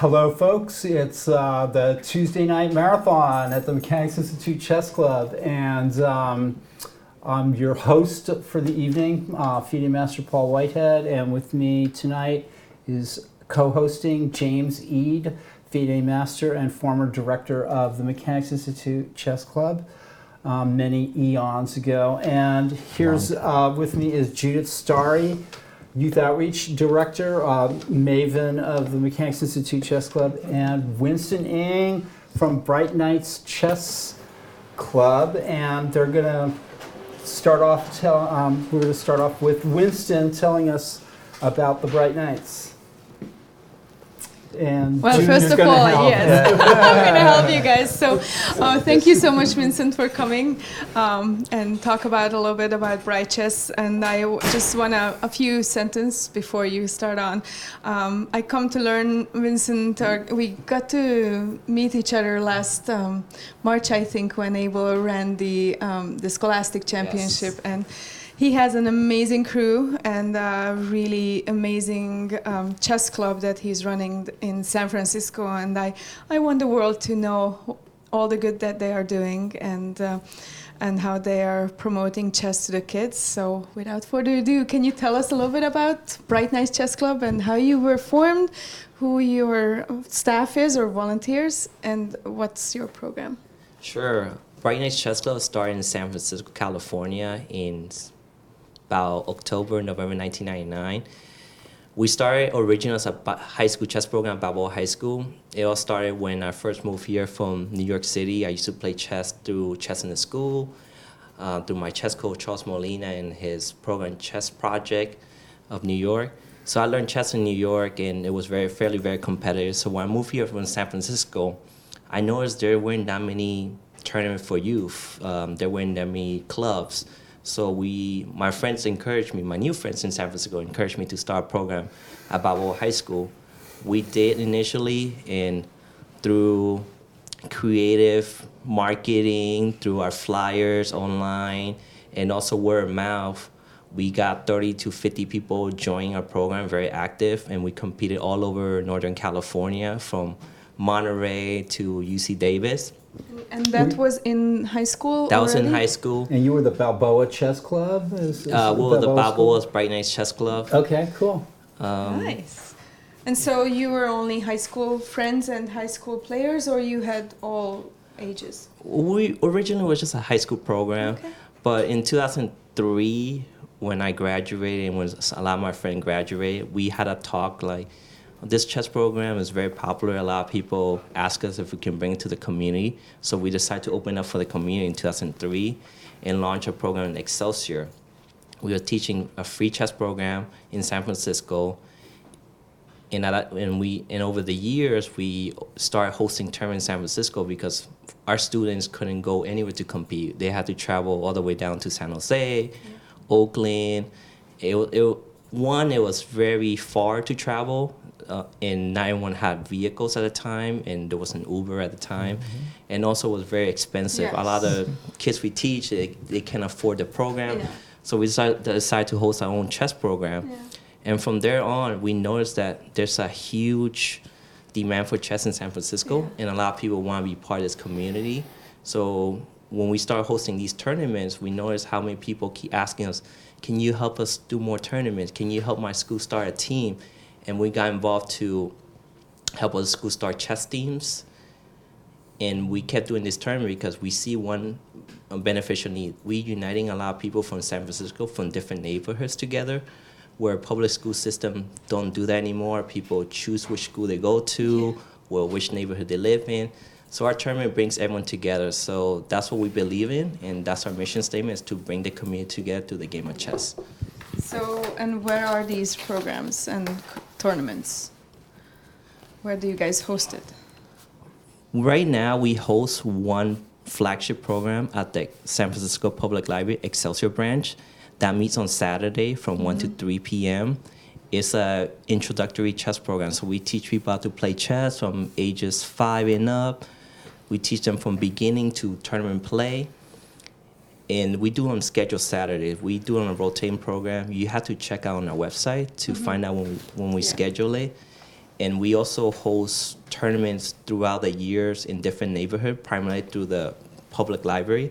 Hello, folks. It's the Tuesday night marathon at the Mechanics Institute Chess Club, and I'm your host for the evening, FIDE Master Paul Whitehead, and with me tonight is co-hosting James Eade, FIDE Master and former director of the Mechanics Institute Chess Club many eons ago. And here's with me is Judith Starry, Youth Outreach Director, Maven of the Mechanics Institute Chess Club, and Vincent Ng from Bright Nights Chess Club. And they're going to start off. We're going to start off with Winston telling us about the Bright Nights. And well, first of all, yes, I'm going to help you guys. So thank you so much, Vincent, for coming and talk about a little bit about Bright Chess. And I just want a few sentences before you start on. I come to learn, Vincent, we got to meet each other last March, I think, when Abel ran the Scholastic Championship. Yes. And he has an amazing crew and a really amazing chess club that he's running in San Francisco. And I want the world to know all the good that they are doing and how they are promoting chess to the kids. So without further ado, can you tell us a little bit about Bright Nights Chess Club and how you were formed, who your staff is or volunteers, and what's your program? Sure. Bright Nights Chess Club started in San Francisco, California in about October, November 1999. We started originally as a high school chess program at Balboa High School. It all started when I first moved here from New York City. I used to play chess through Chess in the School, through my chess coach, Charles Molina, and his program Chess Project of New York. So I learned chess in New York, and it was fairly very competitive. So when I moved here from San Francisco, I noticed there weren't that many tournaments for youth. There weren't that many clubs. So my friends encouraged me, my new friends in San Francisco encouraged me to start a program at Balboa High School. We did initially, and through creative marketing, through our flyers online, and also word of mouth, we got 30 to 50 people joining our program, very active, and we competed all over Northern California, from Monterey to UC Davis. And that was in high school? That already? was in high school. And you were the Balboa Chess Club? The Balboa's Bright Nights Chess Club. Okay, cool. Nice. And so you were only high school friends and high school players, or you had all ages? We originally was just a high school program, okay. But in 2003, when I graduated and when a lot of my friends graduated, we had a talk like, this chess program is very popular. A lot of people ask us if we can bring it to the community. So we decided to open up for the community in 2003 and launch a program in Excelsior. We were teaching a free chess program in San Francisco. And over the years, we started hosting tournaments in San Francisco because our students couldn't go anywhere to compete. They had to travel all the way down to San Jose, Oakland. It was very far to travel. And not everyone had vehicles at the time, and there was an Uber at the time, and also was very expensive. Yes. A lot of kids we teach, they can't afford the program, so we decided to host our own chess program. And from there on, we noticed that there's a huge demand for chess in San Francisco, and a lot of people want to be part of this community. So when we started hosting these tournaments, we noticed how many people keep asking us, can you help us do more tournaments? Can you help my school start a team? And we got involved to help our school start chess teams. And we kept doing this tournament because we see one beneficial need. We're uniting a lot of people from San Francisco, from different neighborhoods together, where public school system don't do that anymore. People choose which school they go to, or which neighborhood they live in. So our tournament brings everyone together. So that's what we believe in, and that's our mission statement, is to bring the community together to the game of chess. So, and where are these programs and tournaments? Where do you guys host it? Right now, we host one flagship program at the San Francisco Public Library Excelsior branch that meets on Saturday from 1 to 3 p.m. It's an introductory chess program. So we teach people how to play chess from ages 5 and up. We teach them from beginning to tournament play. And we do on scheduled Saturdays. We do it on a rotating program. You have to check out on our website to find out when we schedule it. And we also host tournaments throughout the years in different neighborhoods, primarily through the public library,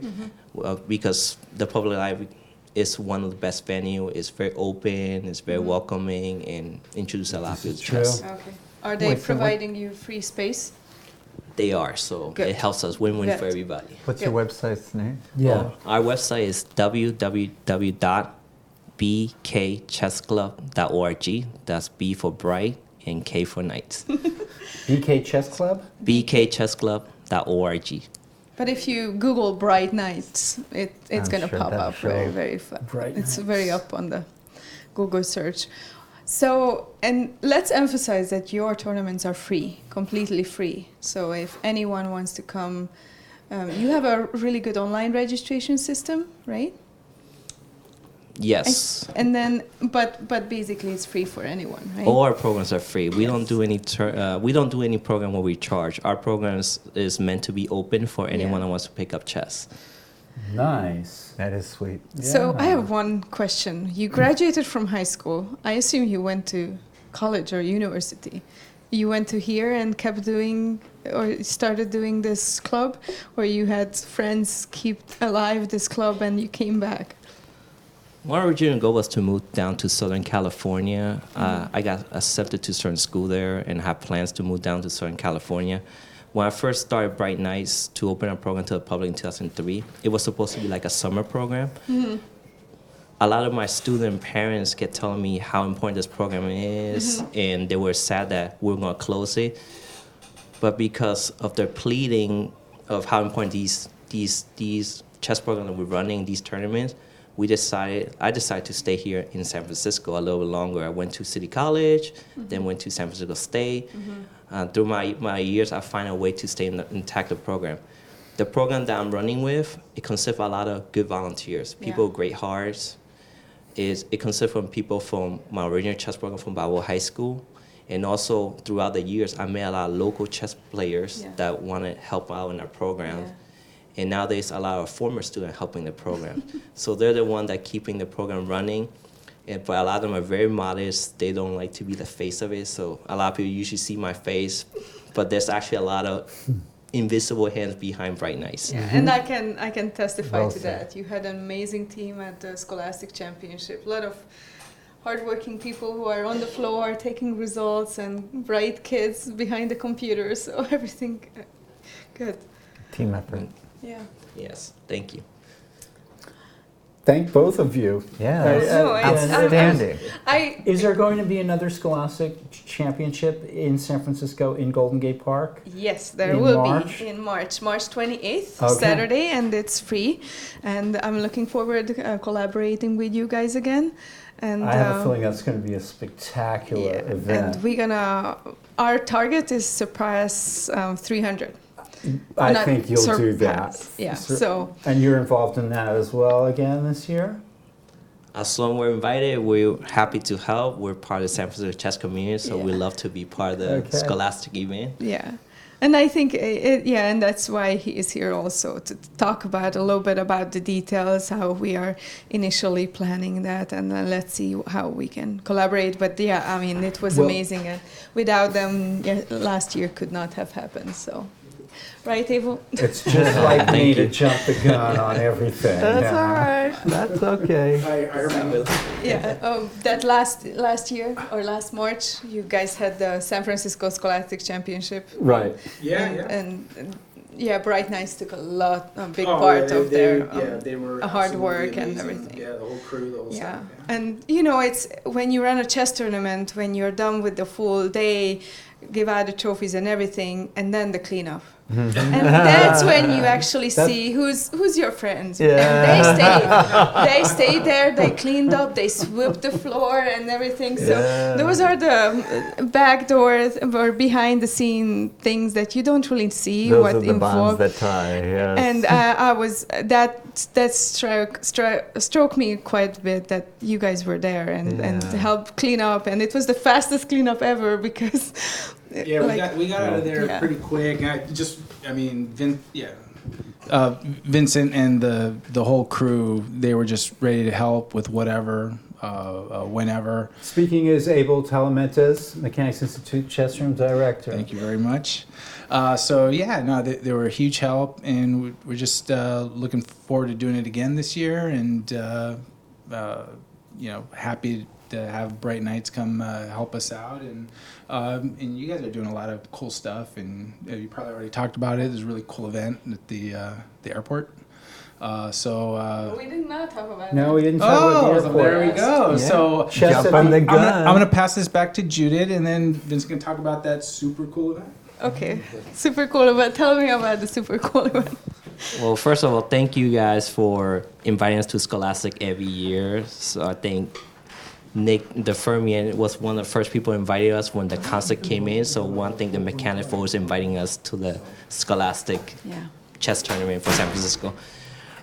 because the public library is one of the best venue. It's very open, it's very welcoming, and introduces a lot of people to chess. Okay. Are they providing you free space? They are, so Good. it helps us win-win Good. for everybody. What's your website's name? Yeah. Our website is www.bkchessclub.org. That's B for bright and K for nights. BK Chess Club? bkchessclub.org. But if you Google Bright Nights, it's I'm going to sure pop that'll up show. very fast. Bright It's Nights. very up on the Google search. So, and let's emphasize that your tournaments are free, completely free. So if anyone wants to come, you have a really good online registration system, right? Yes. And then, but basically it's free for anyone, right? All our programs are free. We don't do any program where we charge. Our programs is meant to be open for anyone who wants to pick up chess. Nice. That is sweet. So I Yeah. have one question. You graduated from high school. I assume you went to college or university. You went to here and kept doing or started doing this club, or you had friends keep alive this club and you came back? My original goal was to move down to Southern California. I got accepted to certain school there and have plans to move down to Southern California. When I first started Bright Nights to open a program to the public in 2003, it was supposed to be like a summer program. A lot of my student parents kept telling me how important this program is, and they were sad that we were going to close it. But because of their pleading of how important these chess programs that we're running, these tournaments, I decided to stay here in San Francisco a little bit longer. I went to City College, then went to San Francisco State. Through my years, I find a way to stay intact the program. The program that I'm running with, it consists of a lot of good volunteers, people with great hearts. It consists of people from my original chess program from Bible High School. And also throughout the years, I met a lot of local chess players that want to help out in our program. And nowadays, a lot of former students helping the program. So they're the one that keeping the program running. But a lot of them are very modest. They don't like to be the face of it. So a lot of people usually see my face, but there's actually a lot of invisible hands behind Bright Nights. Yeah, and I can testify Well to said. that. You had an amazing team at the Scholastic Championship. A lot of hardworking people who are on the floor taking results, and bright kids behind the computer. So everything good. Team effort. Yeah. Yes, thank you. Thank both of you. Yeah, I- that's No, it's- outstanding. Is there going to be another Scholastic Championship in San Francisco in Golden Gate Park? Yes, there In will March? be in March 28th, Okay. Saturday, and it's free. And I'm looking forward to collaborating with you guys again. And I have a feeling that's going to be a spectacular event. and our target is surpass 300. I Not think you'll do that. surpass, yeah, so- And you're involved in that as well again this year? As long as we're invited, we're happy to help. We're part of the San Francisco chess community, so we love to be part of the Okay. Scholastic event. Yeah. And I think, and that's why he is here also, to talk about a little bit about the details, how we are initially planning that, and then let's see how we can collaborate. But yeah, I mean, it was Well- amazing, and without them, last year could not have happened, so. Right, Evo? It's just like me to jump the gun on everything. That's yeah. all right. That's okay. Yeah, that last year, or last March, you guys had the San Francisco Scholastic Championship. Right. And Bright Nights took a big part of their they were hard work absolutely and amazing. everything. Yeah, the whole crew, the whole staff. And it's when you run a chess tournament, when you're done with the full day, give out the trophies and everything, and then the cleanup. And that's when you actually see who's your friends. Yeah. And they stayed there, they cleaned up, they swept the floor and everything. So those are the back doors or behind the scene things that you don't really see Those what are the involved. bonds that tie. Yes. And I was that struck me quite a bit that you guys were there and helped clean up, and it was the fastest cleanup ever because We got out of there pretty quick. Vincent and the whole crew, they were just ready to help with whatever. whenever. Speaking is Abel Talamentes, Mechanics Institute Chess Room Director. Thank you very much. They were a huge help, and we're just looking forward to doing it again this year, and happy to have Bright Nights come help us out, and you guys are doing a lot of cool stuff, and you probably already talked about it. There's a really cool event at the airport. We did not talk about No, it. we didn't talk about the so airport. there we go. Yeah. So Chess Jump at on the I'm gun. gonna pass this back to Judith, and then Vince can talk about that super cool event. Okay, super cool event. Tell me about the super cool event. Well, first of all, thank you guys for inviting us to Scholastic every year. So I think Nick DeFermian was one of the first people inviting us when the concert came in. So one thing the mechanic for was inviting us to the Scholastic chess tournament for San Francisco.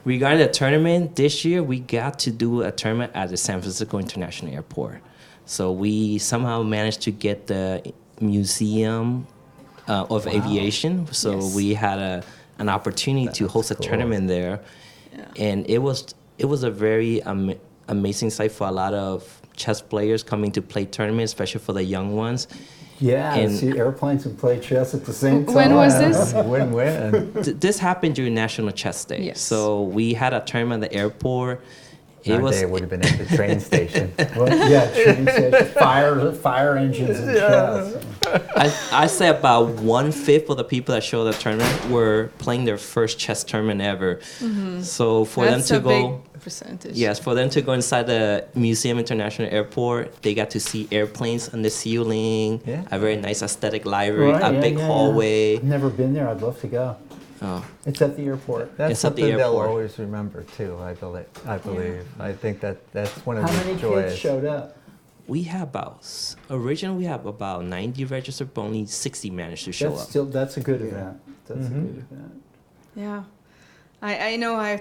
Regarding the tournament, this year we got to do a tournament at the San Francisco International Airport. So we somehow managed to get the Museum of Aviation. So we had an opportunity to host a tournament there, and it was a very amazing sight for a lot of chess players coming to play tournaments, especially for the young ones. Yeah, And- see airplanes and play chess at the same time. When was this? Win-win. This happened during National Chess Day. Yes. So we had a tournament at the airport. Our day would have been at the train station. Well, yeah, train station, fire engines and chess. I say about 1/5 of the people that showed the tournament were playing their first chess tournament ever. So for That's them a to go, big percentage. yes, for them to go inside the Museum International Airport, they got to see airplanes on the ceiling, Yeah. a very nice aesthetic library, Right, a yeah, big yeah, hallway. I've never been there. I'd love to go. Oh. It's at the airport. That's It's at the something they'll airport. always remember too. I believe. I think that's one of How the many joys. kids showed up? We have originally we have about 90 registered, but only 60 managed to show up. That's a good event. That's a good event. Yeah, I know. I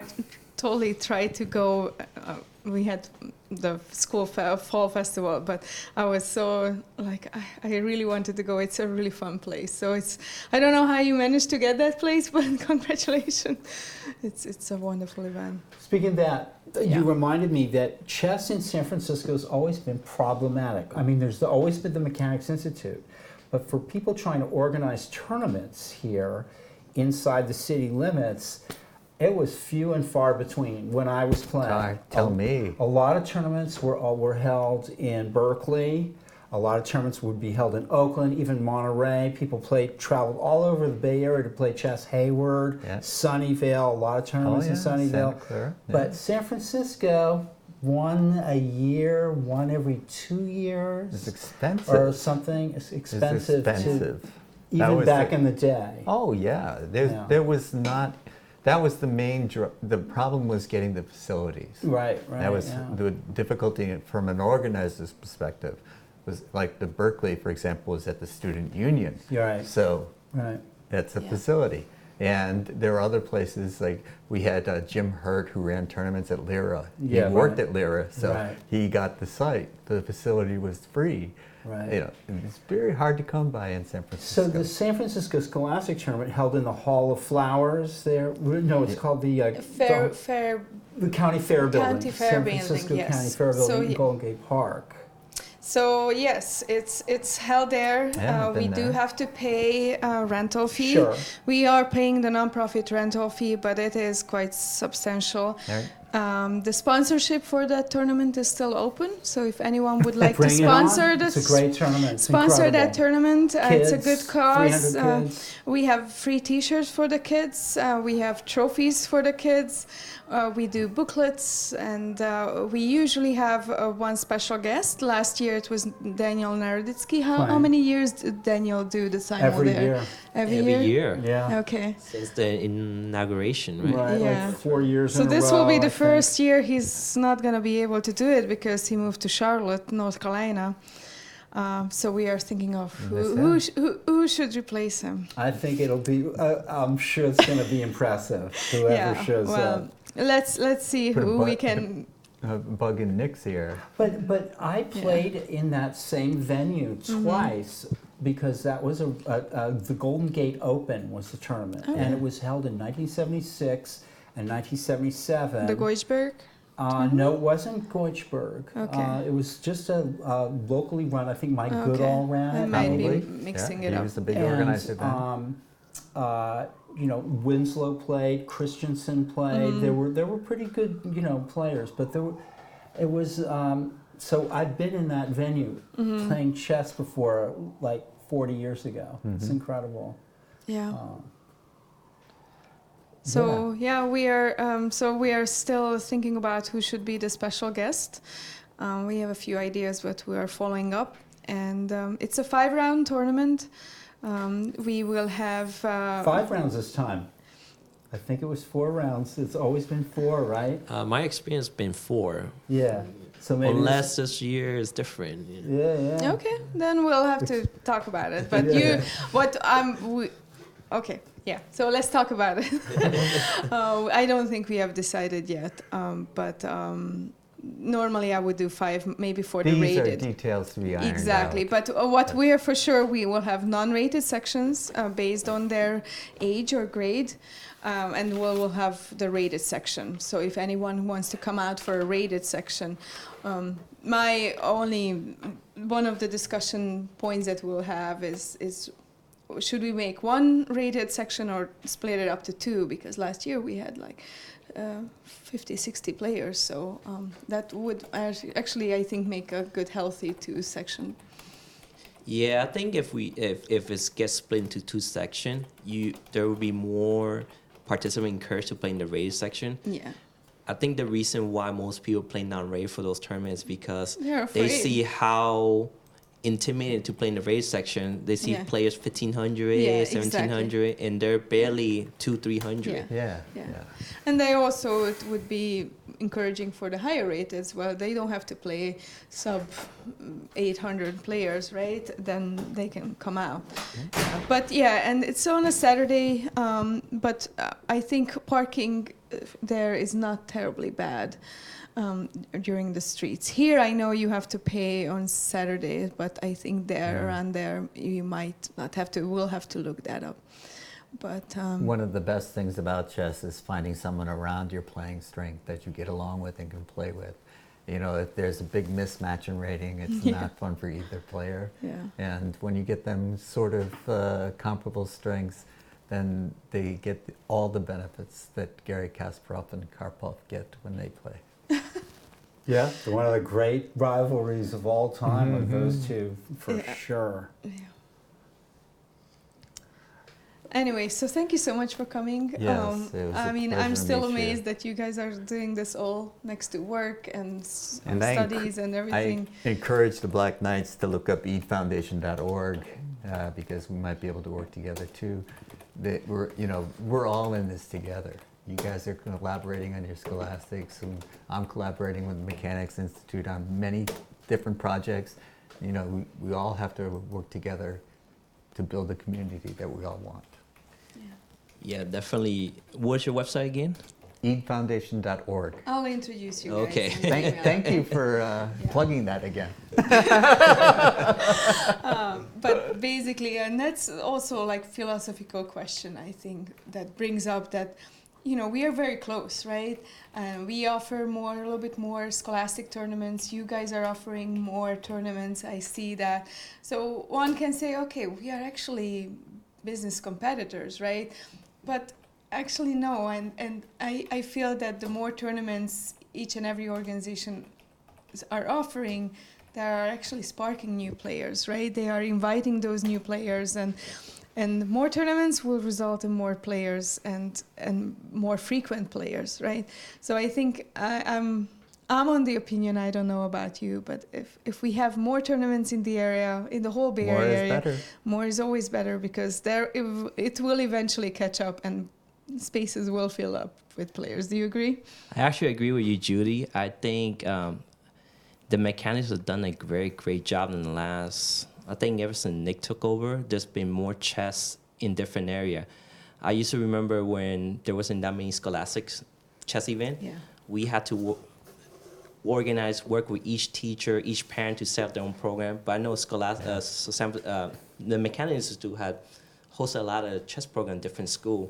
totally tried to go. We had the school fall festival, but I was so I really wanted to go. It's a really fun place. So I don't know how you managed to get that place, but congratulations. It's a wonderful event. Speaking of that, Yeah. you reminded me that chess in San Francisco has always been problematic. I mean, there's always been the Mechanics Institute, but for people trying to organize tournaments here inside the city limits, it was few and far between when I was playing. Tell me. A lot of tournaments were held in Berkeley. A lot of tournaments would be held in Oakland, even Monterey. People traveled all over the Bay Area to play chess. Hayward, Yeah. Sunnyvale, a lot of tournaments in Sunnyvale. Santa Clara. Yeah. But San Francisco, one a year, one every 2 years. It's expensive. Or something. It's expensive. It's expensive. That Even was back the- in the day. Oh yeah, Yeah. there was not. That was the main. The problem was getting the facilities. Right. That was yeah. the difficulty from an organizer's perspective. Was like the Berkeley, for example, was at the student union. You're right. So Right. that's a facility. And there are other places, like we had Jim Hurt, who ran tournaments at Lyra. Yeah, he worked right. at Lyra, so Right. he got the site. The facility was free. Right. You know, it's very hard to come by in San Francisco. So the San Francisco Scholastic Tournament held in the Hall of Flowers there. No, it's called the the County Fair building. County Fair San building, Francisco yes. County Fair So building in ye- Golden Gate Park. So yes, it's held there. Yeah, I've We been do there. have to pay a rental fee. Sure. We are paying the nonprofit rental fee, but it is quite substantial. Right. The sponsorship for that tournament is still open. So if anyone would like to Bring it on. sponsor It's a great tournament. It's sponsor that incredible. tournament, it's a good Kids, cause. 300 kids. We have free T-shirts for the kids. We have trophies for the kids. We do booklets, and we usually have one special guest. Last year it was Daniel Naroditsky. How Fine. many years did Daniel do the Simon Every there? year. Every Every year? year. Yeah. Okay. Since the inauguration, right? Right. Yeah. Like 4 years So in a this will row, be I the think. first year he's not going to be able to do it because he moved to Charlotte, North Carolina. So we are thinking of who should replace him. I think it'll be. I'm sure it's going to be impressive. Whoever shows up. Let's see Put a who we bu- can. Bug in Nick's ear. But I played in that same venue twice because that was the Golden Gate Open was the tournament, and it was held in 1976 and 1977. The Goichberg? No, it wasn't Goichberg. Okay. It was just a locally run. I think Mike Okay. Goodall ran I it. might be Probably. mixing Yeah, it he up. was the big And, organizer then. Winslow played, Christensen played. There were pretty good, players, but it was. So I've been in that venue playing chess before, like 40 years ago. It's incredible. Yeah. So we are. So we are still thinking about who should be the special guest. We have a few ideas, but we are following up. And it's a 5-round tournament. We will have 5 rounds this time. I think it was 4 rounds. It's always been 4, right? My experience has been 4. Yeah. So maybe Unless this year is different. Yeah. Okay, then we'll have to talk about it. But okay, yeah. So let's talk about it. I don't think we have decided yet, but normally I would do 5, maybe for the These rated. are details to be ironed Exactly, out. but what we are for sure, we will have non-rated sections based on their age or grade, and we will have the rated section. So if anyone wants to come out for a rated section, one of the discussion points that we'll have is should we make 1 rated section or split it up to 2? Because last year we had like 50, 60 players, so that would actually, I think, make a good, healthy 2 section. Yeah, I think if it gets split into 2 sections, there will be more participants encouraged to play in the rated section. Yeah. I think the reason why most people play non-rated for those tournaments is because They're they afraid. see how intimidating to play in the rated section. They see Yeah. players 1,500, Yeah, 1,700, and they're barely 200-300. Yeah. Yeah. And they also, it would be encouraging for the higher rate as well. They don't have to play sub 800 players, right? Then they can come out. But yeah, and it's on a Saturday, but I think parking there is not terribly bad during the streets. Here I know you have to pay on Saturday, but I think there around there you might not have to. We'll have to look that up. But One of the best things about chess is finding someone around your playing strength that you get along with and can play with. If there's a big mismatch in rating, it's not fun for either player. Yeah. And when you get them sort of comparable strengths, then they get all the benefits that Garry Kasparov and Karpov get when they play. Yeah, one of the great rivalries of all time of those two, for sure. yeah. Anyway, so thank you so much for coming. Yes, it was a I mean, pleasure I'm to still meet you. amazed that you guys are doing this all next to work and And studies and everything. I encourage the Black Knights to look up eatfoundation.org because we might be able to work together too. We're all in this together. You guys are collaborating on your scholastics, and I'm collaborating with the Mechanics Institute on many different projects. We all have to work together to build the community that we all want. Yeah, definitely. What's your website again? eatfoundation.org. I'll introduce you guys. Okay. Thank you for plugging that again. But basically, and that's also like philosophical question, I think, that brings up that, we are very close, right? And we offer a little bit more scholastic tournaments. You guys are offering more tournaments. I see that. So one can say, okay, we are actually business competitors, right? But actually, no. And I feel that the more tournaments each and every organization are offering, they are actually sparking new players, right? They are inviting those new players, and more tournaments will result in more players and more frequent players, right? So I think I'm on the opinion, I don't know about you, but if we have more tournaments in the area, in the whole Bay More is Area, better. more is always better, because it will eventually catch up and spaces will fill up with players. Do you agree? I actually agree with you, Judy. I think the Mechanics have done a very great job in the last, I think ever since Nick took over, there's been more chess in different area. I used to remember when there wasn't that many scholastic chess event. Yeah. We had to work with each teacher, each parent to set up their own program. But I know the Mechanics Institute had hosted a lot of chess program in different schools.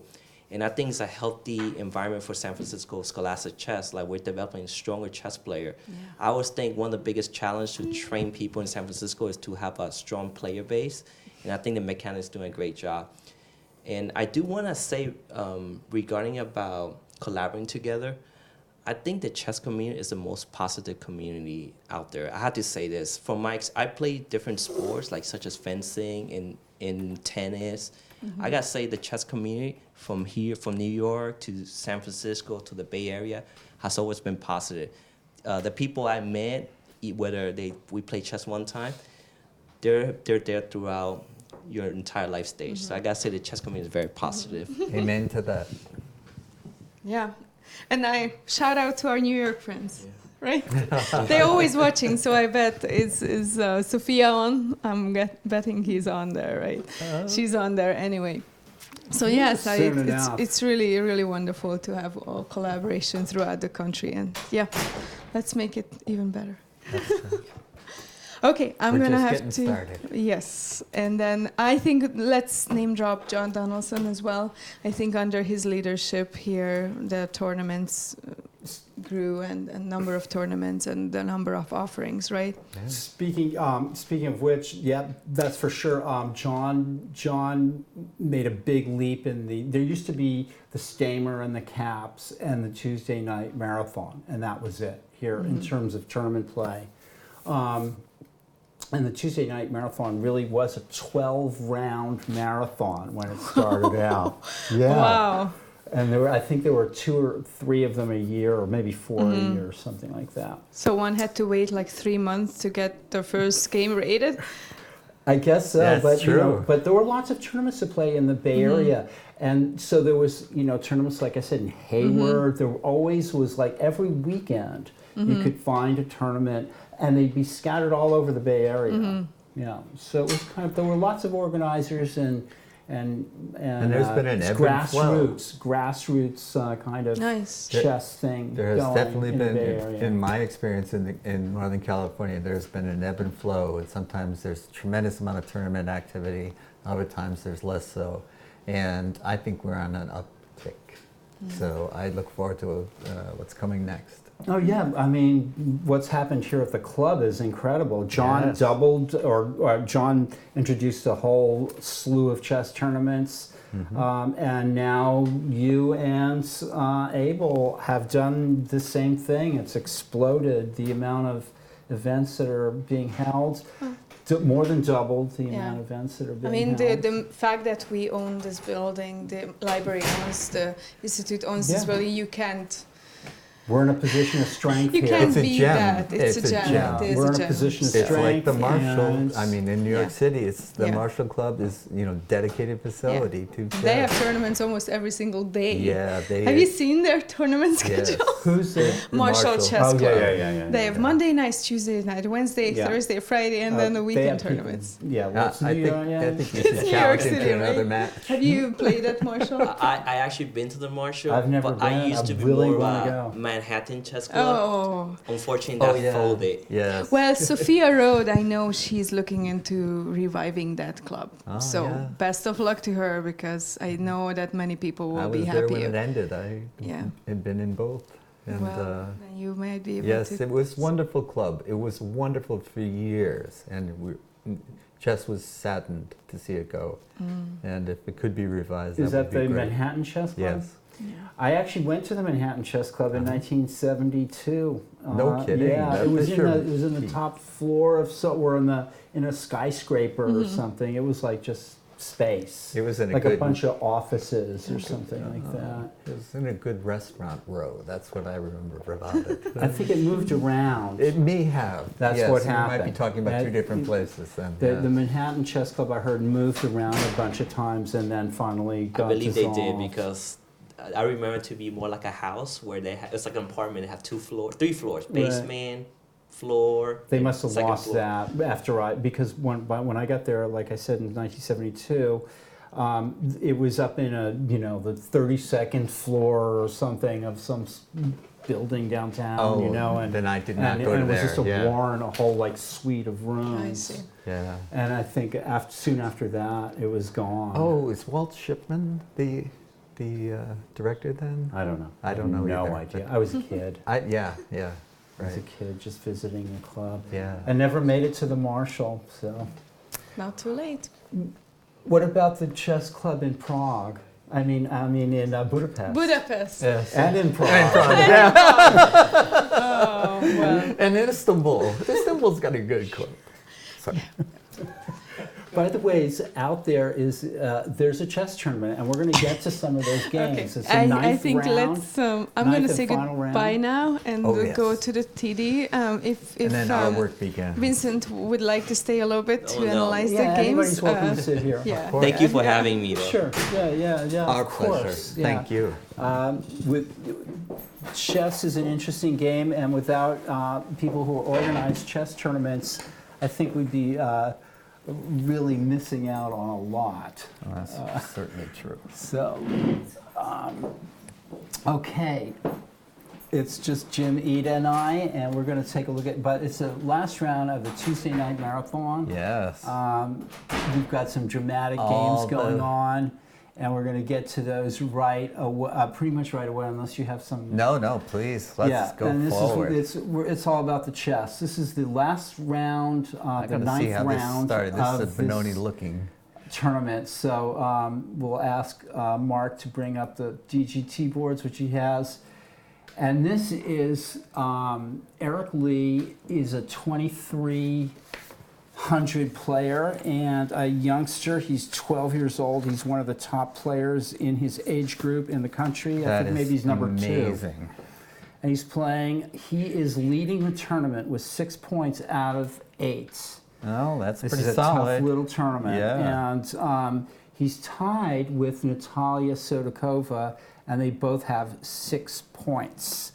And I think it's a healthy environment for San Francisco scholastic chess. Like, we're developing a stronger chess player. Yeah. I always think one of the biggest challenges to train people in San Francisco is to have a strong player base. And I think the mechanics doing a great job. And I do want to say regarding about collaborating together, I think the chess community is the most positive community out there. I have to say this. From I play different sports, like such as fencing and in tennis. I gotta say the chess community from here, from New York to San Francisco to the Bay Area, has always been positive. The people I met, whether we play chess one time, they're there throughout your entire life stage. So I gotta say the chess community is very positive. Amen to that. Yeah. And I shout out to our New York friends, right? They're always watching, so I bet is Sophia on? I'm betting he's on there, right? She's on there anyway. So yes, it's really, really wonderful to have all collaboration throughout the country. And yeah, let's make it even better. Okay, I'm We're gonna just have getting to. started. Yes, and then I think let's name drop John Donaldson as well. I think under his leadership here, the tournaments grew, and a number of tournaments and the number of offerings, right? Yeah. Speaking of which, yeah, that's for sure. John made a big leap in there used to be the Stamer and the Caps and the Tuesday night marathon, and that was it here in terms of tournament play. And the Tuesday night marathon really was a 12-round marathon when it started out. Yeah. Wow. And I think there were 2 or 3 of them a year, or maybe 4 a year, or something like that. So one had to wait like 3 months to get their first game rated. I guess so, That's but true. but there were lots of tournaments to play in the Bay Area, and so there was tournaments like I said in Hayward. There always was like every weekend you could find a tournament, and they'd be scattered all over the Bay Area. Yeah, so it was there were lots of organizers and there's been an ebb and flow. grassroots kind of Nice. chess thing. There has going definitely in the been, Bay Area. in my experience in Northern California, there's been an ebb and flow, and sometimes there's a tremendous amount of tournament activity, other times there's less so, and I think we're on an uptick. So I look forward to what's coming next. Oh yeah, I mean, what's happened here at the club is incredible. John Yes. doubled, or John introduced a whole slew of chess tournaments, and now you and Abel have done the same thing. It's exploded the amount of events that are being held. More than doubled the amount of events that are being held. The fact that we own this building, the library owns, the institute owns this Yeah. building, you can't. We're in a position of strength You here. can't It's a beat gem. that. It's a gem. gem. It is We're a in a gem. position of It's like strength. the Marshall. and- I mean, in New York Yeah. City, it's the Yeah. Marshall Club is dedicated facility to chess. They have tournaments almost every single day. Yeah, they Have you seen their tournament Yes. schedule? Who's the? Marshall Chess Oh, Club. yeah. They have Monday nights, Tuesday night, Wednesday, Yeah. Thursday, Friday, and then the They weekend have people- tournaments. Yeah, well, it's I New think York, yeah. I think you It's should New challenge York him City, to another right? match. Have you played at Marshall? I actually been to the Marshall, I've never but been. I used I to be really more wanna of a go. Manhattan chess club. Oh. Unfortunately, Oh that yeah. folded. Yes. Well, Sophia Road, I know she's looking into reviving that club. Oh, So yeah. best of luck to her, because I know that many people will I be was there happy. when it ended. I Yeah. had been in both. And Well, then you might be able yes, to. it was wonderful club. It was wonderful for years, and chess was saddened to see it go. And if it could be revised, Is that that would the be great. Manhattan Chess Club? Yes. I actually went to the Manhattan Chess Club in 1972. No kidding. Yeah, That it was is in your the peak. top floor of we're in a skyscraper or something. It was like just space. It was in a like good a bunch of offices or something like that. It was in a good restaurant row. That's what I remember about it. I think it moved around. It may have. That's yes, what you might be happened. talking about That- two different places then. The yes. Manhattan Chess Club, I heard, moved around a bunch of times and then finally I got believe they did dissolved. because I remember it to be more like a house where it's like an apartment. They have 3 floors, Right. basement, floor. They must have second lost floor. that after because when I got there, like I said, in 1972, it was up in the 32nd floor or something of some building downtown, Oh, and then I did not and, go and to it was there. just a yeah. warren, a whole like suite of rooms. I see. Yeah. And I think soon after that, it was gone. Oh, is Walt Shipman the the director then? I don't know. I don't know No either, idea. but- I was a kid. Yeah, I was a right. kid just visiting the club. Yeah. I never made it to the Marshall, so. Not too late. What about the chess club in Prague? I mean in Budapest. Budapest. Yes. And in Prague. Oh, well. And in Istanbul. Istanbul's got a good club. Sorry. By the way, out there is there's a chess tournament, and we're going to get to some of those games. It's the ninth I think round. let's. I'm ninth going to and say final goodbye round. now and Oh, we'll go yes. to the TD. If And then our work began. Vincent would like to stay a little bit to Oh, no. analyze Yeah, the games. anybody's welcome to sit here. Yeah. Thank you for having me, though. Sure. Yeah. Our of course. pleasure. Thank you. With chess is an interesting game, and without people who organize chess tournaments, I think we'd be really missing out on a lot. Well, that's certainly true. So, okay. It's just Jim Eade and I, and we're going to take a look at, but it's the last round of the Tuesday night marathon. Yes. We've got some dramatic All games going the- on, and we're going to get to those pretty much right away, unless you have some. No, please. Let's go and this forward. it's all about the chess. This is the last round, I the gotta ninth see how this round started. This of is a Benoni this looking. tournament. So we'll ask Mark to bring up the DGT boards, which he has. And this is Eric Lee is a 2300 player and a youngster. He's 12 years old. He's one of the top players in his age group in the country. I That think is maybe he's number 2. amazing. And he's playing. He is leading the tournament with 6 points out of 8. Oh, that's This pretty is a solid. tough little tournament. Yeah. And he's tied with Natalia Sodakova, and they both have 6 points.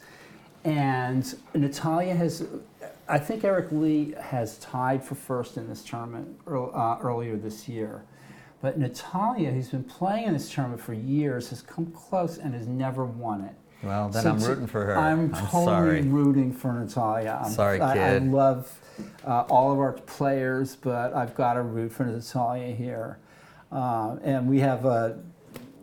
And Natalia has, I think Eric Lee has tied for first in this tournament earlier this year. But Natalia, who's been playing in this tournament for years, has come close and has never won it. Well, then So I'm rooting for her. I'm totally sorry. rooting for Natalia. Sorry, I kid. love all of our players, but I've got to root for Natalia here. And we have a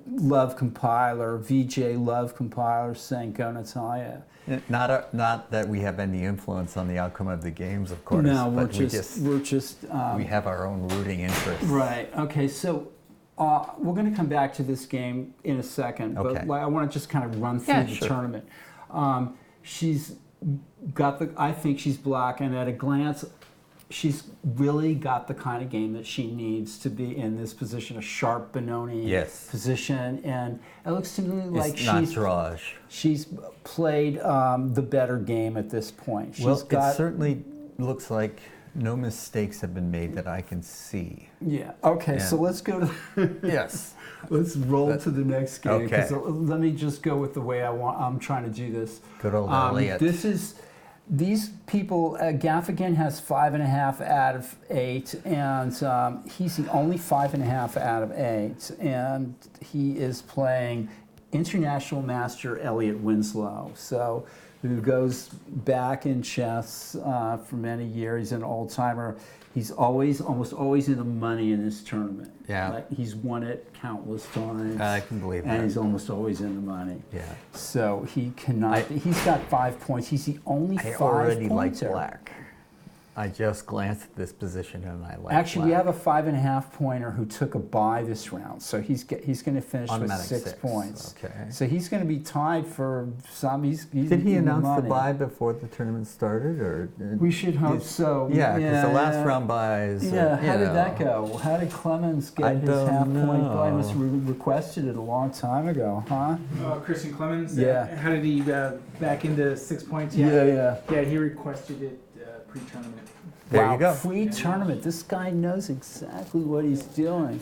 Love Compiler, VJ Love Compiler saying, "Go Natalia." Not that we have any influence on the outcome of the games, of course. No, but we're just we have our own rooting interest. right. Okay, so we're going to come back to this game in a second, but Okay. I want to just kind of run through Yeah, the sure. tournament. She's got I think she's black, and at a glance, she's really got the kind of game that she needs to be in this position, a sharp Benoni Yes. position, and it looks to me like It's not Drage. she's played the better game at this point. She's Well, got, it certainly looks like no mistakes have been made that I can see. yeah. Okay, Yeah. so let's go to Yes. let's roll to the next game. 'Cause Okay. let me just go with the way I'm trying to do this. Good old Elliot. These people, Gaffigan has 5.5 out of 8, and he's the only 5.5 out of 8, and he is playing international master Elliot Winslow, so who goes back in chess for many years. He's an old timer. He's almost always in the money in this tournament. Yeah. Like, he's won it countless times. I can believe and that. he's almost always in the money. Yeah. So he cannot. He's got 5 points. He's the only I 5 already like pointer. black. I just glanced at this position and I like Actually, we black. have a 5.5 pointer who took a bye this round, so he's going to finish with Automatic 6 6, points. okay. So he's going to be tied for some. He's Did he in announce the money. bye before the tournament started, or? We should hope so. Yeah, because the last round buys. Yeah, how did that go? How did Clemens I get his don't half-point bye? He know. must have requested it a long time ago, huh? Christian Clemens. Yeah. How did he back into 6 points? Yeah. Yeah, he requested it pre-tournament. There Wow, you go. Free tournament. This guy knows exactly what he's doing.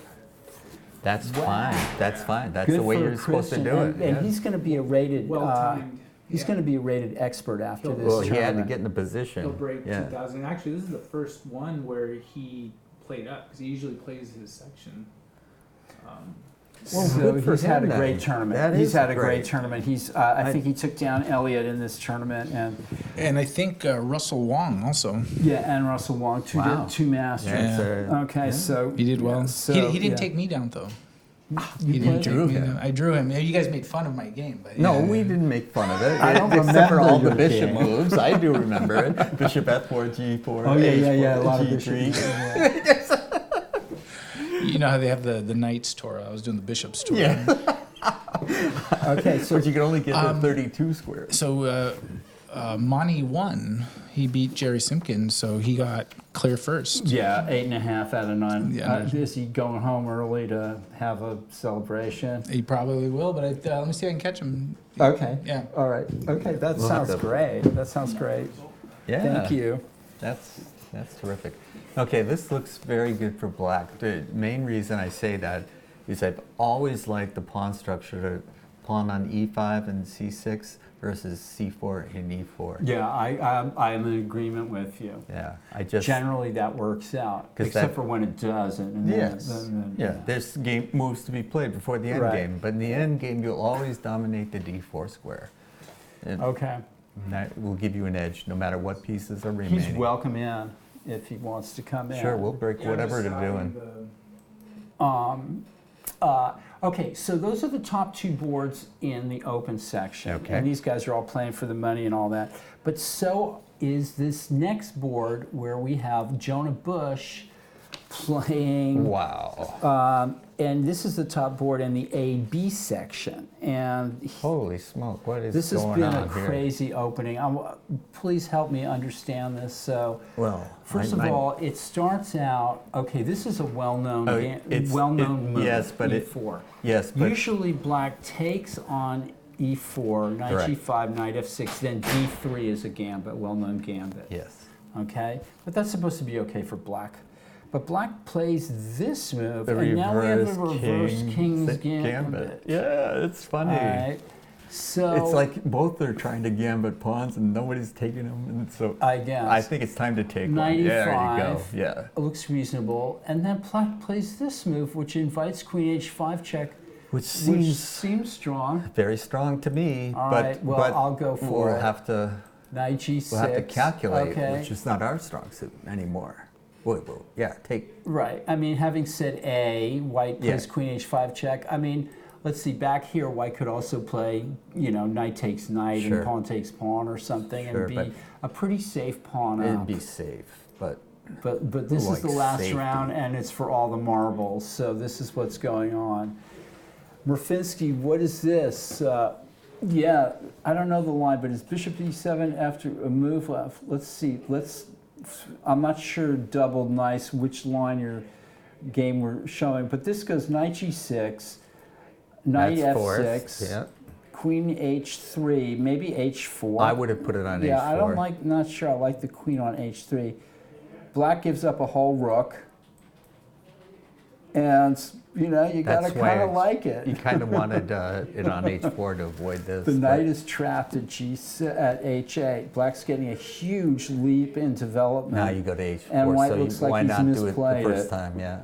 That's fine. That's fine. That's Good the way for you're supposed to Christian. do And, it. and yeah. he's going to be a rated. Well timed. He's going to be a rated expert after this Well, he had to tournament. get in a position. He'll break yeah. 2000. Actually, this is the first one where he played up because he usually plays his section. Well, So good for he's had a him great then. tournament. That He's is had a great great. tournament. I think he took down Elliott in this tournament, And I think Russell Wong also. and Russell Wong, Wow. two masters. Yeah, it's a- Okay, yeah. so He did well. So, he didn't yeah. take me down though. You didn't drew take me. I drew him. Yeah, you guys made fun of my game, but No, yeah. we didn't make fun of it. I don't Except for remember all the your bishop game. moves. I do remember it. Bishop F4, G4, Oh yeah, yeah, yeah. A H4, lot of G3. bishop. You know how they have the Knights tour? I was doing the Bishops tour. Yeah. Okay, so But you can only get to 32 squares. So Monty won. He beat Jerry Simpkins, so he got clear first. yeah, 8.5 out of 9. Yeah. Is he going home early to have a celebration? He probably will, but let me see if I can catch him. Okay. Yeah. All right. Okay, that We'll have sounds to- great. That sounds great. Yeah. Thank you. That's terrific. Okay, this looks very good for black. The main reason I say that is I've always liked the pawn structure to pawn on e5 and c6 versus c4 and e4. Yeah, I'm in agreement with you. Yeah, I just Generally, that works out, 'Cause except that- for when it doesn't. And then- yes, then- yeah. There's game moves to be played before the end Right. game, but in the end game you'll always dominate the d4 square. And Okay. that will give you an edge no matter what pieces are remaining. He's welcome in if he wants to come in. Sure, we'll break whatever they're doing. Okay, so those are the top two boards in the open section. Okay. And these guys are all playing for the money and all that. But so is this next board where we have Jonah Bush playing. Wow. And this is the top board in the A-B section. And Holy smoke, what is this has going been a on here? crazy opening. Please help me understand this. So, Well, first of all, it starts out. Okay, this is a well-known Oh, move. yes, but E4. yes, but Usually, black takes on E4, knight Correct. G5, knight F6. Then D3 is a gambit, well-known gambit. yes. Okay, but that's supposed to be okay for black. But black plays this move, The and now we have a reverse king's gambit. gambit. Yeah, it's funny. All right. So It's like both are trying to gambit pawns and nobody's taking them, and so I guess I think it's time to take one. 95. Yeah, there you go. Yeah. It looks reasonable, and then black plays this move, which invites queen h5 check, Which which seems seems strong. very strong to me. All but right, well, but I'll go for we'll it. have to Knight g6. we'll have to calculate, Okay. which is not our strong suit anymore. Whoa, yeah, take. Right. I mean, having said A, white plays Yeah. queen h5 check. I mean, let's see, back here, white could also play, knight takes knight Sure. and pawn takes pawn or something Sure, and be but a pretty safe pawn It'd up. be safe, but But this is the like last safety. round, and it's for all the marbles, so this is what's going on. Murfinski, what is this? Yeah, I don't know the line, but is bishop e7 after a move left? Let's see. I'm not sure double nice which line your game we're showing, but this goes knight g6, knight that's f6, fourth. Yeah. queen h3, maybe h4. I would have put it on Yeah, h4. I don't not sure I like the queen on h3. Black gives up a whole rook. And, you gotta That's kind of why like it. You kind of wanted it on h4 to avoid this. The but- knight is trapped at at h8. Black's getting a huge leap in development. Now you go to h4. And white so looks like why he's not do it the misplayed first it. time? Yeah.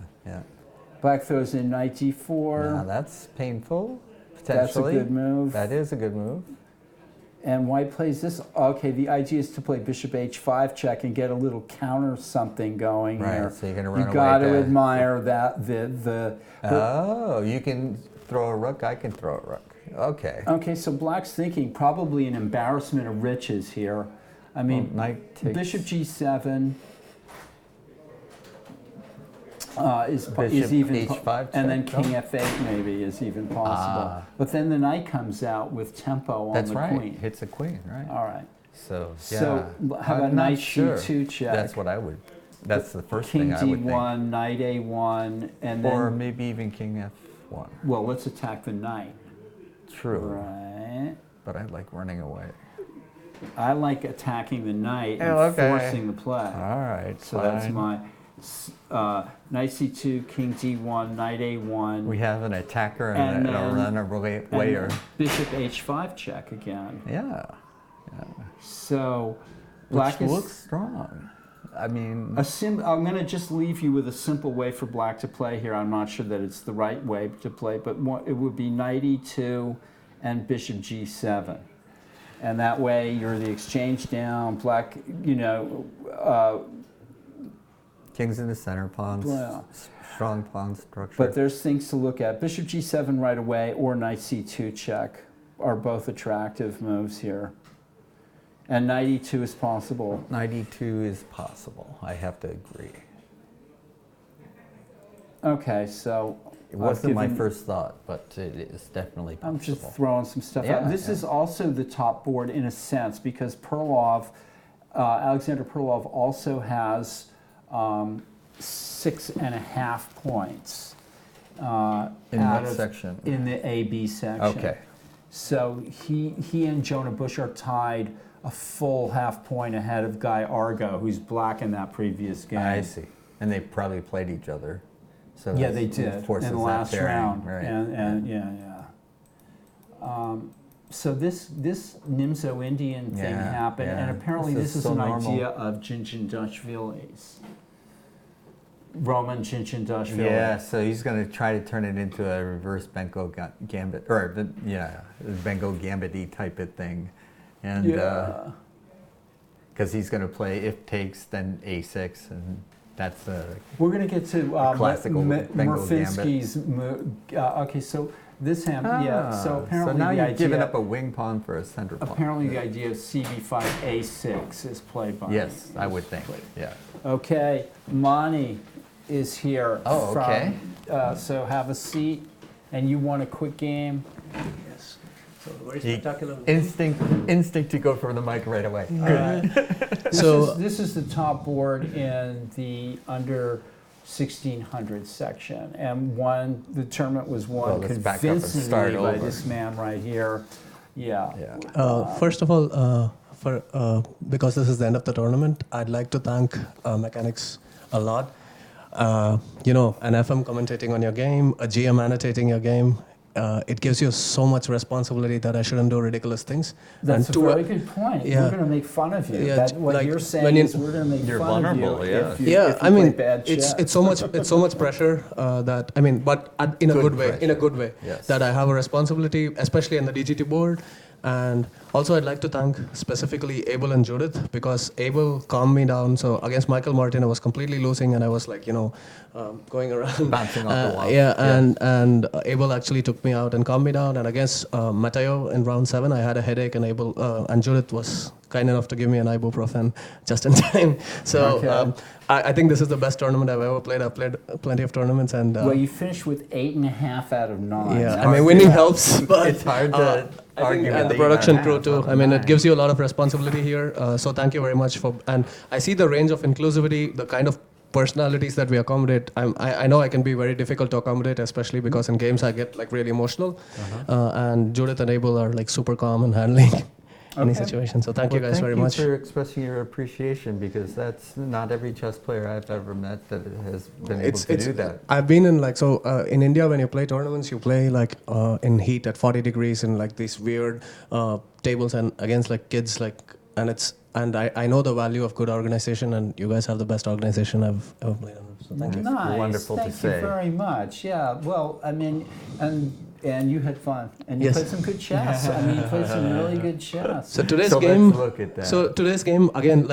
Black throws in knight d4. Now that's painful. That's a Potentially. good move. That is a good move. And white plays this. Okay, the idea is to play bishop h5 check and get a little counter something going Right, here. so you're gonna run You away got to to- admire that the Oh, you can throw a rook. I can throw a rook. Okay. Okay, so black's thinking probably an embarrassment of riches here. I mean, knight takes bishop g7 is Bishop even h5 and then check, king no? f8 maybe is even possible. Ah. But then the knight comes out with tempo on That's the right. queen. Hits a queen, right? All right. So So, yeah. how about I'm not knight sure. c2 check? That's what I would. That's the first King thing I would d1, knight a1, and think. then Or maybe even king f1. well, let's attack the knight. True. Right. But I like running away. I like attacking the knight and Oh, okay. forcing the play. All right. So that's fine. my knight c2, king d1, knight a1, We have an attacker And and, a then- runaway and wayer. bishop h5 check again. Yeah. So Which black is looks strong. I mean, I'm going to just leave you with a simple way for black to play here. I'm not sure that it's the right way to play, but it would be knight e2 and bishop g7. And that way you're the exchange down. Black, kings in the center, pawns, Yeah. strong pawn structure. But there's things to look at. Bishop g7 right away or knight c2 check are both attractive moves here. And knight e2 is possible. Knight e2 is possible. I have to agree. Okay, so It wasn't my given- first thought, but it is definitely possible. I'm just throwing some stuff Yeah, out. This yeah. is also the top board in a sense because Alexander Perlov also has 6.5 points In out what of- section? in the A-B section. Okay. So he and Jonah Bush are tied a full half point ahead of Guy Argo, who's black in that previous game. I see. And they probably played each other. So Yeah, that's- they it did forces in the that last pairing, round. right. And yeah. So this Nimzo Indian thing Yeah, happened, yeah. and apparently This this is is so an normal. idea of Djindjindashvili's. Roman Djindjindashvili. Yeah, so he's going to try to turn it into a reverse Benko gambit, or Benko gambit-y type of thing. And Yeah. because he's going to play if takes, then a6, and that's We're going to get to classical Bengal Murfinski's okay, so this hand, so apparently now the you're idea, giving up a wing pawn for a center pawn. apparently the idea of CB5 A6 is played by. Yes, I would think. played. Yeah. Okay, Mani is here. Oh, okay. So have a seat, and you want a quick game. Yes. So very He- spectacular. Instinct to go for the mic right away. Good. This is the top board in the under 1600 section, and the tournament was Well, won let's back up and start convincingly by over. this man right here. Yeah. Yeah. First of all, because this is the end of the tournament, I'd like to thank Mechanics a lot. An FM commentating on your game, a GM annotating your game, it gives you so much responsibility that I shouldn't do ridiculous things. That's And a to- very good point. yeah. We're going to make fun of you. Yeah, What like, you're when saying you- is we're going to make You're fun of you vulnerable, yeah. if you, Yeah, if you I mean, play bad chess. it's so much pressure that I mean, but in a Good good way, pressure. in a good way. Yes. That I have a responsibility, especially in the DGT board, and also I'd like to thank specifically Abel and Judith because Abel calmed me down. So against Michael Martin, I was completely losing, and I was like, going around, Bouncing off the wall. Yeah, Yeah. and Abel actually took me out and calmed me down. And against Mateo in round 7, I had a headache, and Abel and Judith was kind enough to give me an ibuprofen just in time. So Okay. I think this is the best tournament I've ever played. I've played plenty of tournaments, and Well, you finished with 8.5 out of 9. yeah, So I mean, winning helps, but It's hard to I think, argue and with the 8.5 production crew out too. of I mean, it 9. gives you a lot of responsibility here. So thank you very much for. And I see the range of inclusivity, the kind of personalities that we accommodate. I know I can be very difficult to accommodate, especially because in games I get like really emotional. And Judith and Abel are like super calm and handling any Okay. situation. So thank you guys very much. Thank you for expressing your appreciation because that's not every chess player I've ever met that has been able to do that. I've been in in India when you play tournaments, you play like in heat at 40 degrees in like these weird tables and against like kids and I know the value of good organization, and you guys have the best organization I've ever played under. So thank you. Nice. Wonderful to Thank say. you very much. Yeah. Well, I mean, and you had fun, and you Yes. played some good chess. I mean, you played some really good chess. So today's So game. let's look at that. So today's game again,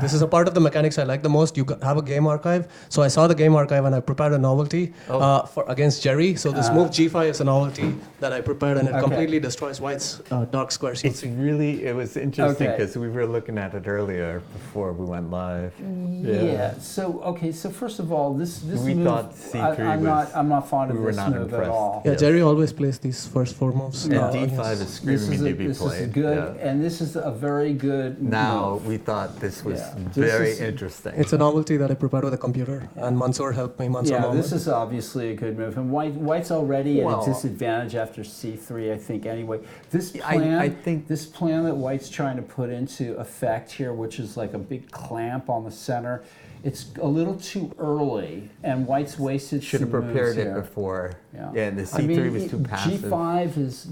this is a part of the mechanics I like the most. You have a game archive. So I saw the game archive and I prepared a novelty for against Jerry. So this move G5 is a novelty that I prepared, and it Okay. completely destroys White's dark squares. You'll see. it was interesting Okay. because we were looking at it earlier before we went live. Yeah. So okay. So first of all, this We move, thought C3 I'm not fond of we were this not move at impressed. all. Yeah, Yes. Jerry always plays these first 4 moves. And D5 against- is screaming to be this played. is good, yeah. and this is a very good. Now move. we thought this was Yeah. This very is- interesting. It's a novelty that I prepared with a computer, and Mansoor helped me. Mansoor Yeah, Mohammed. this is obviously a good move, and White's already at Well- a disadvantage after C3, I think. Anyway, this I plan, think- this plan that White's trying to put into effect here, which is like a big clamp on the center, it's a little too early, and White's wasted. Should have some prepared moves it here. before. Yeah. Yeah, and the I C3 mean, was too passive. G5 is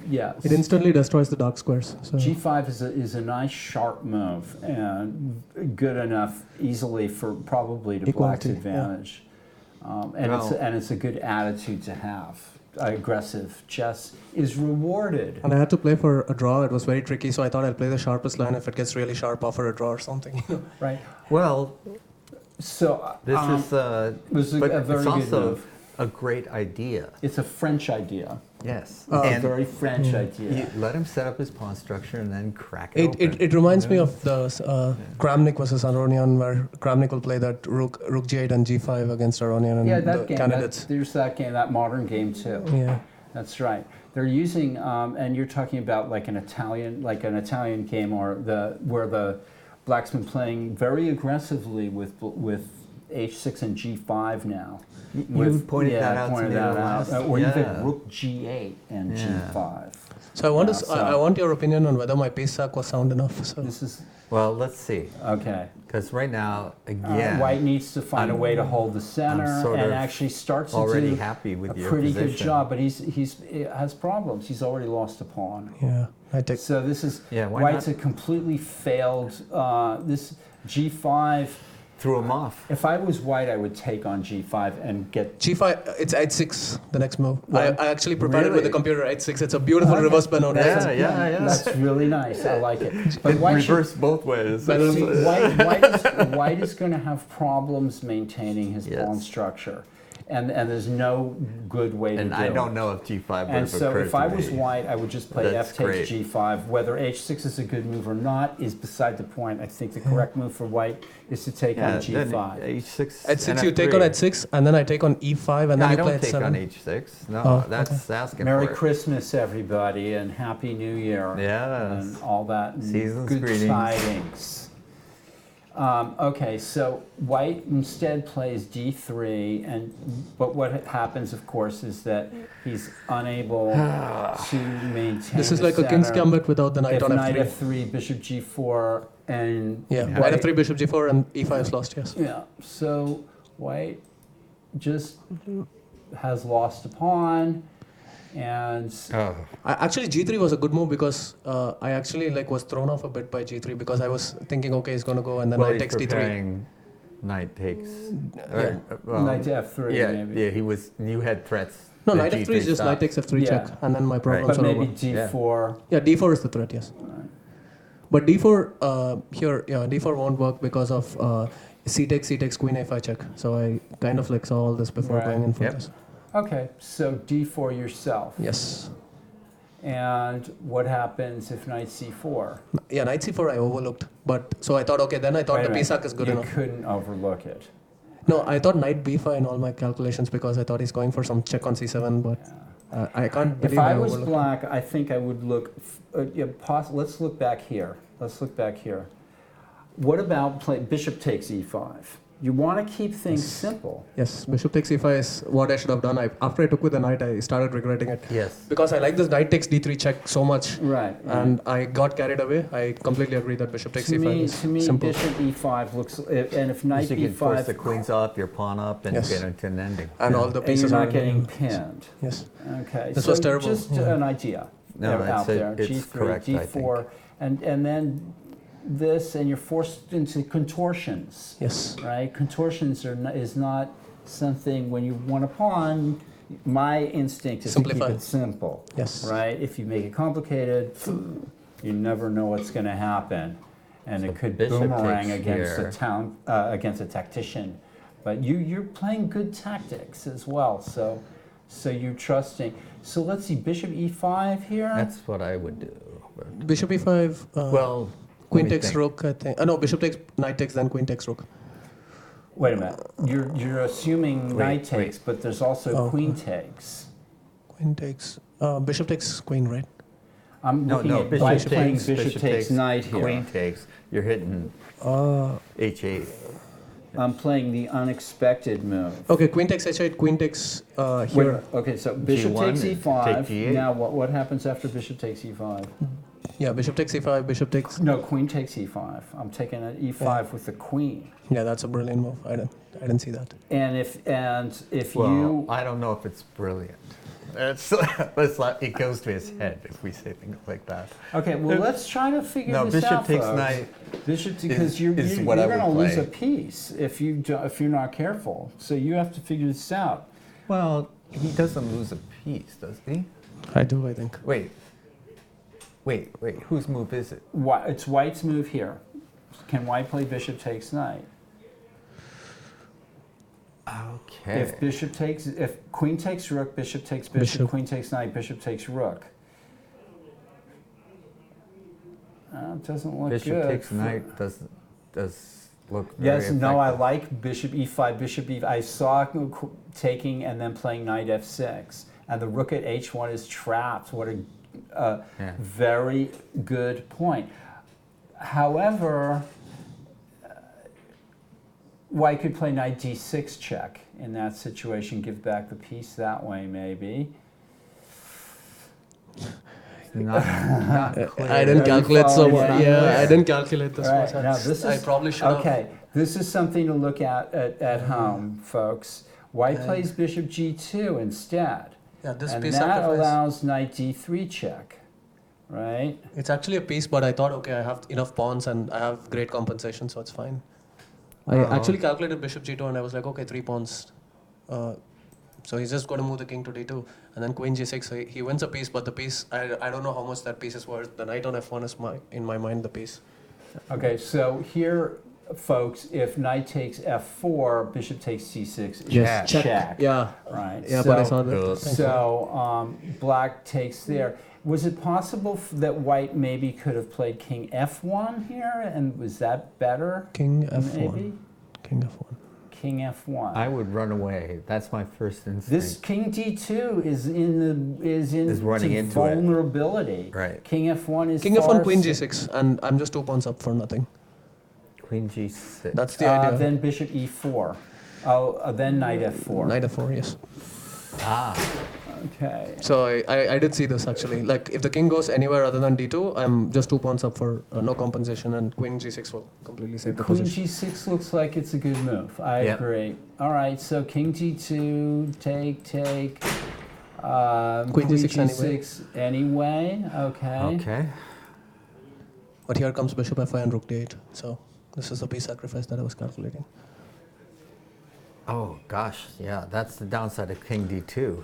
yeah. It instantly destroys the dark squares. So. G5 is a nice sharp move and good enough easily for probably to Black's Equality, yeah. advantage. And it's a good attitude to have. Aggressive chess is rewarded. And I had to play for a draw. It was very tricky, so I thought I'd play the sharpest line. If it gets really sharp, offer a draw or something. Right. Well, So This is was a but very it's good also move. a great idea. It's a French idea. Yes. A very French idea. You let him set up his pawn structure and then crack it It, open. it reminds me of the Kramnik versus Aronian, where Kramnik will play that rook g8 and g5 against Aronian and Yeah, the that game. candidates. There's that game, that modern game too. Yeah. That's right. They're using, and you're talking about like an Italian game, or where the black's been playing very aggressively with h6 and g5 now. You pointed that out to me last. Or even rook g8 and g5. So I want Yeah, I want your opinion on whether my piece sack was sound enough. So This is Well, let's see. okay. Because right now, again, White needs to find a way to hold the center sort and of actually starts to already do happy with a your pretty good position. job, but he has problems. He's already lost a pawn. yeah, I take. So this is Yeah, why White's not? a completely failed. This g5. Threw him off. If I was White, I would take on g5 and get. G5, it's h6, the next move. What? I actually prepared it with the Really? computer h6. It's a beautiful Okay. reverse Benoni. Yeah. That's really nice. I like it. But It White should- reversed both ways. But see, White is going to have problems maintaining his Yes. pawn structure, and there's no good way to And do I it. don't know if g5 would And have so occurred if to I me. was White, I would just play That's f takes great. g5. Whether h6 is a good move or not is beside the point. I think the correct move for White is to take on then g5. h6. H6, and you take on f3. h6, and then I take on e5, and then I you play don't take on h7. h6. No, Oh, that's asking Merry for it. Christmas, everybody, and Happy New Year. Yes. And all that. And Season's good greetings. tidings. Okay, so White instead plays d3, but what happens, of course, is that he's unable to maintain. This is the like a king's center. gambit without the knight If on knight f3. f3, bishop g4, and Yeah, White, knight f3, bishop g4, and e5 is lost, yes. yeah. So White just has lost a pawn, and Actually, g3 was a good move because I actually was thrown off a bit by g3 because I was thinking, okay, he's going to go, and then Well, knight he's takes d3. preparing knight takes. knight to f3 maybe. Yeah, he was. You had threats. No, that knight f3 is G3 just knight stops. takes f3 check, Yeah. and then my problems But are maybe over. d4. Yeah, d4 is the threat, yes. But d4 here, d4 won't work because of c takes, queen a5 check. So I kind of saw all this before Right. going in for Yep. this. Okay, so d4 yourself. Yes. And what happens if knight c4? Yeah, knight c4 I overlooked. But so I thought, okay, then I thought Wait a the minute. p-sack is good you enough. couldn't overlook it. No, I thought knight b5 in all my calculations because I thought he's going for some check on c7, but I can't believe If I I was overlooked. black, I think I would look. Let's look back here. What about bishop takes e5? You want to keep things simple. Yes, bishop takes e5 is what I should have done. After I took with the knight, I started regretting it. Yes. Because I like this knight takes d3 check so much, Right. and I got carried away. I completely agree that bishop takes e5 is To me, simple. bishop e5 looks, and if knight So you can force the b5, queens off, your pawn up, and Yes. get into an ending. And all the and pieces you're are not getting pinned. Yes. Okay. This so was terrible. Just Yeah. an idea. No, out that's there. it's G3, correct, I D4, and then this, and you're forced into contortions. Yes. Right? Contortions is not something when you want a pawn. My instinct is Simplify. to keep it simple. Yes. Right? If you make it complicated, you never know what's going to happen, and So it could bishop boomerang takes against here. against a tactician. But you're playing good tactics as well. So you're trusting. So let's see, bishop e5 here. That's what I would do. But, Bishop e5. well, Queen let me takes think. rook, I think. No, bishop takes knight takes, then queen takes rook. Wait a minute. You're assuming knight takes, but there's also Oh, queen takes. Queen takes. Bishop takes queen, right? I'm No, looking no, at bishop White takes, playing bishop takes knight here. Queen takes. You're hitting Uh, h8. I'm playing the unexpected move. okay, queen takes h8, queen takes Wait, here. okay, so bishop G1 takes and e5. take G8. Now what happens after bishop takes e5? Yeah, bishop takes e5, bishop takes. No, queen takes e5. I'm taking an e5 with the queen. Yeah, that's a brilliant move. I didn't see that. And if Well, you I don't know if it's brilliant. It's it goes to his head if we say things like that. okay, well let's try to figure No, this bishop out. takes folks. knight Bishop, because you're what I going to would lose play. a piece if you're not careful. So you have to figure this out. Well, he doesn't lose a piece, does he? I do, I think. Wait. Whose move is it? It's White's move here. Can White play bishop takes knight? Okay. If queen takes rook, bishop takes bishop, queen takes knight, bishop takes rook. It doesn't look good. Bishop takes knight does look very Yes, effective. no, I like bishop e5, bishop e5. I saw taking and then playing knight f6. And the rook at h1 is trapped. What a very good point. However, white could play knight d6 check in that situation, give back the piece that way maybe. Not clear. I didn't calculate so much. Yeah. Yeah, I didn't calculate this Right. much. Now, this I is, probably should have. okay, this is something to look at home, folks. White plays bishop g2 instead. Yeah, this And piece that sacrifice. allows knight d3 check, right? It's actually a piece, but I thought, okay, I have enough pawns and I have great compensation, so it's fine. I actually calculated bishop g2 and I was like, okay, 3 pawns. So he's just going to move the king to d2 and then queen g6. So he wins a piece, but the piece, I don't know how much that piece is worth. The knight on f1 is in my mind the piece. Okay, so here, folks, if knight takes f4, bishop takes c6, Yes, check. Yeah. Right. Yeah, so, but I saw that. So black takes there. Was it possible that white maybe could have played king f1 here, and was that better? King f1. Maybe King f1. king f1. I would run away. That's my first instinct. This king d2 is running into it. vulnerability. Right. King f1 is King f1, queen g6, and I'm just 2 pawns up for nothing. Queen g6. That's the idea. Then bishop e4. Then knight f4. Knight f4, yes. Okay. So I did see this actually. Like if the king goes anywhere other than d2, I'm just 2 pawns up for no compensation, and queen g6 will completely save the Queen position. g6 looks like it's a good move. I Yep. agree. All right, so king g2, take. Queen g6 anyway. Okay. Okay. But here comes bishop f5 and rook d8. So this is the piece sacrifice that I was calculating. Oh gosh, yeah, that's the downside of king d2.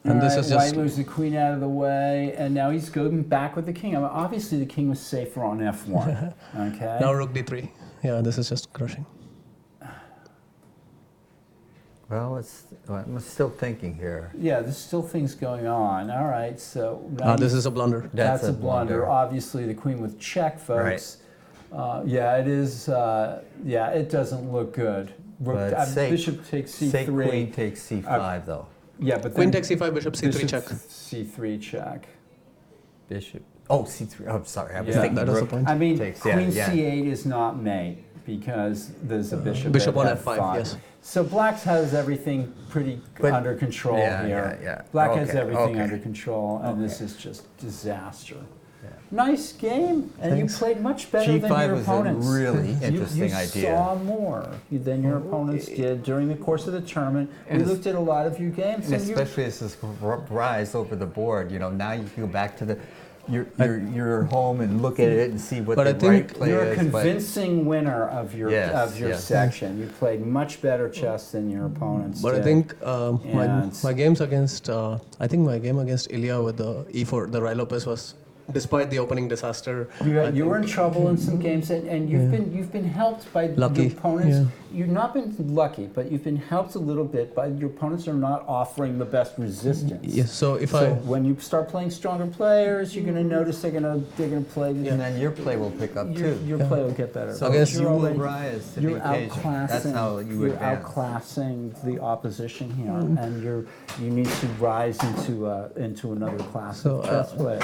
And this Alright, is just white moves the queen out of the way, and now he's going back with the king. I mean, obviously, the king was safer on f1. Okay. now rook d3. Yeah, this is just crushing. Well, I'm still thinking here. Yeah, there's still things going on. All right, so This is a blunder. that's a blunder. Obviously, the queen with check, folks. Yeah, it is. Yeah, it doesn't look good. But say- bishop takes c3. Say queen takes c5 though. Yeah, but Queen then takes c5, bishop c3 bishop check. c3 check. Bishop. Oh, c3. Oh, sorry. I was Yeah, thinking that is the rook. point. I mean, Takes, queen yeah. c8 is not mate because there's a bishop. Bishop at on f5, yes. So black has everything pretty But- under control Yeah, here. yeah. Black has Okay, everything okay. under control, and this is just disaster. Nice game, and Thanks. you played much better than G5 your was a opponents. really You interesting idea. saw more than your opponents did during the course of the tournament. We And looked at a lot of your games, And and you especially as this rise over the board, now you can go back to your home and look at it and see what But I the think right play you're a is. convincing winner of your Yes, yes. section. You played much better chess than your opponents But did. I think And- my games against I think my game against Ilya with the e4, the Rai Lopez was, despite the opening disaster. You were in trouble in some games, and you've been helped by Lucky, your opponents. yeah. You've not been lucky, but you've been helped a little bit by your opponents are not offering the best resistance. Yes, so if So when you start playing stronger players, you're going to notice they're going to play. And then your play will pick up too. Your play will get better. So Against- you You're will already- rise to the You're occasion. That's outclassing. how you You're advance. outclassing the opposition here, and you need to rise into another class So, of chess player.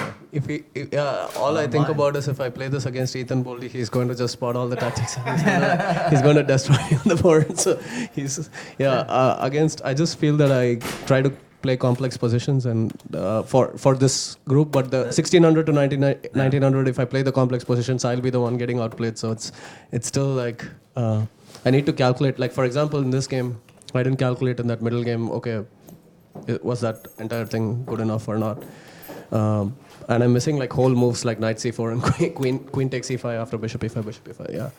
all I think about is if I play this against Ethan Boldy, he's going to just spot all the tactics. And he's going to destroy me on the board. So against, I just feel that I try to play complex positions and for this group, but the 1600 to 1900, if I play the complex positions, I'll be the one getting outplayed. So it's still like I need to calculate. Like for example, in this game, I didn't calculate in that middle game. Okay, was that entire thing good enough or not? And I'm missing like whole moves like knight c4 and queen takes c5 after bishop e5, bishop e5. Yeah.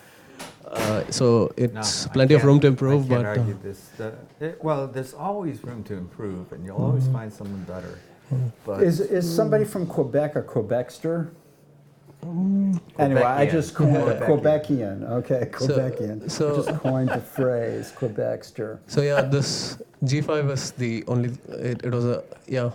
So it's plenty of room to improve, I can't but argue this. Well, there's always room to improve, and you'll always find someone better. But Is somebody from Quebec a Quebecster? Anyway, I just coined Quebecian. Quebecian. Okay, Quebecian. so- Just coined the phrase Quebecster. So yeah, this G5 is the only. It was a yeah.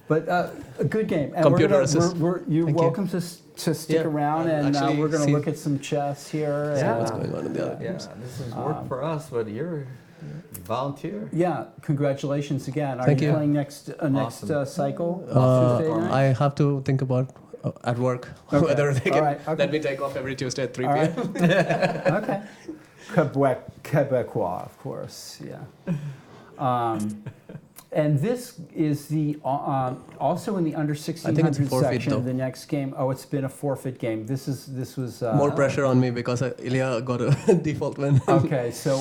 But a good game. And Computer we're assist. you're Thank you. welcome to stick Yeah, around, and and actually we're going to see- look at some chess here. See and, what's going on in the other Yeah, games. this is work for us, but you're volunteer. Yeah, congratulations again. Are Thank you you. playing next Awesome. cycle? Tuesday night? I have to think about at work Okay. whether they All can right, okay. let me take off every Tuesday at 3 All right. p.m. Okay. Quebecois, of course, yeah. And this is the also in the under I think it's 1600 forfeit, section. though. The next game. Oh, it's been a forfeit game. This was More pressure on me because Ilya got a default win. Okay, so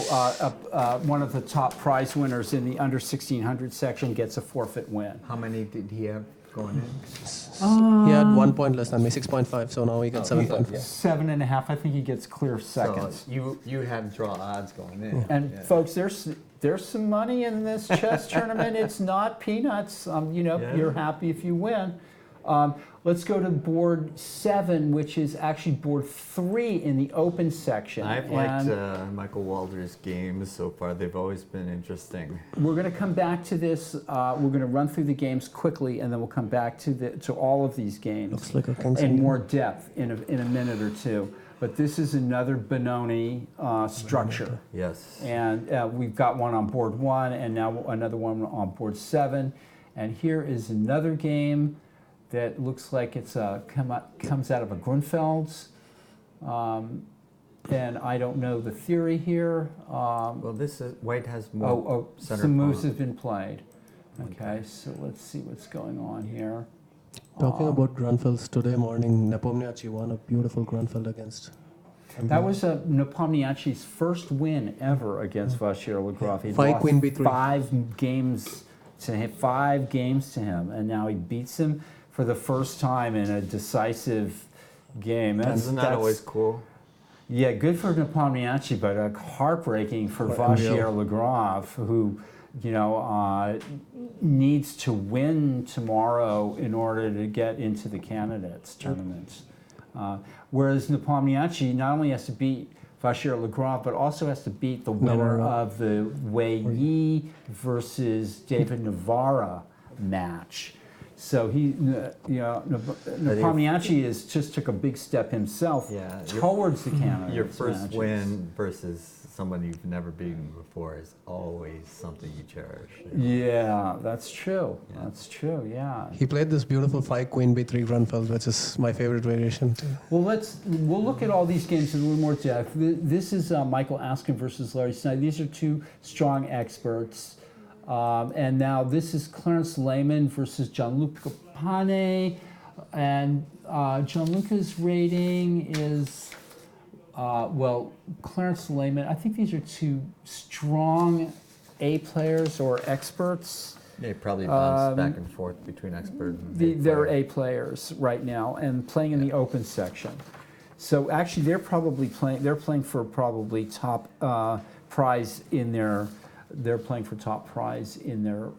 one of the top prize winners in the under 1600 section gets a forfeit win. How many did he have going in? He had 1 point less than me, 6.5. So now he gets 7.5. 7.5. I think he gets clear seconds. So you had draw odds going in. And Yeah. folks, there's some money in this chess tournament. It's not peanuts. Yeah. You're happy if you win. Let's go to board 7, which is actually board 3 in the open section. I've liked And Michael Walder's games so far. They've always been interesting. we're going to come back to this. We're going to run through the games quickly, and then we'll come back to all of these games Looks like a king's in Indian. more depth in a minute or two. But this is another Benoni structure. Yes. And we've got one on board 1 and now another one on board 7. And here is another game that looks like it's comes out of a Grunfeld's. And I don't know the theory here. Well, this is White has more center some moves pawn. have been played. Okay, so let's see what's going on here. Talking about Grunfelds, today morning, Nepomniachtchi won a beautiful Grunfeld against. That was Nepomniachtchi's first win ever against Vashir Lagrov. He Five lost queen b3. 5 games to him, and now he beats him for the first time in a decisive game. Isn't that always cool? Yeah, good for Nepomniachtchi, but heartbreaking for For Vashir Emil. Lagrov, who needs to win tomorrow in order to get into the candidates tournament. Whereas Nepomniachtchi not only has to beat Vashir Lagrov, but also has to beat the winner Navarra. of the Wei Yi versus David Navarra match. So Nepomniachtchi just took a big step himself towards the candidates. Your first matches. win versus someone you've never beaten before is always something you cherish. Yeah, that's true. Yeah. That's true. Yeah. He played this beautiful 5 queen b3 Grunfeld, which is my favorite variation too. Well, we'll look at all these games in a little more depth. This is Michael Askin versus Larry Snyder. These are two strong experts. And now this is Clarence Lehman versus Gianluca Pane. And Gianluca's rating is, Clarence Lehman. I think these are two strong A players or experts. They probably bounce back and forth between expert and They're A players right now and playing in the open section. So actually, they're playing for probably top prize in their. They're playing for top prize in their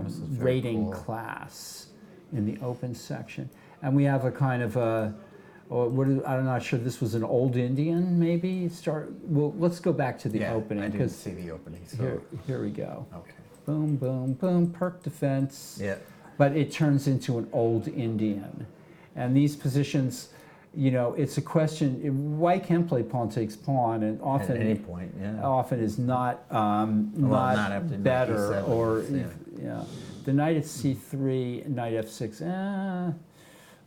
This is very rating cool. class in the open section. And we have a kind of I'm not sure. This was an old Indian, maybe. Well, let's go back to the opening I didn't because see the opening. So here we go. okay. Boom, boom, boom. Perk defense. Yeah. But it turns into an old Indian. And these positions, it's a question. White can play pawn takes pawn, and often At any point, yeah. often is not not after knight better E7, or yeah. The knight at c3, knight f6.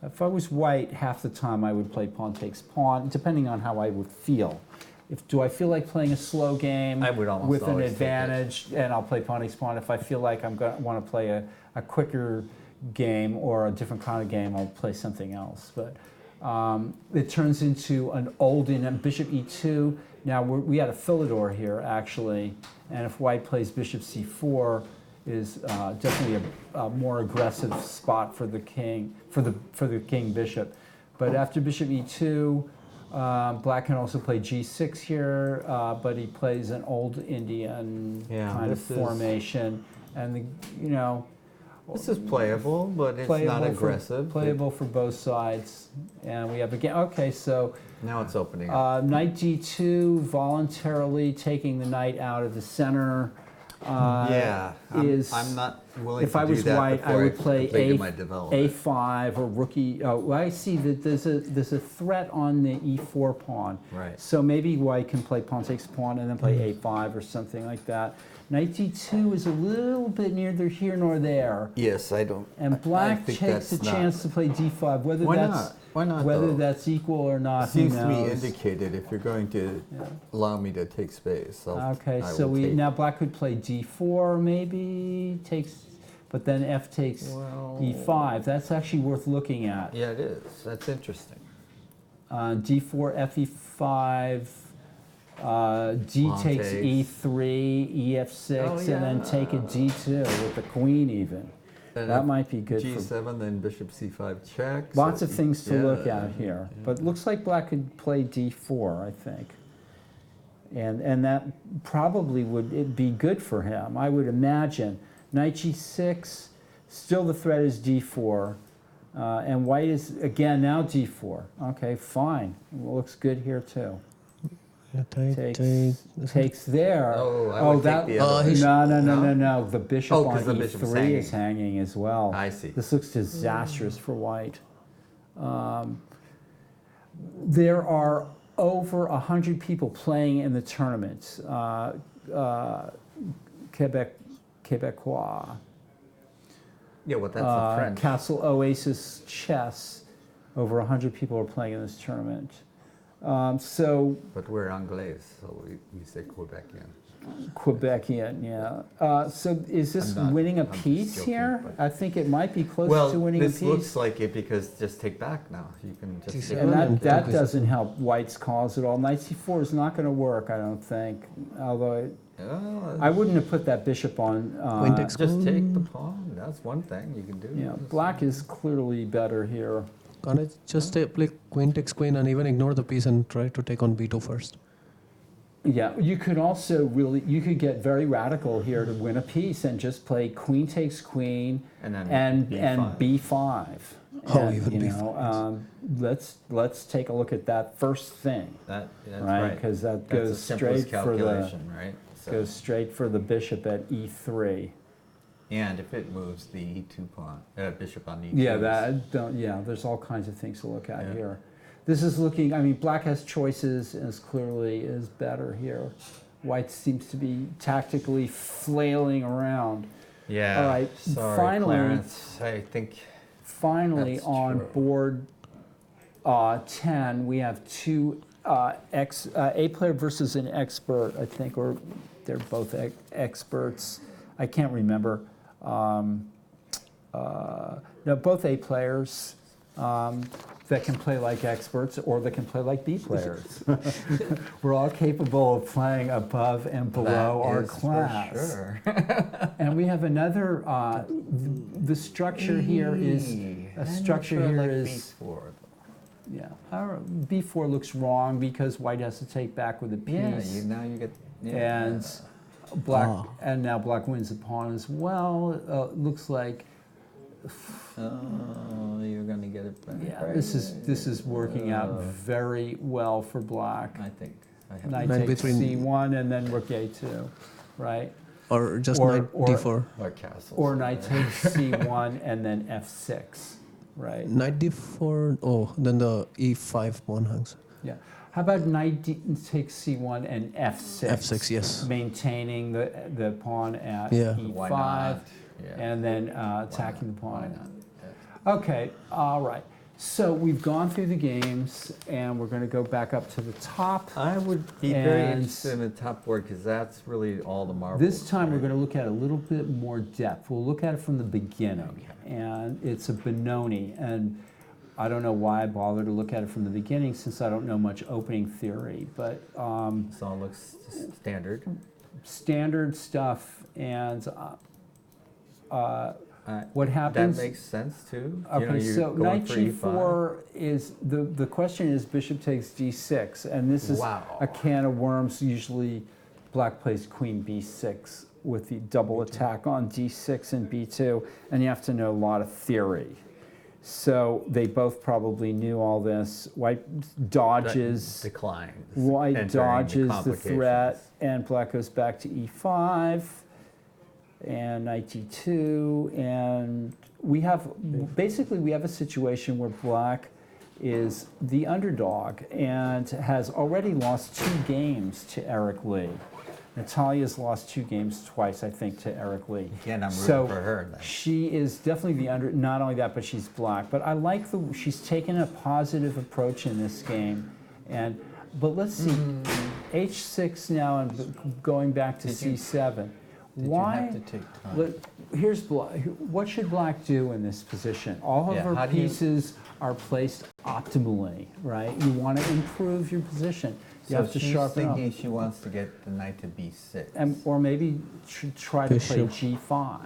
If I was white, half the time I would play pawn takes pawn, depending on how I would feel. Do I feel like playing a slow game I would almost with an always take it. advantage, and I'll play pawn takes pawn. If I feel like I'm going to want to play a quicker game or a different kind of game, I'll play something else. But it turns into an old Indian bishop e2. Now we had a Philidor here actually, and if white plays bishop c4, is definitely a more aggressive spot for the king for the king bishop. But after bishop e2, black can also play g6 here, but he plays an old Indian kind of this is- formation, and This is playable, but it's not aggressive. Playable for both sides. And we have again, okay, so Now it's opening up. knight d2, voluntarily taking the knight out of the center. I'm not willing If to I do was that white, I before would play completed my development. a5 or rookie. Oh, well, I see that there's a threat on the e4 pawn. Right. So maybe white can play pawn takes pawn and then play a5 or something like that. Knight d2 is a little bit neither here nor there. Yes, I don't. And black think takes a that's chance to play d5. Whether Why that's not? Why not, whether though? that's equal or not, Seems who to me knows? indicated if you're going to allow me to take space. Okay, I so will take- now black could play d4 maybe, but then f takes Well- e5. That's actually worth looking at. Yeah, it is. That's interesting. D4, f e5, d Pawn takes takes. e3, ef6, Oh, and then take a d2 with the queen even. Then That if might be good for G7, then bishop c5 check. lots so of things to yeah, look at here. But looks like black could play d4, I think. And that probably would be good for him, I would imagine. Knight g6, still the threat is d4. And white is, again, now d4. Okay, fine. Well, looks good here, too. Takes there. Oh, I would take the other way. No. The bishop Oh, on 'cause the bishop's e3 is hanging as well. I see. This looks disastrous for white. There are over 100 people playing in the tournament. Quebecois. Yeah, well, that's a French. Castle Oasis Chess. Over 100 people are playing in this tournament. But we're Anglais, so we say Quebecian. Quebecian, yeah. So is this I'm not- winning a I'm just piece joking, here? but- I think it might be close Well, to winning a this piece. looks like it because just take back now. You can just G7. take And back. that doesn't help white's cause at all. Knight c4 is not going to work, I don't think. Although I wouldn't have put that bishop on. Queen takes Just take the pawn. That's one thing you can do. Yeah, black is clearly better here. Can't I just play queen takes queen and even ignore the piece and try to take on b2 first? Yeah, you could also you could get very radical here to win a piece and just play queen takes queen And then and b5. b5. Oh, And, even you b5, know, let's take a look at that first thing, That's right? right. Because that That's goes the simplest straight for the calculation, right? So, goes straight for the bishop at e3. and if it moves the e2 pawn, bishop on e2. Yeah, there's all kinds of things to look at here. This is looking, I mean, black has choices as clearly is better here. White seems to be tactically flailing around. Yeah. All right, Sorry, finally- Clarence. I think Finally, That's on true. board 10, we have two A player versus an expert, I think, or they're both experts. I can't remember. No, both A players that can play like experts or that can play like B players. We're all capable of playing above and below that our is for class. sure. And we have another, the structure here is, a structure here is, B4. yeah, B4 looks wrong because white has to take back with a Yeah, piece. now you get. And black, and now black wins a pawn as well. Looks like, Oh, you're gonna get it back. yeah, this is working out very well for black. I think I have. Knight Knight takes between- c1 and then rook a2, right? Or just Or- knight or- d4? Or castles. Or knight takes c1 and then f6, right? Knight d4, oh, then the e5 pawn hangs. Yeah. How about knight takes c1 and f6? F6, yes. Maintaining the pawn at Yeah. e5, Why not? Yeah. and then attacking the Why pawn. not? Okay, all right. So we've gone through the games, and we're going to go back up to the top. I would be very And interested in the top board because that's really all the marbles. This time we're right? going to look at a little bit more depth. We'll look at it from the beginning, and it's a Benoni. And I don't know why I bother to look at it from the beginning since I don't know much opening theory, but This all looks standard. standard stuff. And what happens? That makes sense too. Okay, you're so going knight for E5. g4 is the question is bishop takes g6, and this is Wow. a can of worms. Usually, black plays queen b6 with the double attack on d6 and b2, and you have to know a lot of theory. So they both probably knew all this. White dodges, declines. white entering dodges the threat, complications. and black goes back to e5, and knight d2, and we have, basically we have a situation where black is the underdog and has already lost 2 games to Eric Lee. Natalia's lost 2 games twice, I think, to Eric Lee. Again, I'm rooting So for her. Then. she is definitely the under. Not only that, but she's black. But I like she's taken a positive approach in this game, but let's see, h6 now and going back to c7. Why? You have to take time? Here's black. What should black do in this position? All of her how do you- pieces are placed optimally, right? You want to improve your position. You So have to she's sharpen up. thinking she wants to get the knight to b6. Or maybe try to play Bishop. g5.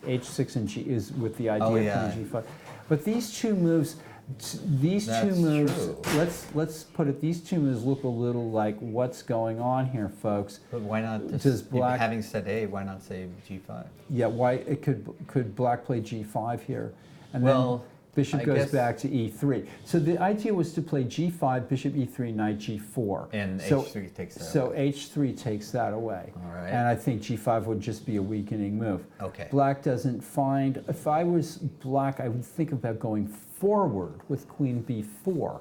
h6 and g is with the idea Oh, of yeah. playing g5. But these two moves, That's true. let's put it, these two moves look a little like what's going on here, folks. But why not just, Does black- having said A, why not say g5? Yeah, why it could black play g5 here, and Well, then bishop I goes guess- back to e3. So the idea was to play g5, bishop e3, knight g4. And so, h3 takes that So away. h3 takes that away. All right. And I think g5 would just be a weakening move. Okay. Black doesn't find. If I was black, I would think about going forward with queen b4,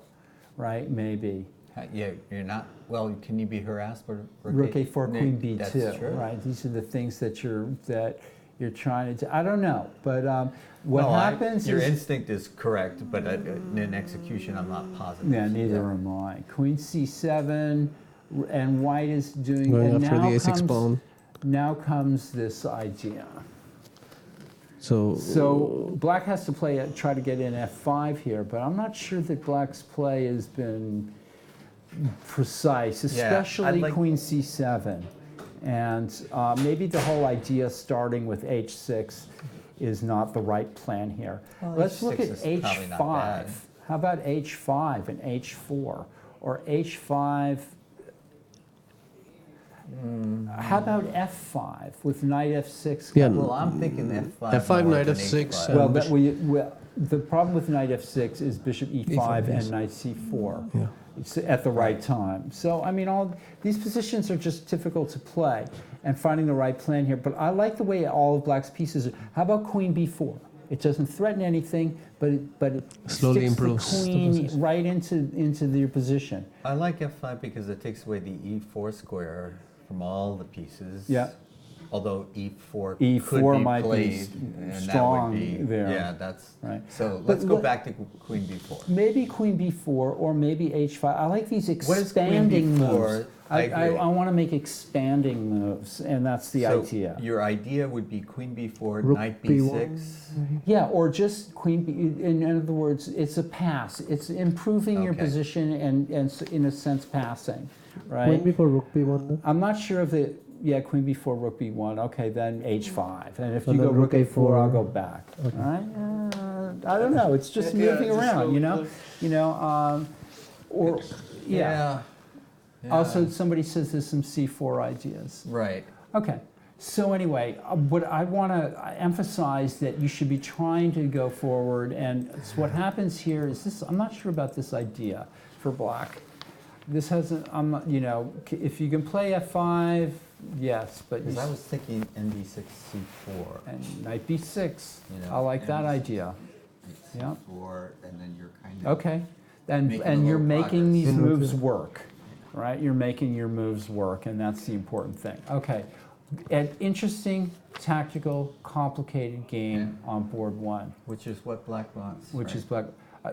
right? Maybe. Yeah, you're not, well, can you be harassed by Rook a4, queen b2, That's true. right? These are the things that you're trying to do. I don't know, but what No, happens your is... instinct is correct, but in execution, I'm not positive. Yeah, neither am I. Queen c7, and white is doing... Going and after now the a6 pawn. Now comes this idea. So So black has to try to get in f5 here, but I'm not sure that black's play has been precise, especially like- queen c7. And maybe the whole idea starting with h6 is not the right plan here. Well, Let's look at h6 is probably not bad. h5. How about h5 and h4? Or h5... How about f5 with knight f6? Yeah, Well, I'm thinking f5. F5, more knight than f6, h5. Well, the problem with knight f6 is bishop e5 E5, yes. and knight c4 Yeah. It's at the right time. So, I mean, all these positions are just difficult to play and finding the right plan here. But I like the way all of black's pieces are. How about queen b4? It doesn't threaten anything, but it Slowly sticks improves the the queen position. right into your position. I like f5 because it takes away the e4 square from all the pieces. Yeah. Although e4 E4 could be might be played, and strong that would be, there. Yeah, that's Right. So But let's go let- back to queen b4. Maybe queen b4 or maybe h5. I like these What is queen expanding b4? moves. I agree. I want to make expanding moves, and that's the So idea. your idea would be queen b4, Rook knight b1. b6. Yeah, or just queen b. In other words, it's a pass. It's improving your Okay. position and in a sense passing, right? Queen before rook b1 then? I'm not sure if the queen b4, rook b1. Okay, then h5, and if And you go then rook rook a4, I'll a4. go back. All right. I don't know. It's just moving around, you know. Or yeah. Also, somebody says there's some c4 ideas. Right. Okay. So anyway, what I want to emphasize that you should be trying to go forward, and so what happens here is this. I'm not sure about this idea for black. This hasn't. I'm not. If you can play f5, yes, but Because I was thinking nb6, c4. and knight b6. You know, I like that and idea. Yeah. C4, and then you're kind of Okay. And Making a and you're little making progress. these moves work, right? You're making your moves work, and that's the important thing. Okay. An interesting, tactical, complicated game on board one, Which is what black wants. which right? is black.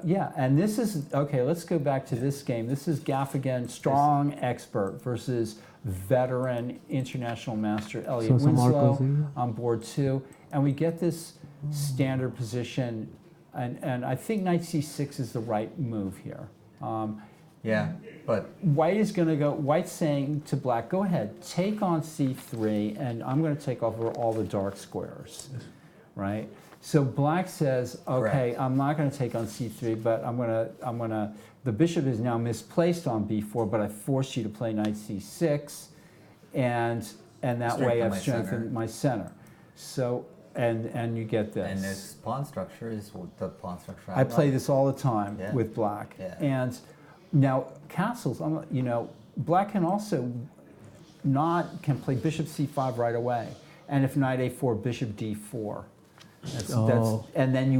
Yeah, and this is, okay, let's go back to this game. This is Gaffigan, strong expert versus veteran international master Elliot So some Winslow Marcosi. on board two. And we get this standard position, and I think knight c6 is the right move here. Yeah, but White is going to go, White's saying to black, go ahead, take on c3, and I'm going to take over all the dark squares, right? So black says, okay, Correct. I'm not going to take on c3, but the bishop is now misplaced on b4, but I force you to play knight c6, and and that way Strengthen I've my strengthened center. my center. So, and you get this. And this pawn structure is the pawn structure I play like. this all the time Yeah. with black. Yeah. And now castles, black can also can play bishop c5 right away. And if knight a4, bishop d4. And then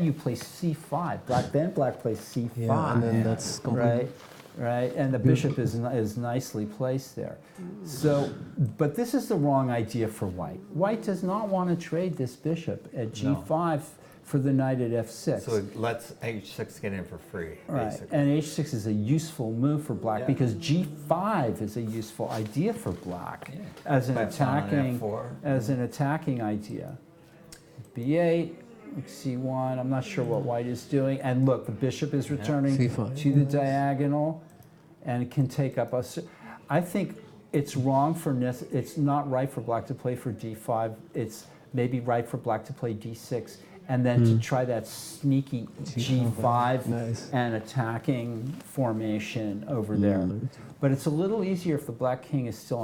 you play c5. Black plays c5. Yeah, and then that's completely Right, and the bishop is nicely placed there. So, but this is the wrong idea for white. White does not want to trade this bishop at g5 for the knight at f6. So it lets h6 get in for free, Right, basically. and h6 is a useful move for black Yeah. because g5 is a useful idea for black Yeah. as an By pawn on F4. attacking idea. b8, c1. I'm not sure what white is doing, and look, the bishop is returning C5. to the diagonal, and it can take up a. I think it's wrong it's not right for black to play for d5. It's maybe right for black to play d6. And then to try that sneaky g5 Nice. and attacking formation over there. But it's a little easier if the black king is still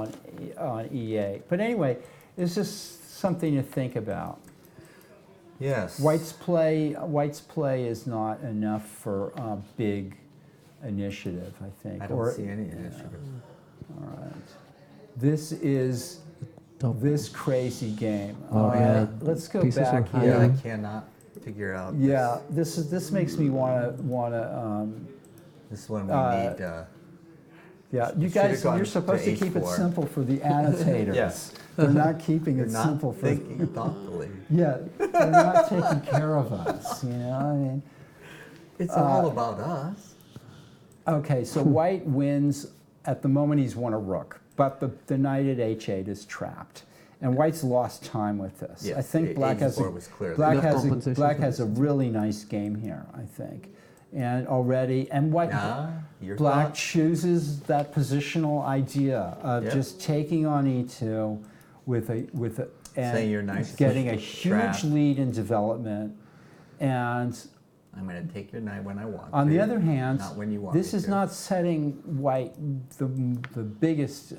on e8. But anyway, it's just something to think about. Yes. White's play is not enough for a big initiative, I think. I don't see any initiative. All right. This is this crazy game. Oh, yeah. Let's go Pieces back of here. I cannot figure out. Yeah, this makes me want to. This is when we need. Yeah, you Should've guys, gone you're supposed to keep it h4. simple for the annotators. Yes. They're not keeping You're it not simple for. thinking thoughtfully. Yeah, they're not taking care of us. You know, I mean. It's all about us. Okay, so white wins. At the moment, he's won a rook, but the knight at h8 is trapped, and white's lost time with this. Yes, I think black has h4 was clearly- black Enough has compensation black for has a this. really nice game here. I think, and already and white. Your Black thoughts? chooses that positional idea of Yep. just taking on e2 with a Saying your knight's getting a just huge trapped. lead in development, and I'm going to take your knight when I want on to. the other hand, not when you want this me is to. not setting white the biggest.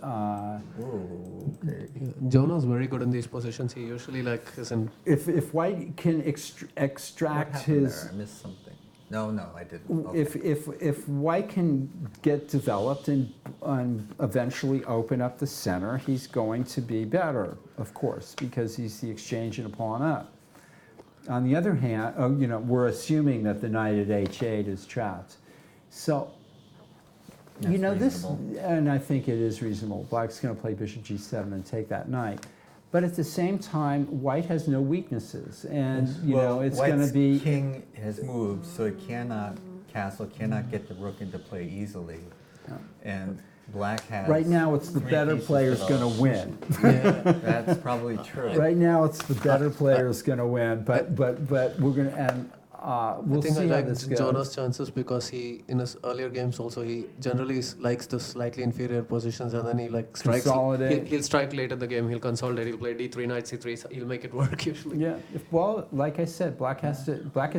Ooh, okay. Jonah's very good in these positions. He usually is in. If white can What extract happened his. there? I missed something. No, I didn't. Okay. If white can get developed and eventually open up the center, he's going to be better, of course, because he's the exchange and a pawn up. On the other hand, we're assuming that the knight at h8 is trapped. So, That's reasonable. and I think it is reasonable. Black's going to play bishop g7 and take that knight. But at the same time, white has no weaknesses, and it's going to White's be. king has moved, so it castle cannot get the rook into play easily, and black has. Right now, it's the three better pieces player's to going to win. That's probably true. Right now, it's the better player's going to win, but we're going to, and we'll I think see I how like this goes. Jonah's chances because he, in his earlier games also, he generally likes the slightly inferior positions and then he strikes. Consolidate. He'll strike late in the game. He'll consolidate. He'll play d3, knight c3. So he'll make it work usually. Yeah, well, like I said, black has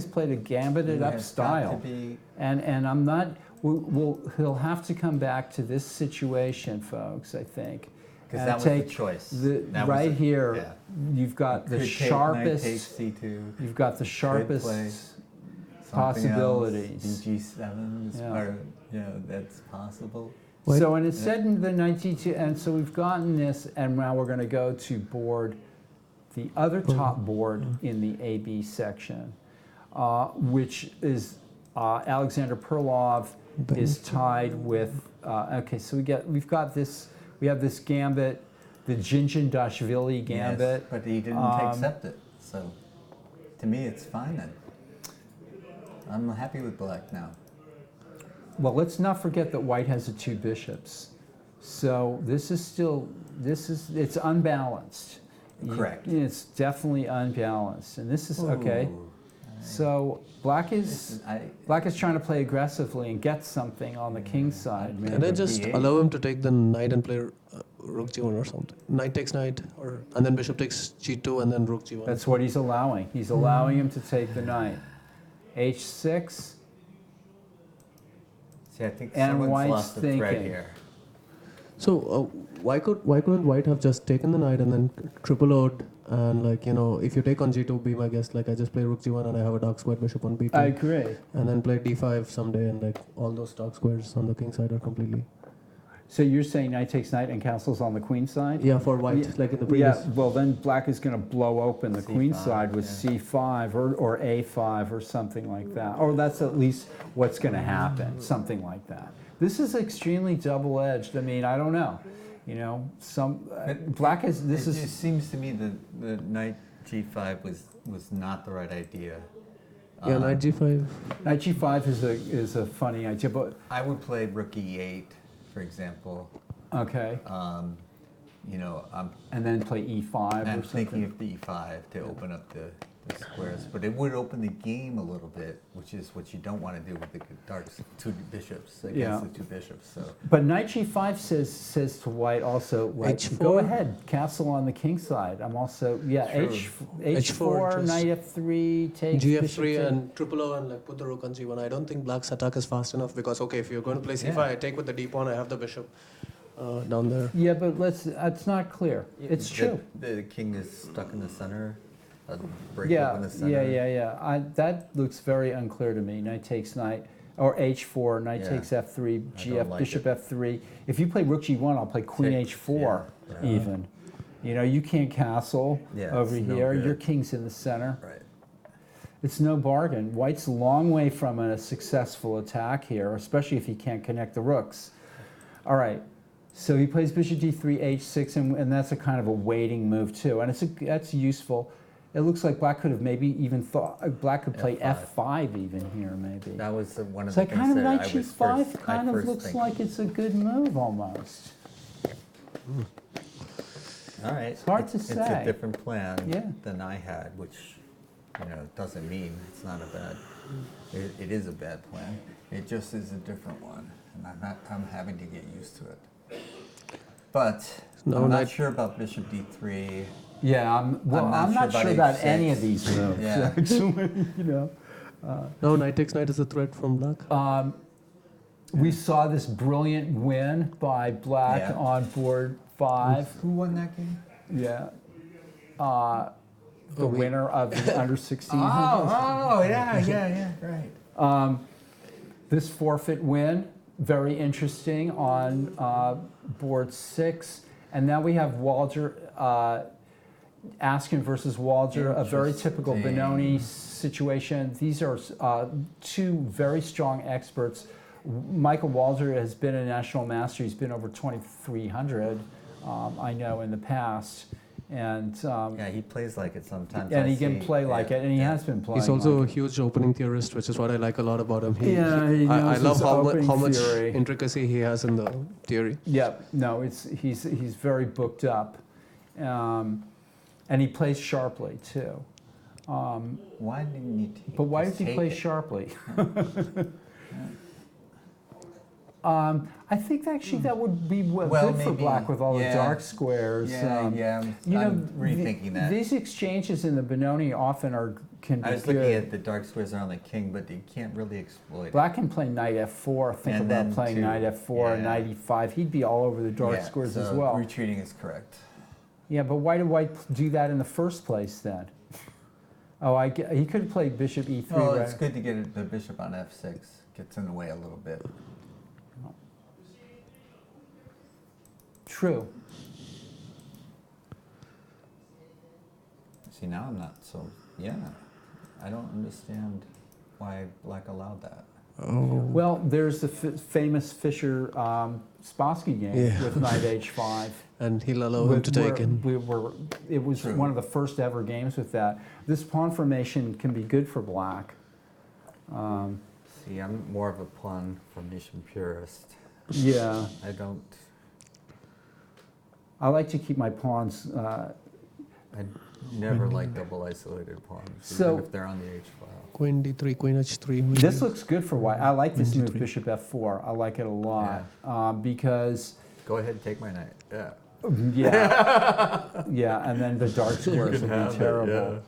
played a gambited up It's got to style, be- and I'm not. He'll have to come back to this situation, folks. I think. 'Cause and that was the take choice. the- That was right it, here, yeah. you've got the Could take sharpest. knight takes c2. You've got the play sharpest something possibilities. Else, g7 is Yeah. part, that's possible. So, and it's said in the 92, and so we've gotten this, and now we're going to go to the other top board in the AB section, which is Alexander Perlov is tied with. Okay, so we have this gambit, the Jinjin-Dashvili gambit. Yes, but he didn't accept it, so to me it's fine then. I'm happy with black now. Well, let's not forget that white has the two bishops. So it's unbalanced. Correct. It's definitely unbalanced. And this is, okay. Ooh. So black is trying to play aggressively and get something on the king's side. Can I just d8? allow him to take the knight and play rook g1 or something? Knight takes knight, and then bishop takes g2 and then rook g1. That's what he's allowing. He's allowing him to take the knight. h6. See, I think And someone's white's lost the thread thinking. here. So why couldn't White have just taken the knight and then triple O'd and if you take on G2, be my guest, I just play rook G1 and I have a dark square bishop on B2. I agree. And then play D5 someday and all those dark squares on the king side are completely. So you're saying knight takes knight and castles on the queen side? Yeah, for White, Yeah, like in the previous. Yeah, well then black is going to blow open the queen C5, side with yeah. C5 or A5 or something like that. Or that's at least what's going to happen, something like that. This is extremely double-edged. I mean, I don't know. You know, black has It just seems to me that the knight G5 was not the right idea. Yeah, knight G5. Knight G5 is a funny idea, but I would play rook E8, for example. okay. And then play E5 I'm or something. thinking of D5 to open up the squares, but it would open the game a little bit, which is what you don't want to do with the two bishops against Yeah. the two bishops. So But knight G5 says to white also, H4? go ahead, castle on the king side. I'm also, yeah, True. H4, just knight F3, take bishop GF3 to- and triple O and put the rook on G1. I don't think black's attack is fast enough because if you're going to play C5, I take with the D pawn, I have the bishop down there. Yeah, but that's not clear. It's true. The king is stuck in the center. Break Yeah, open the center. yeah. That looks very unclear to me. Knight takes knight, or H4, knight Yeah. takes F3, I GF, don't like bishop it. F3. If you play rook G1, I'll play queen Take, H4 yeah. even. You know, you can't castle Yeah, over it's no here. good. Your king's in the center. Right. It's no bargain. White's a long way from a successful attack here, especially if he can't connect the rooks. All right. So he plays bishop d3, h6, and that's a kind of a waiting move too, and that's useful. It looks like black could have maybe even thought black could play F5. F5 even here maybe. That was one of So the things kind of that knight I was g5 first, kind I of first looks think. like it's a good move almost. All right. It's hard to It's say. a different plan Yeah. than I had, which doesn't mean it's not a bad. It is a bad plan. It just is a different one, and I'm having to get used to it. But No, I'm not knight- sure about bishop d3. Yeah, I'm not sure about any of these moves. Yeah. Actually, No, knight takes knight is a threat from black. We saw this brilliant win by black Yeah. on board 5. Who won that game? Yeah. The winner of the under 16. yeah, right. This forfeit win, very interesting on board 6. And now we have Walger, Askin versus Walger, a very typical Interesting. Benoni situation. These are two very strong experts. Michael Walger has been a national master. He's been over 2,300, I know, in the past. And Yeah, he plays like it sometimes. and I he can see. play like it, and he has been playing. He's also like a huge opening theorist, which is what I like a lot about him. He knows I love his how opening much theory. intricacy he has in the theory. Yep. No, he's very booked up, and he plays sharply too. Why didn't you take? But why just did he take play it? sharply? I think actually that would be Well, good for maybe, black with all yeah. the dark squares. Yeah, I'm rethinking that. These exchanges in the Benoni often can be I was good. looking at the dark squares on the king, but you can't really exploit Black can play knight f4. Think And about then playing too, knight f4 and yeah. knight e5. He'd be all over the it. dark Yeah, squares so as well. Retreating is correct. Yeah, but why did white do that in the first place then? Oh, he could have played bishop e3. Well, right? it's good to get the bishop on f6. Gets in the way a little bit. True. See, now I'm not so. Yeah, I don't understand why black allowed that. Well, there's the famous Fischer Spassky game Yeah. with knight h5. And he'll allow him to take in. It was True. one of the first ever games with that. This pawn formation can be good for black. See, I'm more of a pawn formation purist. Yeah, I don't. I like to keep my pawns. I never like double isolated pawns, So- even if they're on the h file. Queen d3, queen h3. This looks good for white. I like this move, 23. bishop f4. I like it a lot because, Go ahead and take my knight. Yeah. yeah, yeah, and then the dark squares can will have be it, terrible.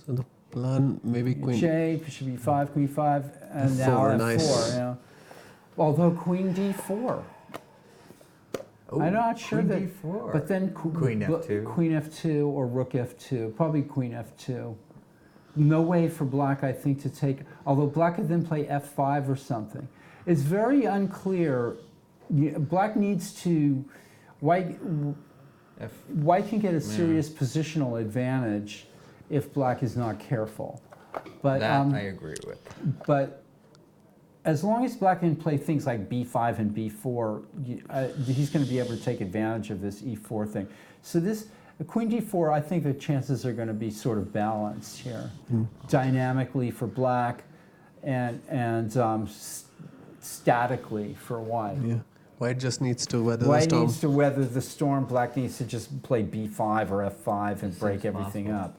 So the plan, maybe queen. J, bishop e5, queen e5, and now Four, f4. nice. Yeah. Although queen d4. I'm not sure queen that. d4. But then Queen f2. Queen f2 or rook f2. Probably queen f2. No way for black, I think, to take. Although black could then play f5 or something. It's very unclear. Black needs to. White can get a serious positional advantage if black is not careful. But That I agree with. But as long as black can play things like b5 and b4, he's going to be able to take advantage of this e4 thing. So this queen d4, I think the chances are going to be sort of balanced here, dynamically for black, and statically for white. Yeah. White just needs to weather the White storm. needs to weather the storm. Black needs to just play b5 or f5 and break everything up.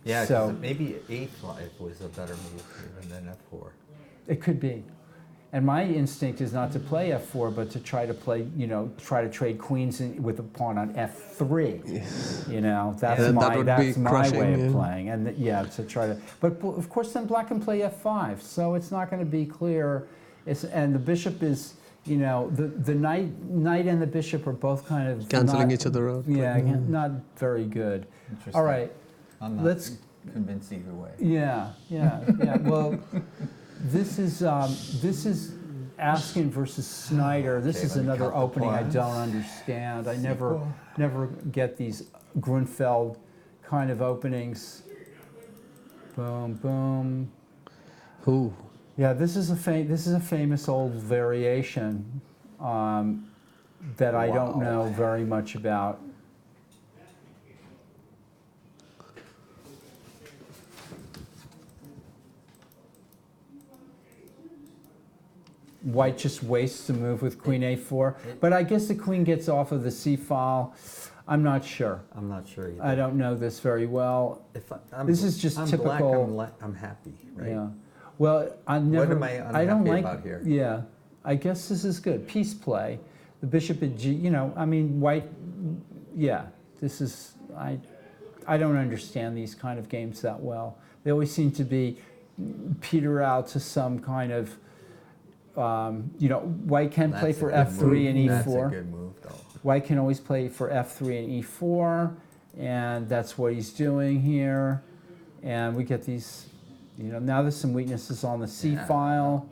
Yeah, So maybe a5 was a better move even than f4. it could be. And my instinct is not to play f4, but to try to play, try to trade queens with a pawn on f3. That's Yeah, my that would that's be my crushing, way of yeah. playing. And to try to, but of course then black can play f5, so it's not going to be clear. And the bishop is, the knight and the bishop are both kind of Canceling each other out. Yeah, not very good. Interesting. All right, I'm not let's. convinced either way. Yeah. Well, this is Askin versus Snyder. This Okay, is let me another count the opening I pawns. don't understand. I Sequel. never get these Grunfeld kind of openings. Boom, boom. Ooh. Yeah, this is a famous old variation that I don't know very much about. White just wastes a move with queen a4, but I guess the queen gets off of the c file. I'm not sure. I'm not sure either. I don't know this very well. If I'm, This is just I'm typical- Black, I'm happy, right? Yeah. Well, I never. am I I don't unhappy like. about here? Yeah, I guess this is good. Peace play. The bishop at g. White. Yeah, this is. I don't understand these kind of games that well. They always seem to be peter out to some kind of. White can play That's a for good f3 move. and e4. That's a good move, though. White can always play for f3 and e4, and that's what he's doing here. And we get these, now there's some weaknesses on the c Yeah. file.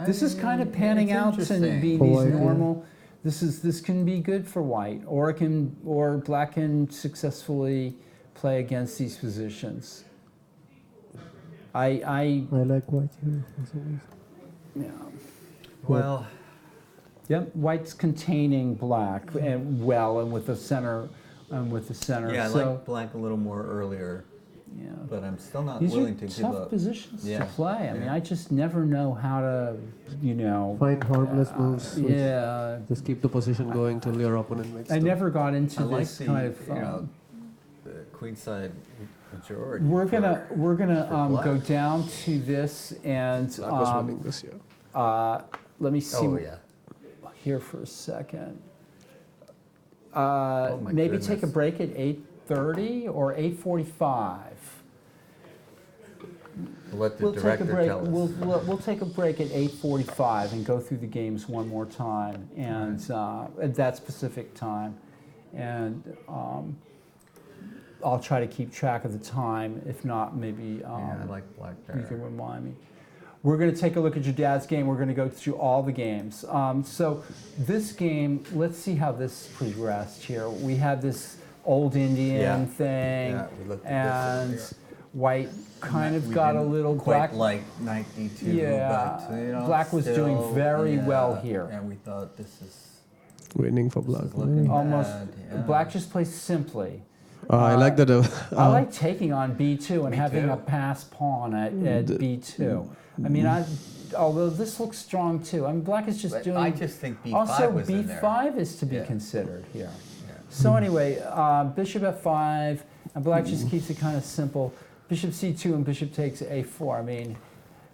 This is kind of panning it's out to interesting. be For these white, yeah. normal. This can be good for white, or black can successfully play against these positions. I like white here. yeah. Well, Yep, white's containing black and with the center, yeah, I so, like black a little more earlier, yeah. but I'm still not These are willing to give tough up. positions to Yeah, play. I mean, yeah. I just never know how to, Find harmless moves. which yeah. Just keep the position going till your opponent makes I the- never got into I like this the, kind of. the queenside majority. We're gonna for black. go down to this and Black was winning this year. let me see Oh, yeah. here for a second. my Maybe take a goodness. break at 8:30 or 8:45. Let the We'll take a director break. tell us. We'll take a break at 8:45 and go through the games one more time, and at that specific time, and I'll try to keep track of the time. If not, maybe Yeah, I like black you can there. remind me. We're going to take a look at your dad's game. We're going to go through all the games. So this game, let's see how this progressed here. We had this old Indian Yeah. thing, Yeah, we looked at and this white kind of We got a didn't little quite black. like knight d2, Yeah, but black was doing still, very yeah, well here. And we thought this is Winning for black. looking Almost, bad, yeah. black just plays simply. I like that. I like taking on b2 and having too. a pass pawn at b2. I mean, although this looks strong too. I mean, black is just But doing. I just think b5 also, was in there. b5 is to be Yeah. considered here. Yeah. So anyway, bishop f5, and black just keeps it kind of simple. Bishop c2 and bishop takes a4. I mean,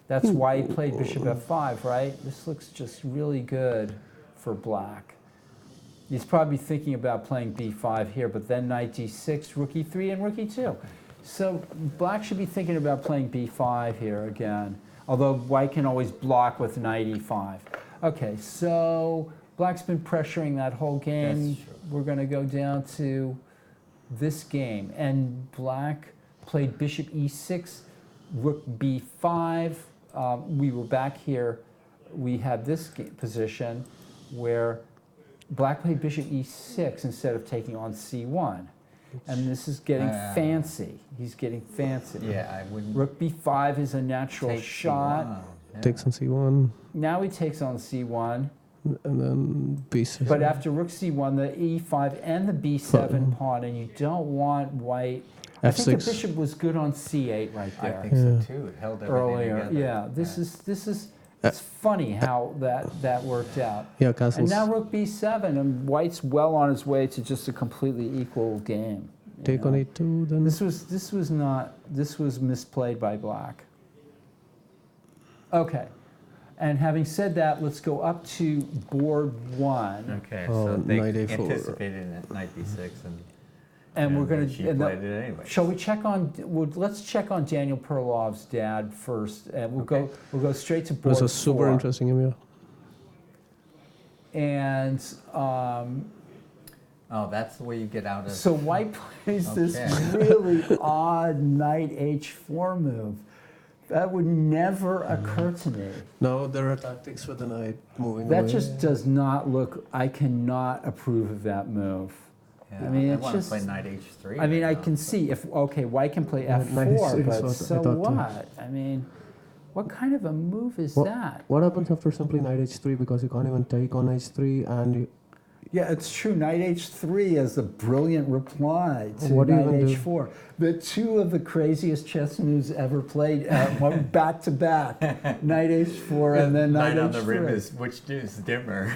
that's why he played bishop f5, right? This looks just really good for black. He's probably thinking about playing b5 here, but then knight d6, rook e3, and rook e2. So black should be thinking about playing b5 here again. although white can always block with knight e5. Okay, so black's been pressuring that whole game. That's true. We're going to go down to this game, and black played bishop e6, rook b5. We were back here. We had this position where black played bishop e6 instead of taking on c1. And this is getting fancy. He's getting fancy. Yeah, I wouldn't. Rook b5 is a natural take shot. C1. Yeah. Takes on c1, Now he takes on c1. and then b6. But after rook c1, the e5 and the b7 pawn, and you don't want white. I think the f6. bishop was good on c8 right I there think so too. It held everything earlier. together. Yeah, this is it's funny how that worked out. Yeah, And castles. now rook b7, and white's well on his way to just a completely equal game. you Take know. on e2, then This was misplayed by black. Okay, and having said that, let's go up to board 1, Okay, Oh, so they knight a4. anticipated knight b6, and we're going she to. played it anyway. Shall we check on? Let's check on Daniel Perlov's dad first, and we'll go straight to it board was a super 4. interesting game. Yeah. And Oh, that's the way you get out of. so white plays this Okay. really odd knight h4 move. That would never occur to me. No, there are tactics with the knight moving That away. just does not look. I cannot approve of that move. Yeah, I mean, I it's want to just- play knight h3. I mean, I right can now. see if white can play Yeah, knight f4, h6 but was- so I thought too. what? I mean, what kind of a move is What- that? What happens after simply knight h3 because you can't even take on h3 and you, Yeah, it's true. Knight h3 is a brilliant reply to What do you knight even do? h4. The two of the craziest chess moves ever played, back to back. Knight h4 and then knight on h3. the rim is which is dimmer.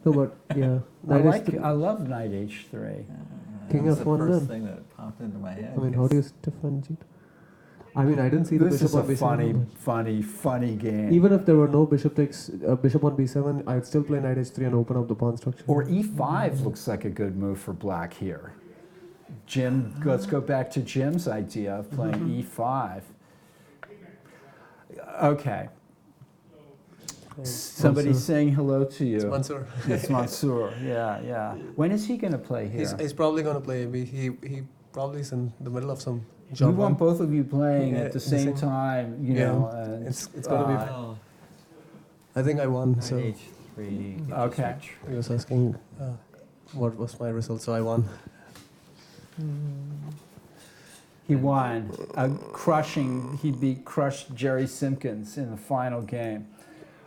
no, but yeah, I knight h3, love knight h3. King That was f1 the first then. thing that popped into my head. I mean, how do you defend it? I mean, I didn't see the This bishop is on a b7. funny game. Even if there were no bishop takes bishop on b7, I'd still play knight h3 and open up the pawn structure. Or e5 looks like a good move for black here. Jim, let's go back to Jim's idea of playing e5. Okay. Somebody's saying hello to you. It's Mansoor. It's Mansoor. Yeah. When is he going to play here? He's probably going to play. He probably is in the middle of some We job. want both of you playing Yeah, at the the same same- time, you Yeah. know. And, It's going to be. Oh, I think I won. knight So h3. Okay. he was asking what was my result. So I won. He won. He crushed Jerry Simpkins in the final game.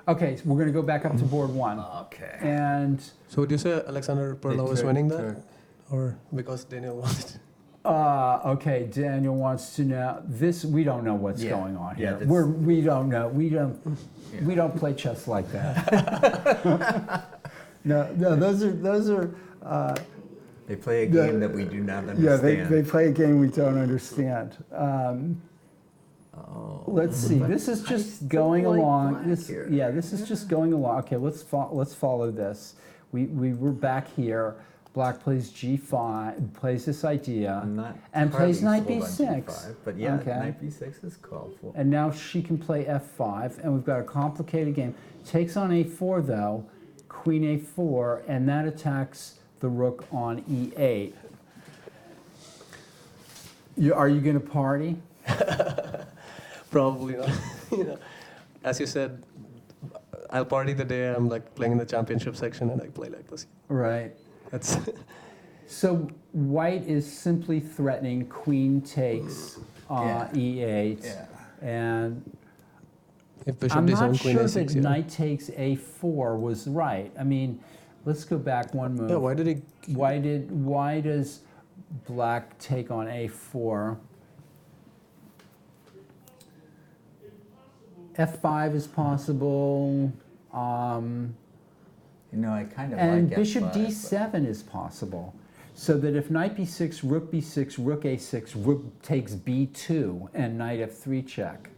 Okay, so we're going to go back up to board 1. Okay. And So would you say Alexander Perlov is took- winning that, took- or because Daniel won it? okay, Daniel wants to know this. We don't know what's Yeah. going on Yeah, here. that's- We don't know. We don't Yeah. play chess like that. no, those are. They play a The- game that we do not understand. Yeah, they play a game we don't understand. Oh. Let's see. This is just still going like along. black This, here. yeah, this is just going along. Okay, let's follow this. We were back here. Black plays g5, plays this idea, I'm not and plays entirely knight sold on b6. G5, but yeah, Okay. knight b6 is called for. And now she can play f5, and we've got a complicated game. Takes on a4 though, queen a4, and that attacks the rook on e8. Are you going to party? Probably not. You know, as you said, I'll party the day I'm like playing in the championship section and I play like this. Right. That's So white is simply threatening queen takes Yeah. e8, Yeah. and if bishop I'm d7 not queen sure a6. that Yeah. knight takes a4 was right. I mean, let's go back one move. Yeah, why did he? Why does black take on a4? f5 is possible, You know, I kind of and like bishop F5, but- d7 is possible. So that if knight b6, rook b6, rook a6, rook takes b2, and knight f3 check.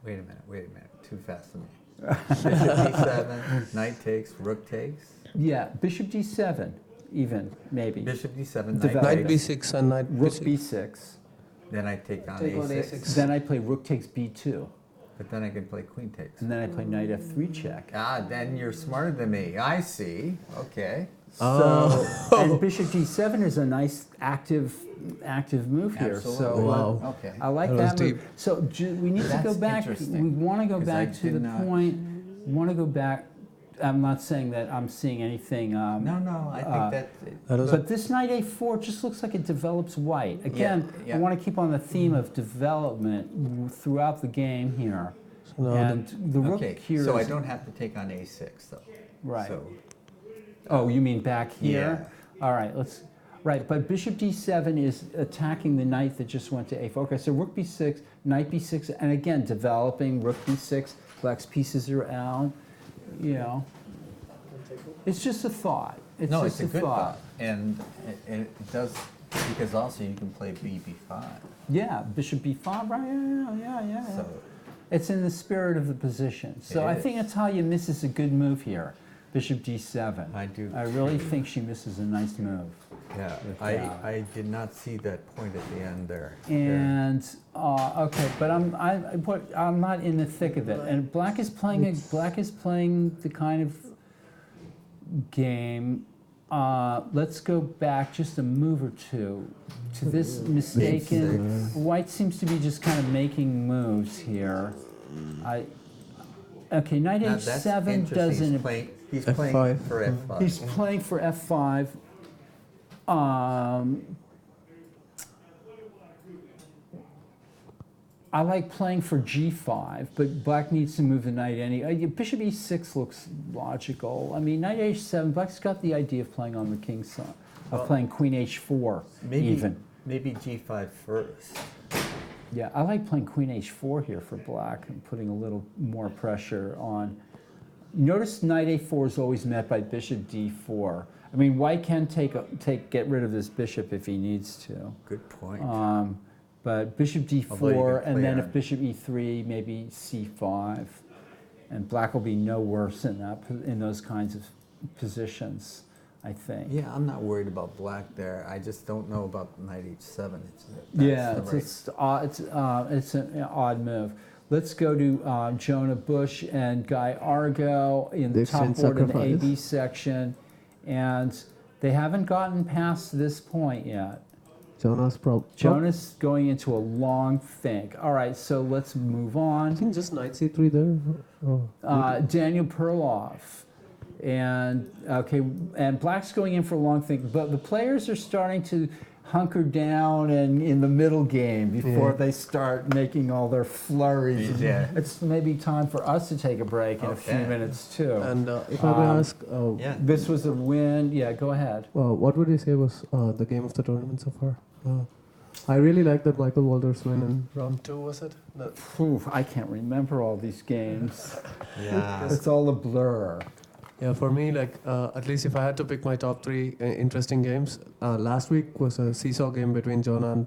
Wait a minute. Too fast for me. Bishop d7, knight takes, rook takes. Yeah, bishop d7, even, maybe. Bishop d7, Develop. knight Knight takes. b6 and knight Rook b6. b6. Then I take on Take on a6. A6. Then I play rook takes b2. But then I can play queen takes. and then I play knight f3 check. Ah, then you're smarter than me. I see. Okay. So, and bishop d7 is a nice active move here. So Absolutely. Wow. Okay. I like That was that move. deep. So we need to That's go back. interesting, We want to go 'cause I back to did the not- point. We want to go back. I'm not saying that I'm seeing anything. No, I think That was But this knight a4 just looks like it develops white. Again, yeah. I want to keep on the theme of development throughout the game here. now And the rook Okay, here so I is- don't have to take on a6 though. Right. So, Oh, you mean back here? All right, let's. Right, but bishop d7 is attacking the knight that just went to a4. Okay, so rook b6, knight b6, and again developing rook b6. Black's pieces are out. You know, it's just a thought. It's no, just it's a good thought. thought. And it does, because also you can play b5. Yeah, bishop b5, right? Yeah. So, It's in the spirit of the position. So It I is. think Natalia misses a good move here. Bishop d7. I do. I really think she misses a nice move. yeah, With, I did not see that point at the end there. And okay, but I'm not in the thick of it. And black is playing the kind of game. Let's go back just a move or two to this mistaken. White seems to be just kind of making moves here. Okay, knight Now, that's h7 interesting. doesn't. He's playing F5. for f5. He's playing for f5. I like playing for g5, but black needs to move the knight bishop e6 looks logical. I mean, knight h7, black's got the idea of playing on the king's side, of playing queen h4 even. Maybe g5 first. Yeah, I like playing queen h4 here for black and putting a little more pressure on. Notice knight a4 is always met by bishop d4. I mean, white can get rid of this bishop if he needs to. Good point. But bishop Although you d4, can and then play if bishop e3, maybe c5, and black will be no worse in those kinds of positions, I think. Yeah, I'm not worried about black there. I just don't know about knight h7. It's an odd move. Let's go to Jonah Bush and Guy Argo in the top board in the AB section, and they haven't gotten past this point yet. Jonas going into a long think. All right, so let's move I on. think just knight c3 there. Daniel Perloff. And okay, and black's going in for a long think, but the players are starting to hunker down and in the middle game before they start making all their flurries. Yeah. It's maybe time for us to take a break in a few Okay. minutes too. And if I may ask, Yeah. This was a win. Yeah, go ahead. what would you say was the game of the tournament so far? I really like that Michael Walters win in round 2, was it? Oof, I can't remember all these games. Yeah. It's all a blur. Yeah, for me, like at least if I had to pick my top 3 interesting games, last week was a seesaw game between Jonah and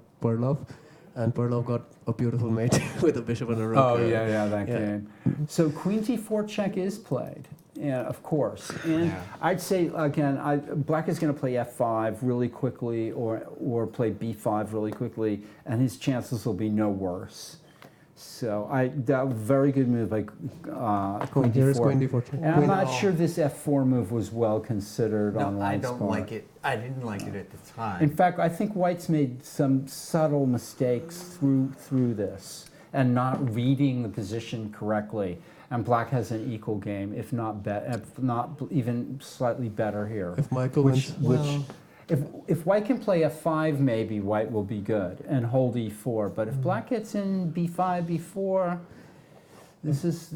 Perlov got a beautiful mate with a bishop and a rook. Oh yeah, that Yeah. game. So queen d4 check is played, yeah, of course. And Yeah. I'd say again, black is going to play f5 really quickly, or play b5 really quickly, and his chances will be no worse. So that very good move by queen Here is d4. queen d4 check. And I'm not sure this f4 move was well considered on No, I White's don't part. like it. I didn't like it at the time. In fact, I think White's made some subtle mistakes through this and not reading the position correctly. And black has an equal game, if not even slightly better here. If Michael wins, If white can play f5, maybe white will be good and hold e4. But if black gets in b5, b4, this is.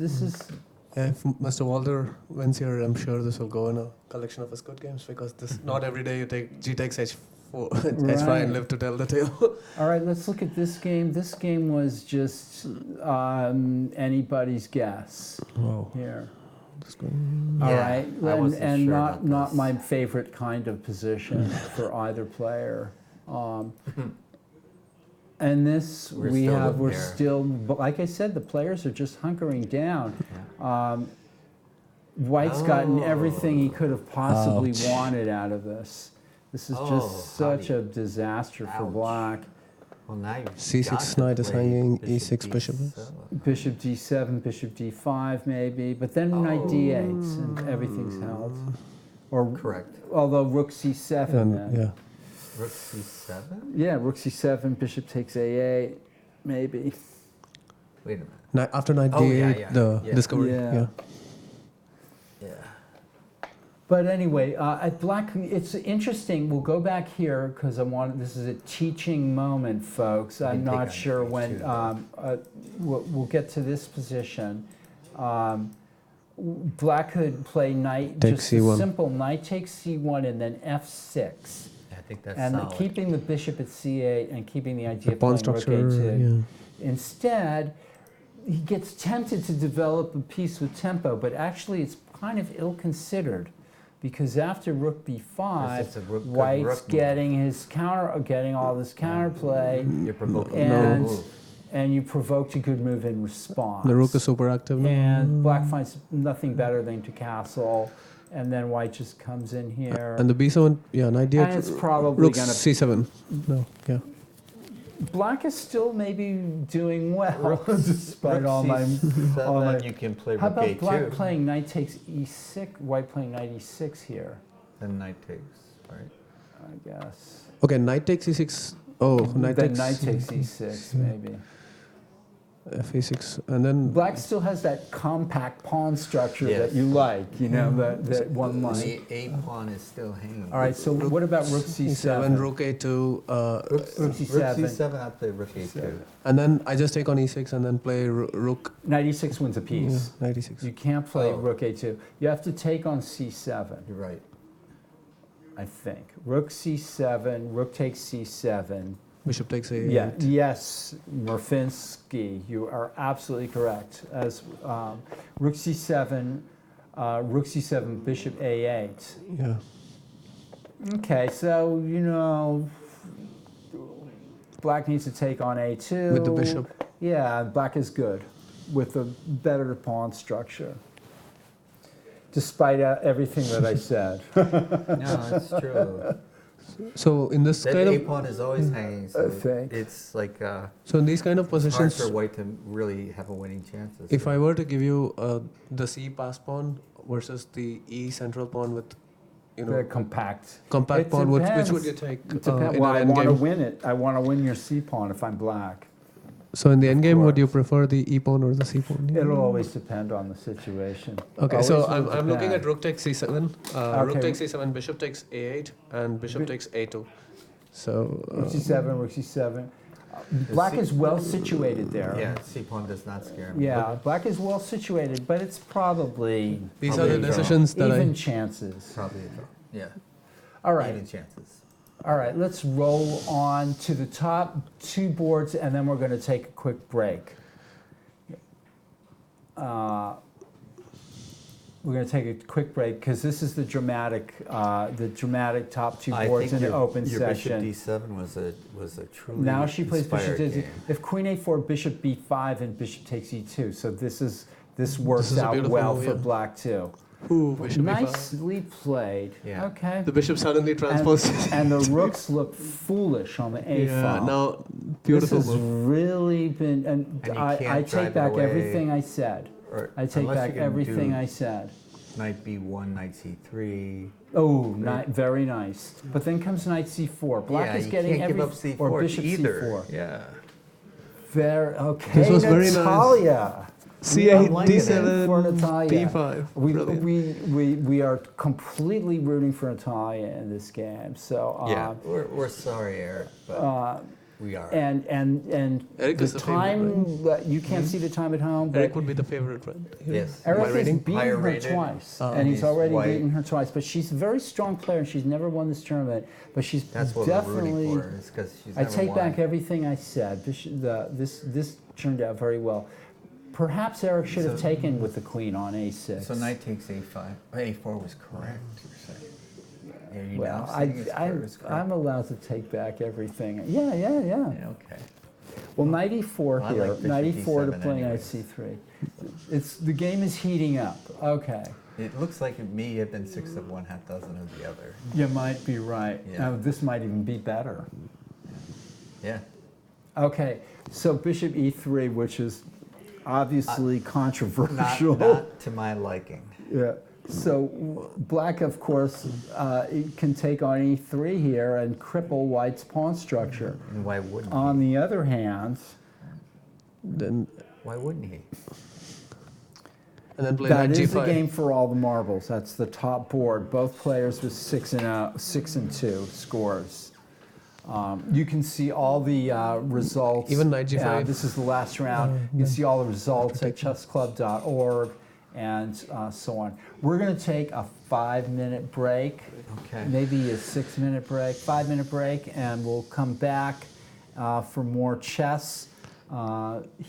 yeah, if Mr. Walter wins here, I'm sure this will go in a collection of his good games because this not every day you take g takes h4, h5 Right. and live to tell the tale. All right, let's look at this game. This game was just anybody's guess Wow. here. Yeah, All right, I wasn't and sure not about not this. my favorite kind of position for either player. And this we're still, but like I said, the players are just hunkering down. White's gotten everything he could have possibly wanted out of this. This is just such a disaster for Ouch. black. Well, now you've C6 got to knight is play hanging, E6 bishop. Bishop d7, bishop d5 maybe, but then knight d8 and everything's held. Or Correct. Although rook c7 And, then. yeah. Rook c7? Yeah, rook c7, bishop takes a8, maybe. Wait a minute. After knight Oh, d8, yeah. the Yeah. discovery. Yeah. Yeah. Yeah. But anyway, at black, it's interesting. We'll go back here because this is a teaching moment, folks. I'm can take not on sure E2, when, we'll get to this position. Black could play knight, Take just a C1. simple knight takes c1 and then f6. I think that's And solid. keeping the bishop at c8 and keeping the idea of Pawn playing rook structure. a2. Yeah. Instead, he gets tempted to develop a piece with tempo, but actually it's kind of ill-considered because after rook b5, It's a good White's rook move. getting all this counterplay, You're provoking and the move. and you provoked a good move in response. The rook is super active now. And black finds nothing better than to castle, and then white just comes in here. And the b7, yeah, knight d8. And it's probably rook gonna- c7. No, yeah. Black is still maybe doing well, despite Rook all my... c7, all my- you can play How rook about a2. black playing knight takes e6, white playing knight e6 here, Then knight takes, right? I guess. Okay, knight takes e6. Oh, knight Then takes knight takes e6, maybe. f6, and then Black still has that compact pawn structure Yes. that you like, you know, that one line. The a pawn is still hanging. All right, so what about rook e7, c7? rook a2, Rook c7. Rook c7, I'll play rook a2. and then I just take on e6 and then play rook. Knight e6 wins a Yeah, piece. knight e6. You can't play Oh. rook a2. You have to take on c7, You're right. I think. Rook c7, rook takes c7. Bishop takes a8. Yeah, yes, Murfinsky, you are absolutely correct. As rook c7, bishop a8. Yeah. Okay, so you know, black needs to take on a2 With the bishop. Yeah, black is good with a better pawn structure, despite everything that I said. No, it's true. So in this That kind a of pawn is always hanging, so think. it's like so in these kind of hard positions, for white to really have a winning chances. if I were to give you the C pass pawn versus the E central pawn with, you know, They're compact. compact It pawn, which depends. would you take It depends. in Well, I an want to endgame? win it. I want to win your c pawn if I'm black. So in the endgame, would you course. prefer the E pawn or the C pawn? It'll always depend on the situation. Okay, Always so will I'm looking depend. at rook takes c7, rook Okay. takes c7, bishop takes a8, and bishop takes a2. So Rook c7, rook c7. Black is well situated there. Yeah, c pawn does not scare me. Yeah, black is well situated, but it's probably these are the Probably decisions that even I. chances. Probably a draw. Yeah, All right, even chances. all right. Let's roll on to the top two boards, and then we're going to take a quick break. We're going to take a quick break because this is the dramatic top two I boards think in the open your session. bishop d7 was a truly Now she plays inspired bishop d8. game. If queen a4, bishop b5, and bishop takes e2. So this works is a out beautiful well move, for yeah. black too. Ooh, bishop e5. Nicely played. Yeah. Okay. The bishop suddenly transposes. And the rooks look foolish on the a yeah, file. now This beautiful has move. really been, and you I can't drive take it back away. everything I said. Or I take unless you back can everything do I said. Knight b1, knight c3. Oh, very nice. But then comes knight c4. Black yeah, is you getting can't every give up c4 or bishop either. c4. Yeah. Very okay. This was very nice. Natalia. C8, I'm liking it D7, for Natalia. D5. We are completely rooting for Natalia in this game. So Yeah, we're sorry, Eric, but we are. and Eric the is the time you can't see the time at home, but Eric would be the favorite, right? Yes. Am I Eric has rating? beaten Higher her rated. twice, Oh. and he's He's already white. beaten her twice. But she's a very strong player, and she's never won this tournament. But she's That's what definitely. we're rooting for. Is because she's I never take won. back everything I said. This turned out very well. Perhaps Eric should have So- taken with the queen on a6. So knight takes a5. A4 was correct. You're saying. Are you Well, now saying it's correct? I'm allowed to take back everything. Yeah. Yeah, okay. Well, knight e4 I here. like bishop Knight e4 to d7 play knight anyways. c3. The game is heating up. Okay. It looks like it may have been 6 of one, half dozen of the other. You might be right. Yeah. Now, this might even be better. Yeah. Okay, so bishop e3, which is obviously Not, controversial. not to my liking. Yeah. So black, of course, it can take on e3 here and cripple white's pawn structure. And why wouldn't On he? the other hand, Then Why wouldn't he? and then play that knight is g5. a game for all the marbles. That's the top board. Both players with 6 and 2 scores. You can see all the results. Even knight g5. This is the last round. You can see all the results at chessclub.org and so on. We're going to take a 5-minute break, Okay. maybe a 6-minute break, 5-minute break, and we'll come back for more chess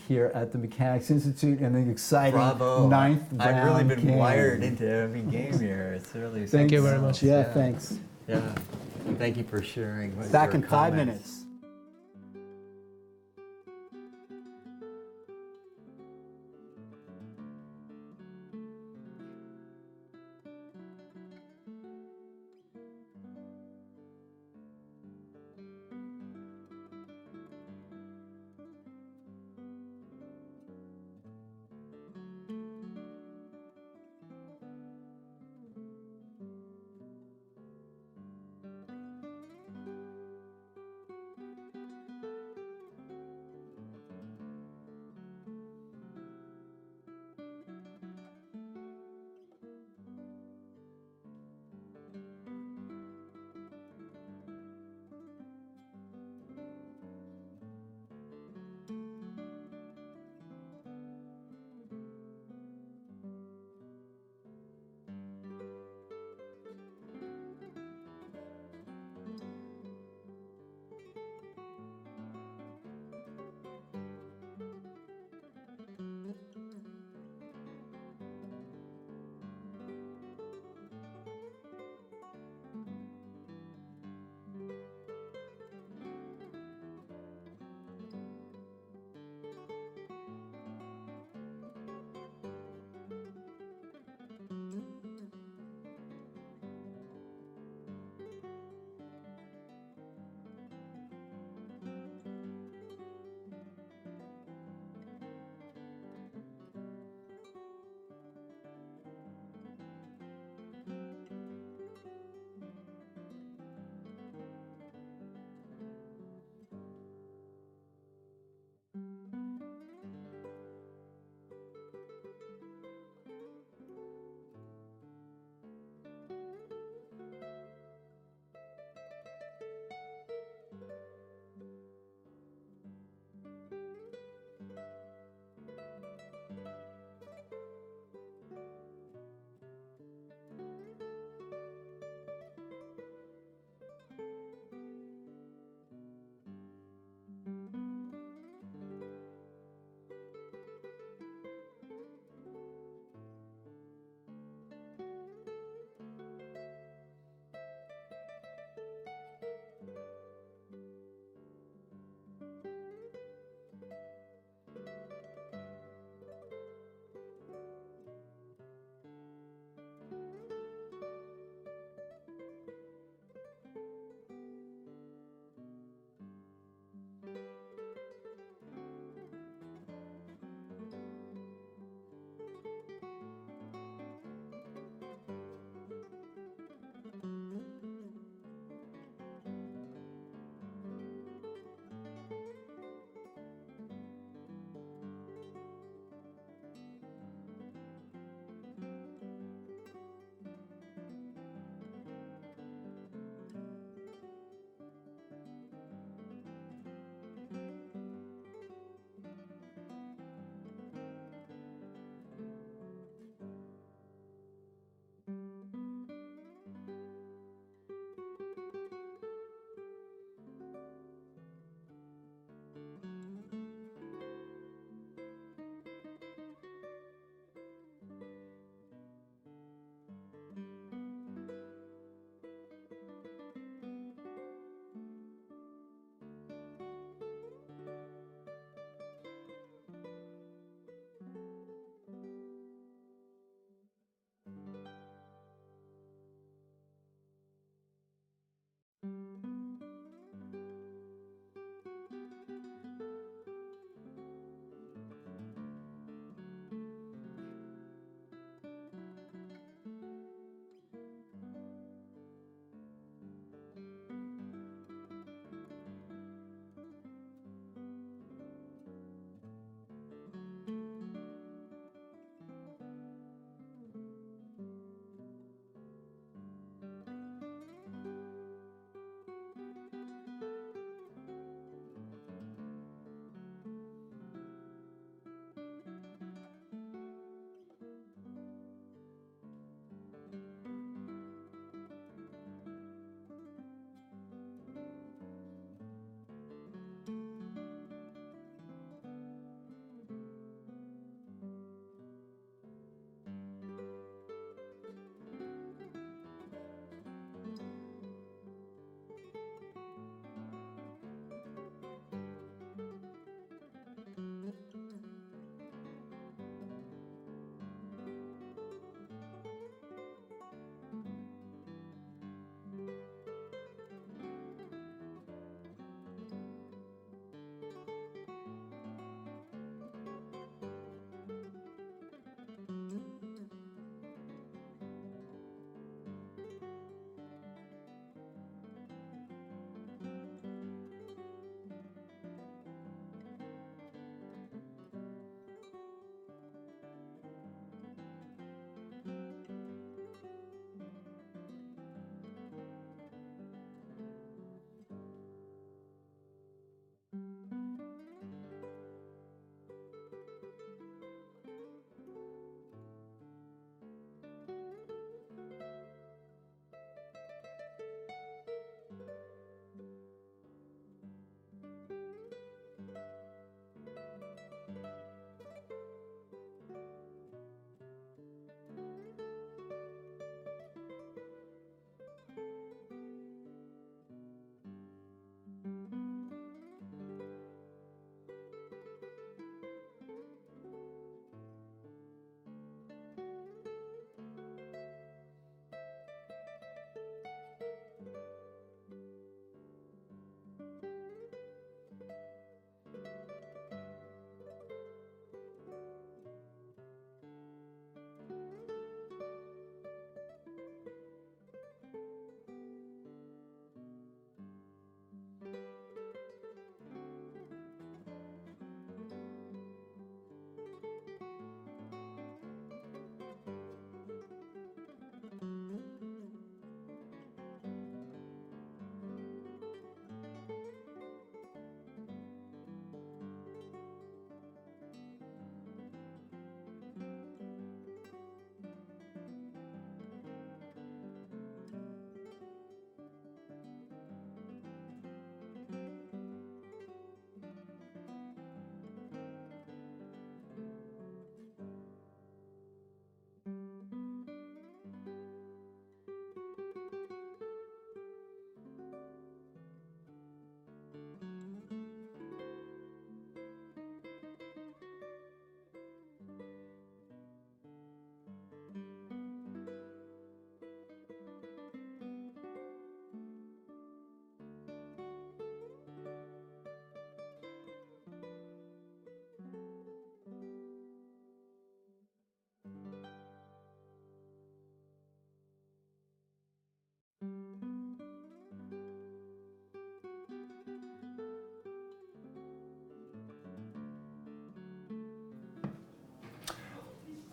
here at the Mechanics Institute and the exciting Bravo. ninth round I've really been game. wired into every game here. It's really Thank you very much. Yeah, thanks. Yeah. Thank you for sharing. Back your in 5 comments. minutes.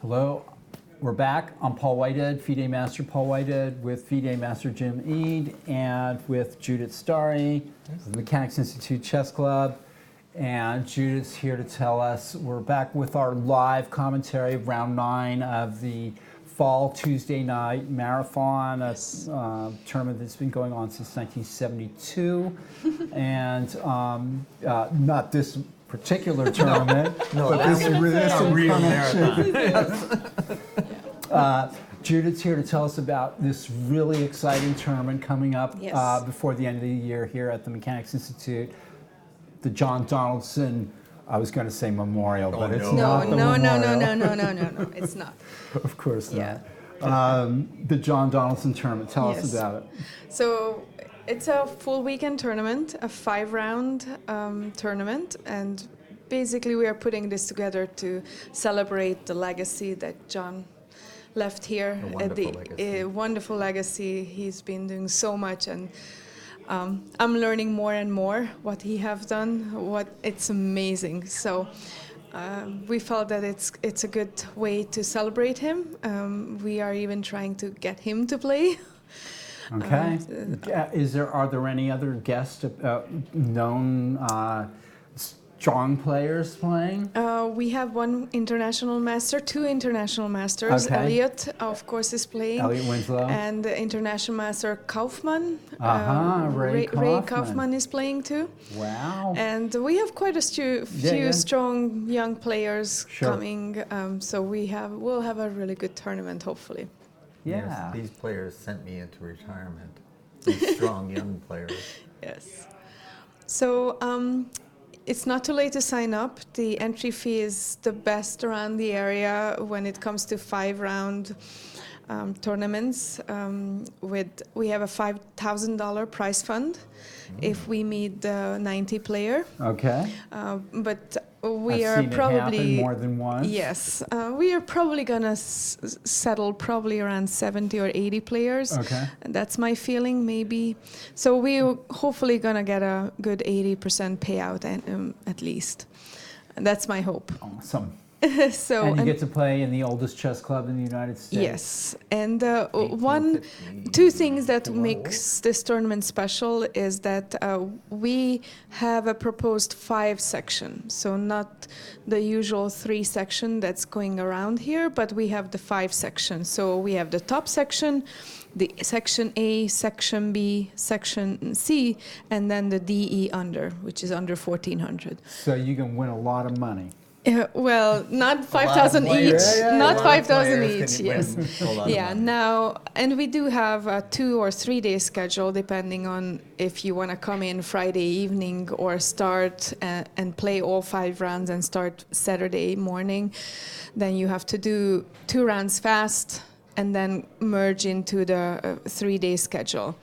Hello, we're back. I'm Paul Whitehead, FIDE Master Paul Whitehead, with FIDE Master Jim Eade, and with Judith Starry, the Mechanics Institute Chess Club. And Judith's here to tell us, we're back with our live commentary of round 9 of the Fall Tuesday Night Marathon, a tournament that's been going on since 1972. And not this particular tournament. No, but this that's a real marathon. Judith's here to tell us about this really exciting tournament coming up before the end of the year here at the Mechanics Institute, the John Donaldson, I was going to say memorial, but it's not the memorial. No, it's not. Of course not. The John Donaldson tournament. Tell us about it. So it's a full weekend tournament, a 5-round tournament, and basically we are putting this together to celebrate the legacy that John left here. A wonderful legacy. He's been doing so much, and I'm learning more and more what he have done. It's amazing. So we felt that it's a good way to celebrate him. We are even trying to get him to play. Okay. Are there any other guests, known strong players playing? We have one international master, 2 international masters. Okay. Elliot, of course, is playing. Elliot Winslow. And the international master Kaufman. Ray Kaufman is playing too. Wow. And we have quite a few strong young players coming. So we'll have a really good tournament, hopefully. Yeah. Yes, these players sent me into retirement. These strong young players. Yes. So it's not too late to sign up. The entry fee is the best around the area when it comes to 5-round tournaments. We have a $5,000 prize fund if we meet the 90 player. Okay. But we I've are seen probably it happen more than once. Yes, we are probably gonna settle probably around 70 or 80 players. Okay. And that's my feeling, maybe. So we're hopefully gonna get a good 80% payout at least. And that's my hope. Awesome. So and you get to play in the oldest chess club in the United States. Yes, and two things that makes this tournament special is that we have a proposed 5 section, so not the usual 3 section that's going around here, but we have the 5 section. So we have the top section, the section A, section B, section C, and then the DE under, which is under 1,400. So you can win a lot of money. Well, not 5,000 each. Not 5,000 each. Yes. Now, and we do have a 2 or 3 day schedule depending on if you want to come in Friday evening or start and play all 5 rounds and start Saturday morning. Then you have to do 2 rounds fast and then merge into the 3 day schedule.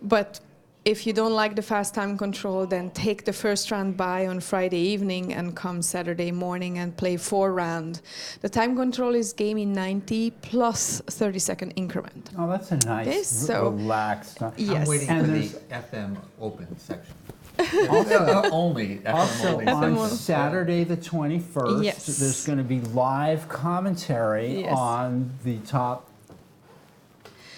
But if you don't like the fast time control, then take the first round by on Friday evening and come Saturday morning and play 4 rounds. The time control is game in 90 plus 30-second increment. Oh, that's a nice, relaxed. Yes. I'm waiting And for the there's- FM open section. Also, Only FM also only on section. Saturday the 21st, Yes. there's going to be live commentary Yes. on the top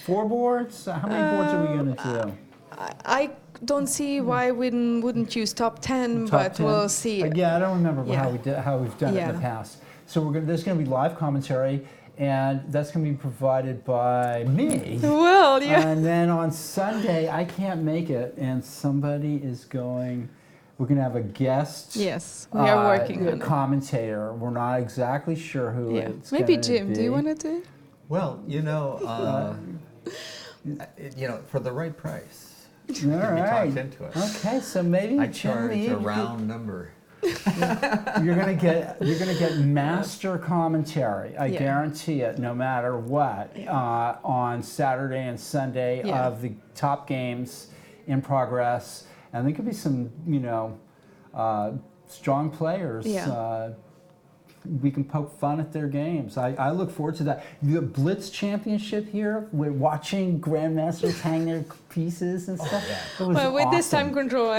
4 boards. How many boards are we going to do? I don't see why we wouldn't use top 10, Top but 10? we'll see. Yeah, I don't remember Yeah. how we've done it in the past. So there's going to be live commentary, and that's going to be provided by me. Well, yeah. And then on Sunday, I can't make it, and somebody is going. We're going to have a guest. Yes, we are working on it. Commentator. We're not exactly sure who Yeah. it's Maybe gonna Jim, be. do you want to do? Well, for the right price, All you can be right. talked into it. Okay, so maybe I Jim charge Eade, a round number. you're gonna get master commentary. I Yeah. guarantee it, no matter what, on Saturday and Sunday Yeah. of the top games in progress, and there could be some strong players. Yeah. we can poke fun at their games. I look forward to that. The Blitz Championship here, we're watching grandmasters hang their pieces and stuff. It was Well, with this awesome. time control,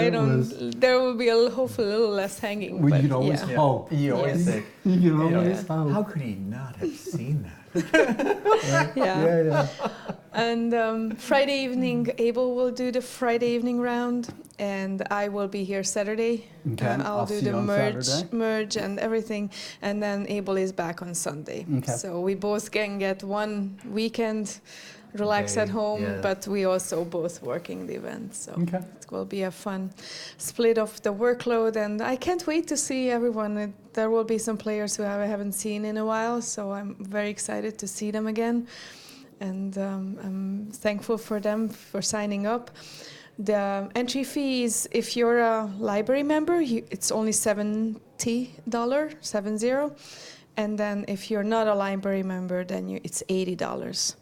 there will be hopefully a little less hanging. We but can always yeah. hope. You always say, You can always Yeah. hope. how could he not have seen that? Yeah. And Friday evening, Abel will do the Friday evening round, and I will be here Saturday. Okay, I'll do see the you on Saturday. merge and everything, and then Abel is back on Sunday. Okay. So we both can get one weekend, relax Okay, at home, yeah. but we also both working the event. So Okay. it will be a fun split of the workload, and I can't wait to see everyone. There will be some players who I haven't seen in a while, so I'm very excited to see them again. And I'm thankful for them for signing up. The entry fee is, if you're a library member, it's only $70, 70. And then if you're not a library member, then it's $80,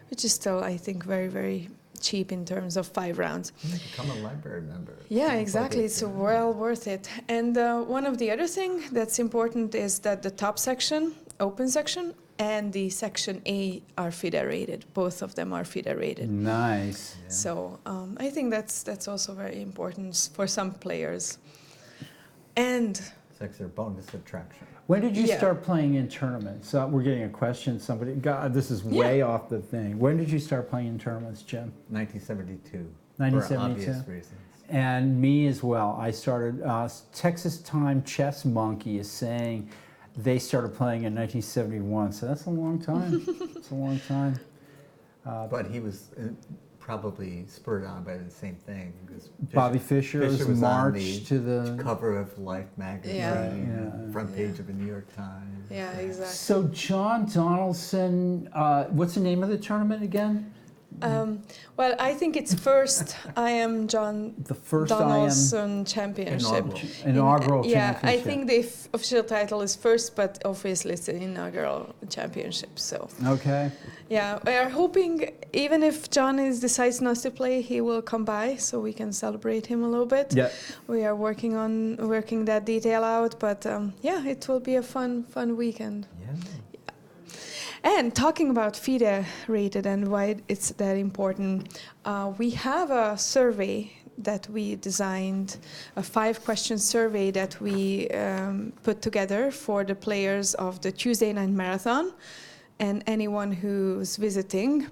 which is still, I think, very, very cheap in terms of 5 rounds. Become a library member. Yeah, Sounds like exactly. It's well worth it. And one of the other thing that's important is that the top section, open section, and the section A are FIDE rated. Both of them are FIDE rated. Nice. So I think that's also very important for some players. And It's like their bonus attraction. When did you Yeah. start playing in tournaments? We're getting a question. Somebody, God, this is way off the thing. When did you start playing in tournaments, Jim? 1972. 1972. For obvious reasons. And me as well. I started, Texas Time Chess Monkey is saying they started playing in 1971. So that's a long time. It's a long time. But he was probably spurred on by the same thing. Because Bobby Fischer's was on march to the... cover of Life magazine, Yeah. front page of the New York Times. yeah, exactly. So John Donaldson, what's the name of the tournament again? Well, I think it's first I Am John The first Donaldson Championship. Inaugural Yeah, I championship. think the official title is first, but obviously it's an inaugural championship. So Okay. yeah, we are hoping even if John decides not to play, he will come by so we can celebrate him a little bit. Yeah. We are working that detail out, but yeah, it will be a fun weekend. Yeah. And talking about FIDE rated and why it's that important, we have a survey that we designed, a 5-question survey that we put together for the players of the Tuesday Night Marathon and anyone who's visiting.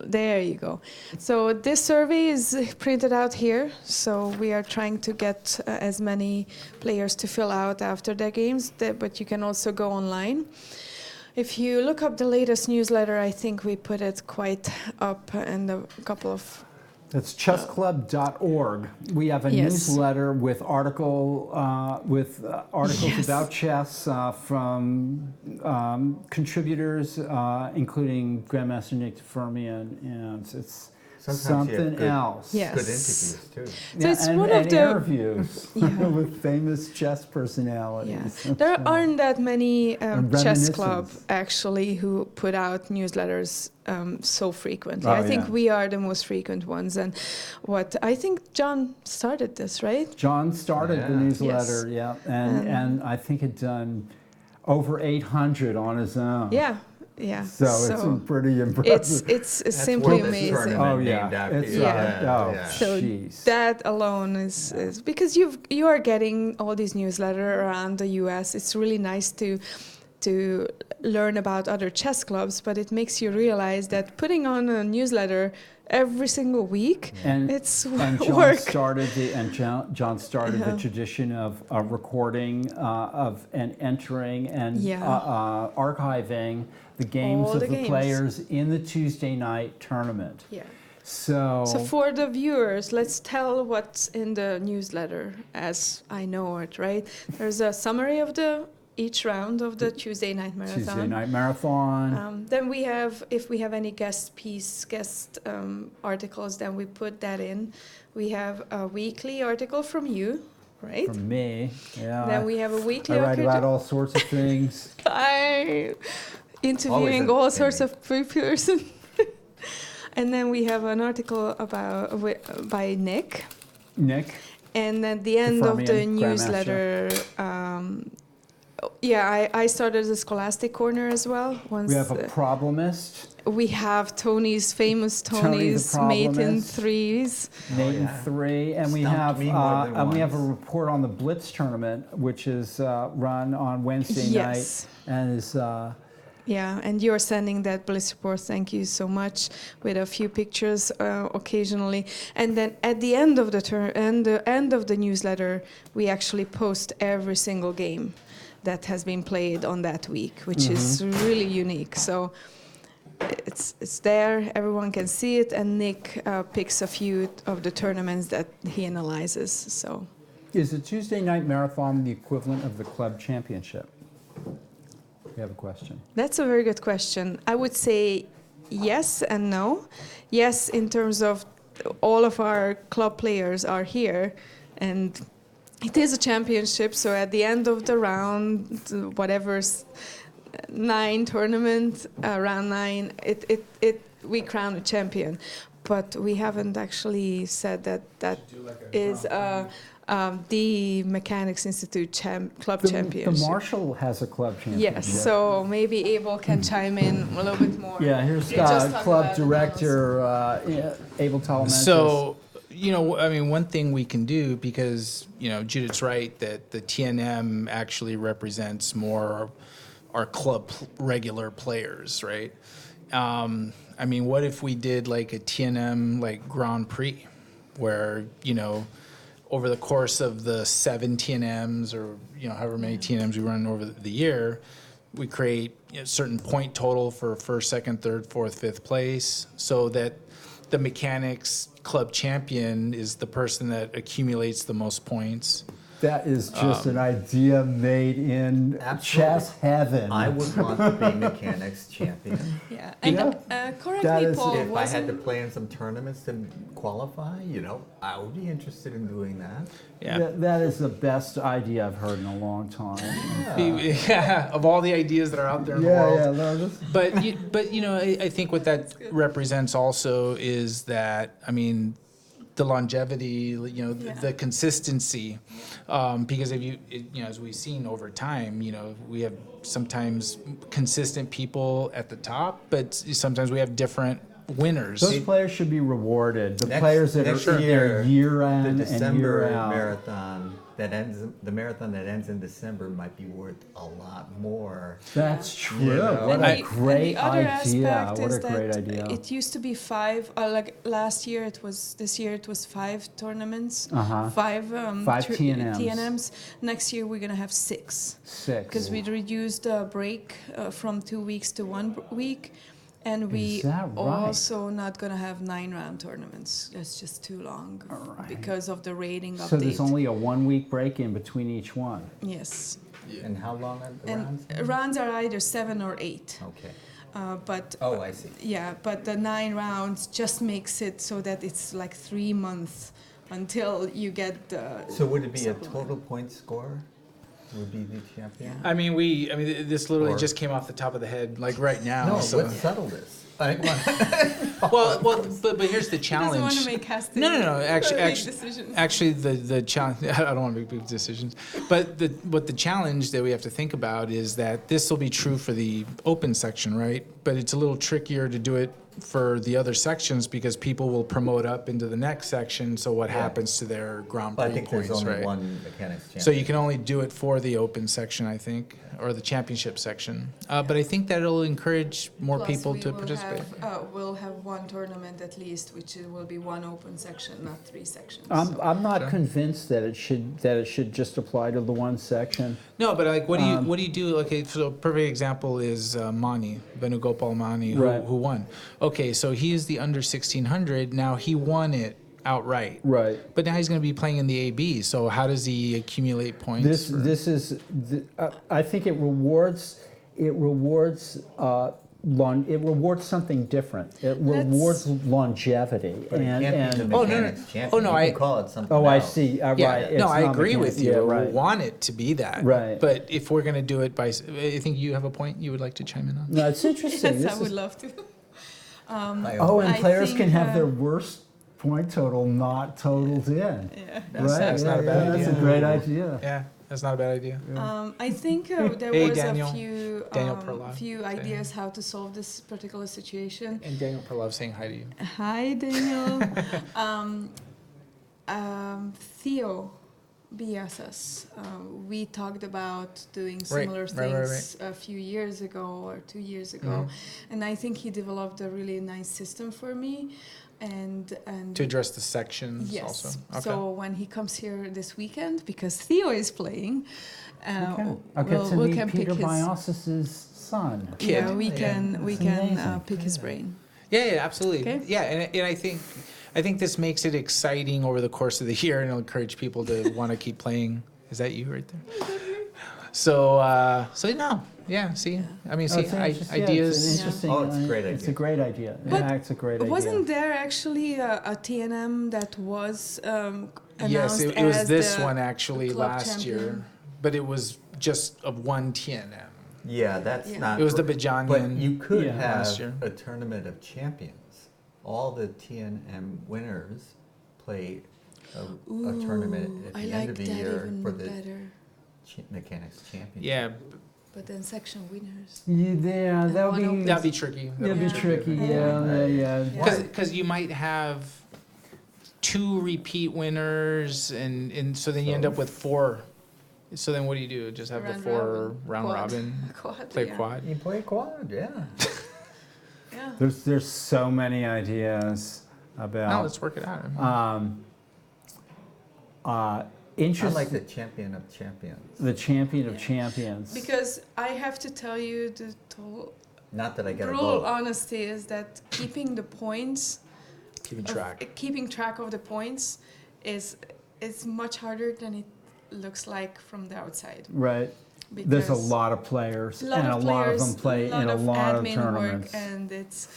There you go. So this survey is printed out here. So we are trying to get as many players to fill out after their games, but you can also go online. If you look up the latest newsletter, I think we put it quite up in a couple of... That's chessclub.org. We have a Yes. newsletter with articles Yes. about chess from contributors, including Grandmaster Nick Fermian, and it's Sometimes you have something good- else. Yes. Good interviews, too. So it's and, one of and the- interviews Yeah. with famous chess Yeah, personalities. there aren't that many And chess club reminiscence. actually who put out newsletters so frequently. Oh, I think yeah. we are the most frequent ones. And I think John started this, right? John started the Yeah. newsletter, yeah, and I think had done over 800 on his own. Yeah, yeah. So it's pretty impressive. It's That's simply what this amazing. tournament Oh, yeah. named after It's, you. yeah. So jeez. that alone is because you are getting all these newsletters around the U.S. It's really nice to learn about other chess clubs, but it makes you realize that putting on a newsletter every single week, it's and John work. started John started the tradition of recording of and entering and archiving the games All of the the games. players in the Tuesday night tournament. Yeah. So for the viewers, let's tell what's in the newsletter as I know it, right? There's a summary of each round of the Tuesday Night Marathon. Tuesday Night Marathon. Then we have, if we have any guest articles, then we put that in. We have a weekly article from you, right? From me, yeah. Then we have a weekly I write article. about all sorts of things. Interviewing Always all sorts entertaining. of person. And then we have an article by Nick. Nick. And at the end of the Fermian, newsletter, Yeah, I started the Scholastic Corner as well. Once We have a problemist, we have Tony's famous Tony the Tony's mate in Problemist. threes. Nate yeah. and 3, and we Stumped have me more than a once. report on the Blitz tournament, which is run on Wednesday Yes. night, and is Yeah, and you're sending that Bliss report. Thank you so much, with a few pictures occasionally. And then at the end of the end of the newsletter, we actually post every single game that has been played on that week, which is really unique. So it's there, everyone can see it, and Nick picks a few of the tournaments that he analyzes. So Is the Tuesday night marathon the equivalent of the club championship? You have a question. that's a very good question. I would say yes and no. Yes, in terms of all of our club players are here, and it is a championship. So at the end of the round, whatever's 9 tournament, round 9, we crown a champion. But we haven't actually said that is the Mechanics Institute club championship. The Marshall has a club championship. Yes, so maybe Abel can chime in a little bit more. Yeah, here's We just talked club about the director Abel Talamantes. So, I mean, one thing we can do, because, Judith's right that the TNM actually represents more our club regular players, right? I mean, what if we did like a TNM like Grand Prix, where, over the course of the 7 TNMs or, however many TNMs we run over the year, we create a certain point total for first, second, third, fourth, fifth place, so that the mechanics club champion is the person that accumulates the most points. That is just an idea made in chess heaven. I would want to be mechanics champion. Yeah, and correct That me, is- Paul. If I had to wasn't- play in some tournaments to qualify, I would be interested in doing that. Yeah. That is the best idea I've heard in a long time. Yeah, of all the ideas that are out there in the world. no, this, But I think what that represents also is that, I mean, the longevity, the consistency, because as we've seen over time, we have sometimes consistent people at the top, but sometimes we have different winners. those players should be rewarded. The Next- players that next are year, year The in and December year out. marathon the marathon that ends in December might be worth a lot more. That's true. know. What And a great the other idea. aspect What a is great that idea. It used to be 5. Like last year, this year it was 5 tournaments, Uh-huh. 5 5 TNMs. TNMs. Next year we're gonna have 6 6. because we reduced the break from 2 weeks to 1 week, and we Is that right? also not gonna have 9-round tournaments. It's just too long because of the rating So update. there's only a 1 week break in between each one. Yes, And how long are the and rounds? rounds are either 7 or 8. Okay. But Oh, I see. yeah, but the 9 rounds just makes it so that it's like 3 months until you get the. So would it be a supplement. total point score? Would be the champion? I mean, this literally Or- just came off the top of the head, like right now. No, so. let's settle this. Well, but here's the He challenge. doesn't want to make hasty. No. Actually, big actually, decisions. actually, the challenge. I don't want to make big decisions, but the challenge that we have to think about is that this will be true for the open section, right? But it's a little trickier to do it for the other sections because people will promote up into the next section. So what happens to their Grand Prix I think points, there's only right? one mechanics champion. So you can only do it for the open section, I think, or the championship section. But I think that'll encourage more Plus, people we to will participate. we'll have 1 tournament at least, which will be 1 open section, not 3 sections. I'm not convinced that it should just apply to the one section. No, but like, what do you do? Okay, so a perfect example is Mani, Venugopal Mani, Right. who won. Okay, so he is the under 1600. Now he won it outright. Right. But now he's going to be playing in the AB. So how does he accumulate points? I think it rewards something different. It rewards longevity. But it can't be the Oh, no, no. mechanics champion. Oh, no, You I- can call it something Oh, I else. see. Right. Yeah, It's no, I not agree mechanic- with you. Yeah, right. We want it to be that. Right. But if we're going to do it by, I think you have a point you would like to chime in on. No, it's interesting. Yes, This I would is- love to. Oh, and I players think, can have their worst point total not totaled in. Yeah. Right? That's not a bad That's a idea. great idea. Yeah. That's not a bad idea. I think there Hey, was Daniel. Daniel a Perlov. few ideas how to solve this particular situation. And Daniel Perlov saying hi to you. Hi, Daniel. Theo Biasas. We talked about doing similar things a few years ago or 2 years ago, and I think he developed a really nice system for me. And To address the sections yes. also. Okay. So when he comes here this weekend, because Theo is playing, I'll get to we meet can pick Peter his. Bias's son. Kid. Yeah, we can amazing. pick his brain. Yeah, absolutely. Okay. Yeah, and I think this makes it exciting over the course of the year, and it'll encourage people to want to keep playing. Is that you right there? So no, yeah. See, I mean, Oh, it's an interesting- ideas. it's an interesting. Oh, it's a great It's a idea. great idea. But Yeah, it's a great idea. Wasn't there actually a TNM that was announced Yes, it was as this the one actually club last year, champion? but it was just of one TNM. Yeah, that's Yeah. not. It was the But Bajanian. you could Yeah. Last have year. a tournament of champions. All the TNM winners play a tournament at the I end like of the that year even for the better. mechanics championship. Yeah, But then section winners. Yeah, that would One be. that'd be tricky. That'd be Yeah. tricky. Yeah. Because you might have 2 repeat winners, and so then you end up with 4. So then what do you do? Just have the Round 4 robin. round Quad. robin, Quad, play yeah. quad. You play quad, yeah. Yeah. There's so many ideas No, about. let's work it out. I Interest. like the champion of champions. the champion of Yeah. champions. Because I have to tell you the total Not that I get a brutal vote. honesty is that keeping the points, Keeping of- track. keeping track of the points is much harder than it looks like from the outside. Right. There's a Because lot of players, a lot and of a lot of players, them play lot in a of lot of admin tournaments. work, and it's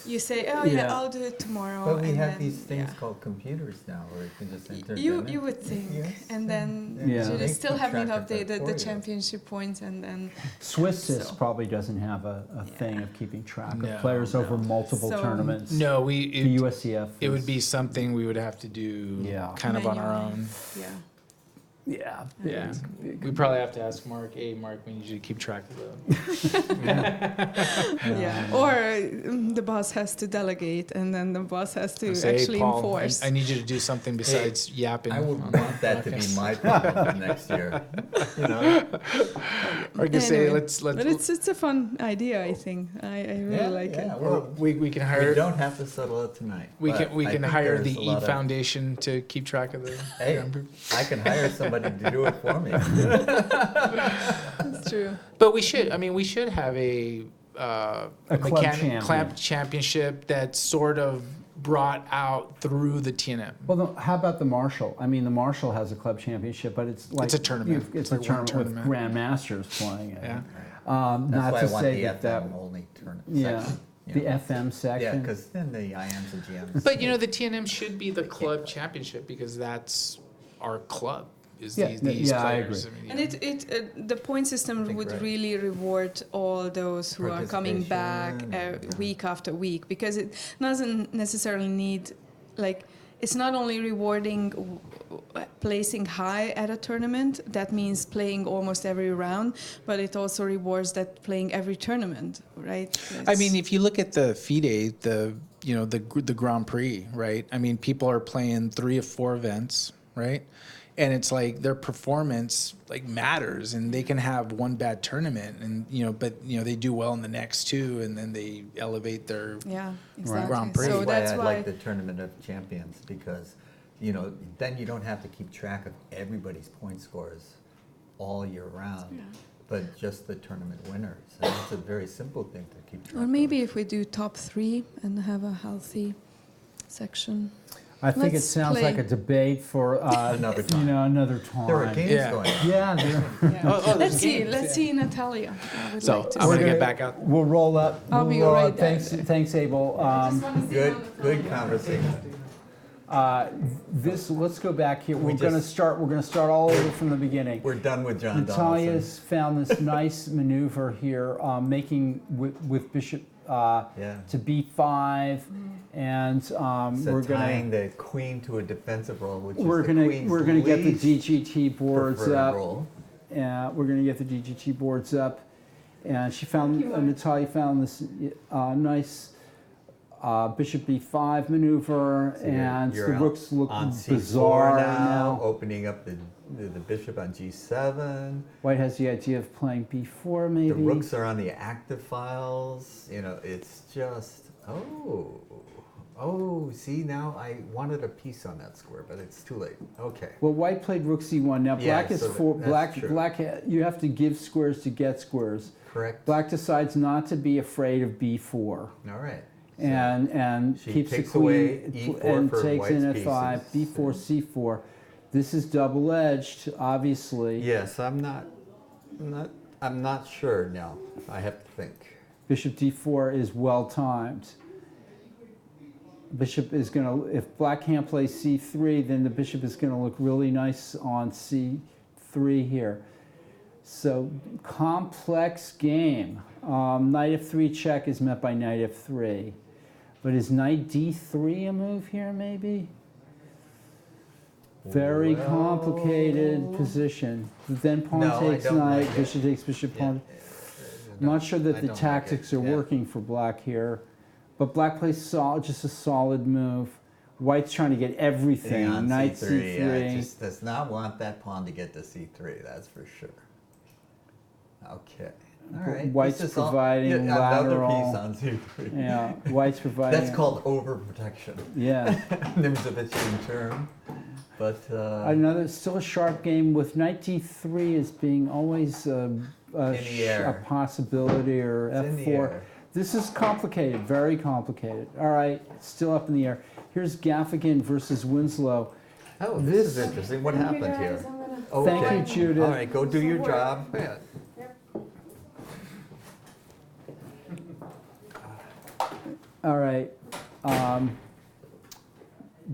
you say, oh Yeah. yeah, I'll do it tomorrow. But we and have then, these things yeah. called computers now where you can just enter You them in. would think, Yes. and then Yeah. Judy They still keep haven't track of that updated for the you. championship points, and then Swissys So- probably doesn't have a thing of keeping track No, of players over multiple So- tournaments. No, The USCF. it would is- be something we would have to do Yeah. kind of on our Manually. own. yeah. Yeah. Yeah. big- We probably have to ask Mark, hey, Mark, we need you to keep track of the. Yeah, or the boss has to delegate, and then the boss has to Say, hey, actually Paul, enforce. I need you to do something besides yapping. I would on want that to be podcast. my problem next year. You know? Or just say, Anyway, let's. but it's a fun idea, I think. I really like it. Or we can We hire. don't have to settle it tonight. We but can I think hire there's the a lot E of- Foundation to keep track of the. Hey, I can hire somebody to do it for me. That's true. But we should. I mean, we should have a club champion. club championship that's sort of brought out through the TNM. Well, how about the Marshall? I mean, the Marshall has a club championship, but it's like It's a tournament. It's It's a like one tournament with grandmasters playing it. Yeah. That's Not why to I want say the that that. FM only tournament Yeah. section. you The know? FM Yeah, section. because then the IMs and GMs. But you know, the TNM should be the club championship because that's our club. Is Yeah, these yeah, I players. agree. mean, And the point system think would right. really reward all those who are coming back Participation, yeah. week after week, because it doesn't necessarily need, like, it's not only rewarding placing high at a tournament, that means playing almost every round, but it also rewards that playing every tournament, right? I mean, if you look at the FIDE, the Grand Prix, right? I mean, people are playing 3 or 4 events, right? And it's like their performance like matters, and they can have one bad tournament, and but they do well in the next 2, and then they elevate their. yeah, exactly. Grand Prix. So that's I why. like the tournament of champions because, then you don't have to keep track of everybody's point scores all year round, but just the tournament winners. And it's a very simple thing to keep track Or of. maybe if we do top 3 and have a healthy section. I think it Let's sounds play. like a debate for Another time. another time. There are games Yeah. going on. Yeah, Yeah. there's let's see. games, Let's see, Natalia. I would So like to I'm We're gonna get gonna- back out. We'll roll up. I'll be We'll roll right up. Thanks, there. thanks, Abel. Good conversation. Let's go back here. We We're gonna just- start. We're gonna start all over from the beginning. We're done with John Natalia's found this nice maneuver here, making with Bishop Yeah. to B5, and So we're tying gonna the queen to a defensive role, which we're is the gonna queen's we're gonna get the least DGT boards preferred up. role. and we're going to get the DGT boards up. And she found, Natalia found this nice bishop b5 maneuver, So and you're the rooks look on C4 bizarre now, now. opening up the bishop on G7. White has the idea of playing b4 maybe. The rooks are on the active files. It's just, see, now I wanted a piece on that square, but it's too late. Okay. Well, white played rook c1. Now black Yeah, is so for that's true. black. You have to give squares to get squares. Correct. Black decides not to be afraid of b4, All right. So and she keeps the takes away queen E4 and for takes in white's f5, pieces. b4, c4. This is double-edged, obviously. Yes, I'm not sure now. I have to think. Bishop d4 is well timed. Bishop is going to, if black can't play c3, then the bishop is going to look really nice on c3 here. So complex game. Knight f3 check is met by knight f3. But is knight d3 a move here maybe? Very Well, complicated position. Then pawn No, I takes don't knight, like it. bishop takes bishop, pawn. No, Not sure that I the don't like tactics it. are Yeah. working for black here. But black plays just a solid move. White's trying to get everything. On Knight C3, yeah, it c3. just does not want that pawn to get to C3, that's for sure. Okay. All right. White's this is all- providing another lateral. piece on C3. Yeah, white's providing. That's called overprotection. Yeah. There's a Vitruvian term, but Another, still a sharp game with knight d3 as being always a air. possibility, or It's in the f4. air. This is complicated, very complicated. All right, still up in the air. Here's Gaffigan versus Winslow. oh, this is interesting. What happened here? Thank you, Judith. All right, go do your job. Yeah. All right.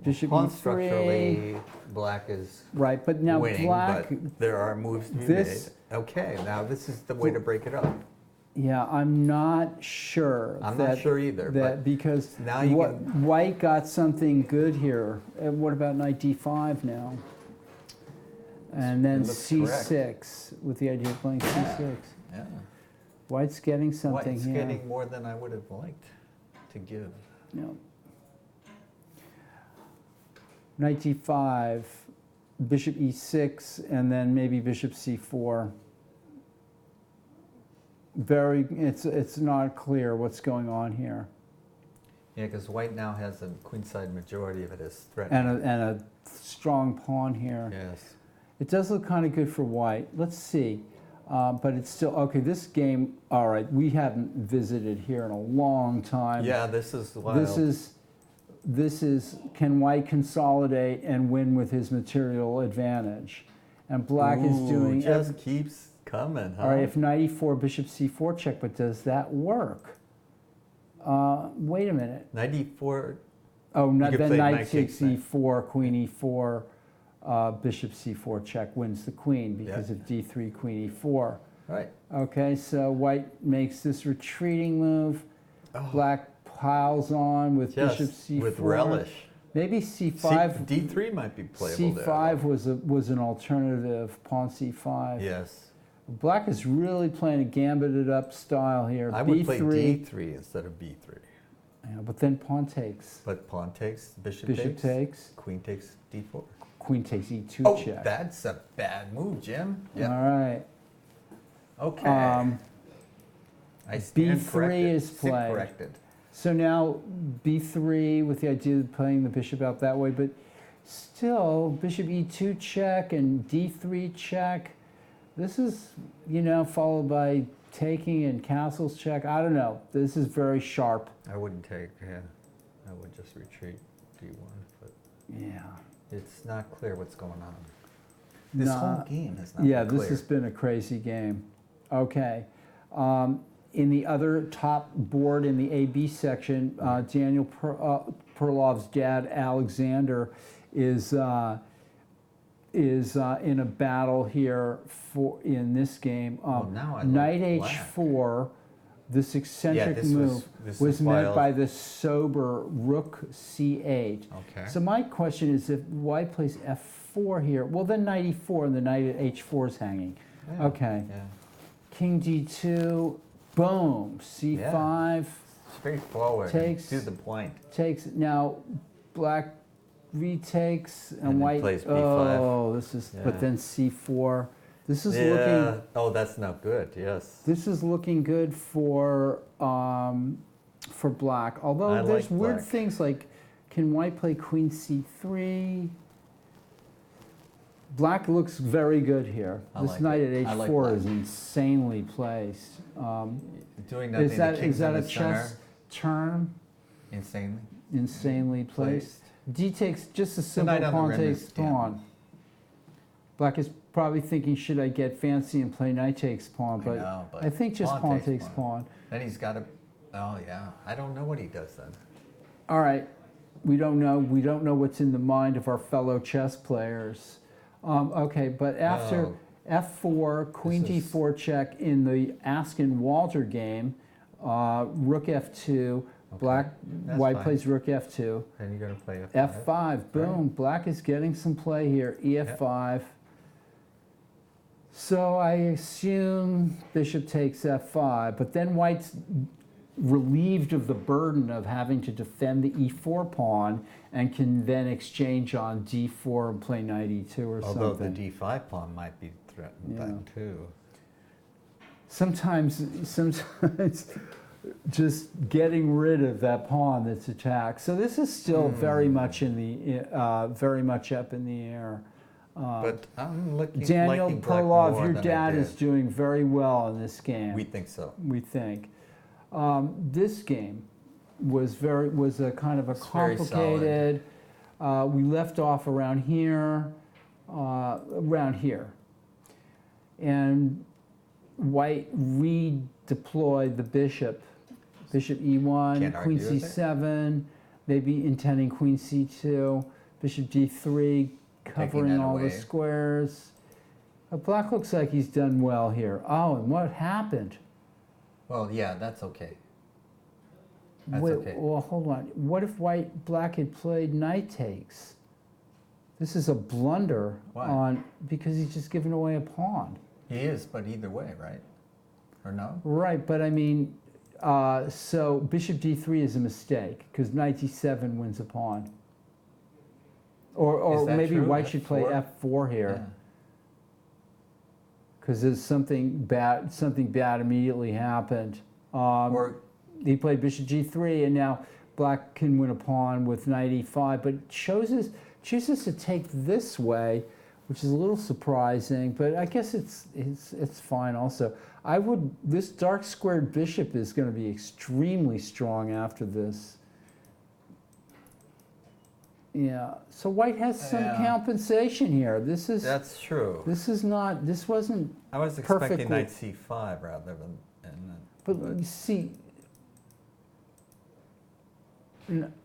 Bishop Pawn e3. structurally, black is Right, but now winning, black. but there are moves to be this- made. Okay, now this is the way to break it up. Yeah, I'm not sure. I'm not sure either, That but because now you White got something good here. And what about knight d5 now? And then It looks c6 with the idea of playing c6. Yeah. White's getting something White's here. getting more than I would have liked to give. Yeah. Knight d5, bishop e6, and then maybe bishop c4. It's not clear what's going on here. Yeah, because white now has a queenside majority of it as threat. And a strong pawn here. Yes. It does look kind of good for white. Let's see. But it's still, okay, this game, all right, we haven't visited here in a long time. Yeah, this is wild. This is, can white consolidate and win with his material advantage? And black is doing, just keeps coming, huh? all right, if knight e4, bishop c4 check, but does that work? Wait a minute. Knight e4. Oh, You could then play knight knight takes takes knight. e4, queen e4, bishop c4 check wins the queen because Yeah. of d3, queen e4. Right. Okay, so white makes this retreating move. Oh, Black piles on with bishop just c4. with relish. Maybe c5. D3 might be playable c5 there. was an alternative. Pawn c5. Yes. Black is really playing a gambited up style here. I would b3. play D3 instead of B3. Yeah, but then pawn takes. But pawn takes, bishop Bishop takes. queen takes D4. Queen takes e2 Oh, check. that's a bad move, Jim. All Yeah. right. Okay. I stand B3 corrected. is Sit played. corrected. So now b3 with the idea of playing the bishop out that way, but still bishop e2 check and d3 check. This is, followed by taking and castles check. I don't know. This is very sharp. I wouldn't take, yeah. I would just retreat D1, but Yeah. it's not clear what's going on. This Nah. whole game has not Yeah, been clear. this has been a crazy game. Okay. In the other top board in the AB section, Daniel Perlov's dad, Alexander, is in a battle here in this game. now I Knight like black. h4, this eccentric this was- move this was is met wild. by the sober rook c8. Okay. So my question is, if white plays f4 here, well then knight e4 and the knight at h4 is hanging. Yeah, Okay. Yeah. King D2, boom, C5, Straightforward. Takes- To the point. takes, now black retakes and, And then white, plays B5. oh, this is, Yeah. but then C4. This is Yeah. looking, Oh, that's not good. Yes. this is looking good for black. Although I there's like weird black. things like, can white play Queen C3? Black looks very good here. I This like knight it. at I like H4 black. is insanely placed. Doing nothing. Is that the king's is that in a the chess center. turn? Insanely Insanely placed. D takes just a simple knight on the pawn rim takes is damn. pawn. Black is probably thinking, should I get fancy and play knight takes pawn? But, know, but I think just pawn pawn takes takes pawn. pawn. Then he's got to. Oh yeah. I don't know what he does then. All right, we don't know. We don't know what's in the mind of our fellow chess players. Okay, but after Oh. F4, Queen This is- D4 check in the Askin-Walter game, Rook F2, Black, That's white fine. plays Rook F2. Then you're gonna play F5, boom, black is getting some play here, EF5. So I assume bishop takes F5, but then white's relieved of the burden of having to defend the E4 pawn and can then exchange on D4 and play knight E2 or Although something. the D5 pawn might be threatened Yeah. then too. Sometimes just getting rid of that pawn that's attacked. So this is still very much in the very much up in the air. But I'm looking. Daniel liking black Perlov, more your than I dad did. is doing very well in this game. We think so. We think. This game was a kind of a It's very complicated. We left off around here, and white redeployed the bishop. Bishop E1, Can't Queen argue with it. C7, maybe intending Queen C2, Bishop D3, covering that all the away. squares. Black looks like he's done well here. Oh, and what happened? Well, yeah, that's okay. That's Wait, okay. well, hold on. What if black had played knight takes? This is a blunder Why? because he's just given away a pawn. He is, but either way, right? Or no? Right, but I mean, so bishop d3 is a mistake because knight d7 wins a pawn. Or Is that maybe true? white should play F4? f4 here because there's something bad immediately happened. Or He played bishop g3, and now black can win a pawn with knight e5, but chooses to take this way, which is a little surprising, but I guess it's fine also. This dark squared bishop is going to be extremely strong after this. Yeah, so white has some Yeah. compensation here. that's true. This wasn't, I was expecting perfectly- knight c5 rather than. but you see,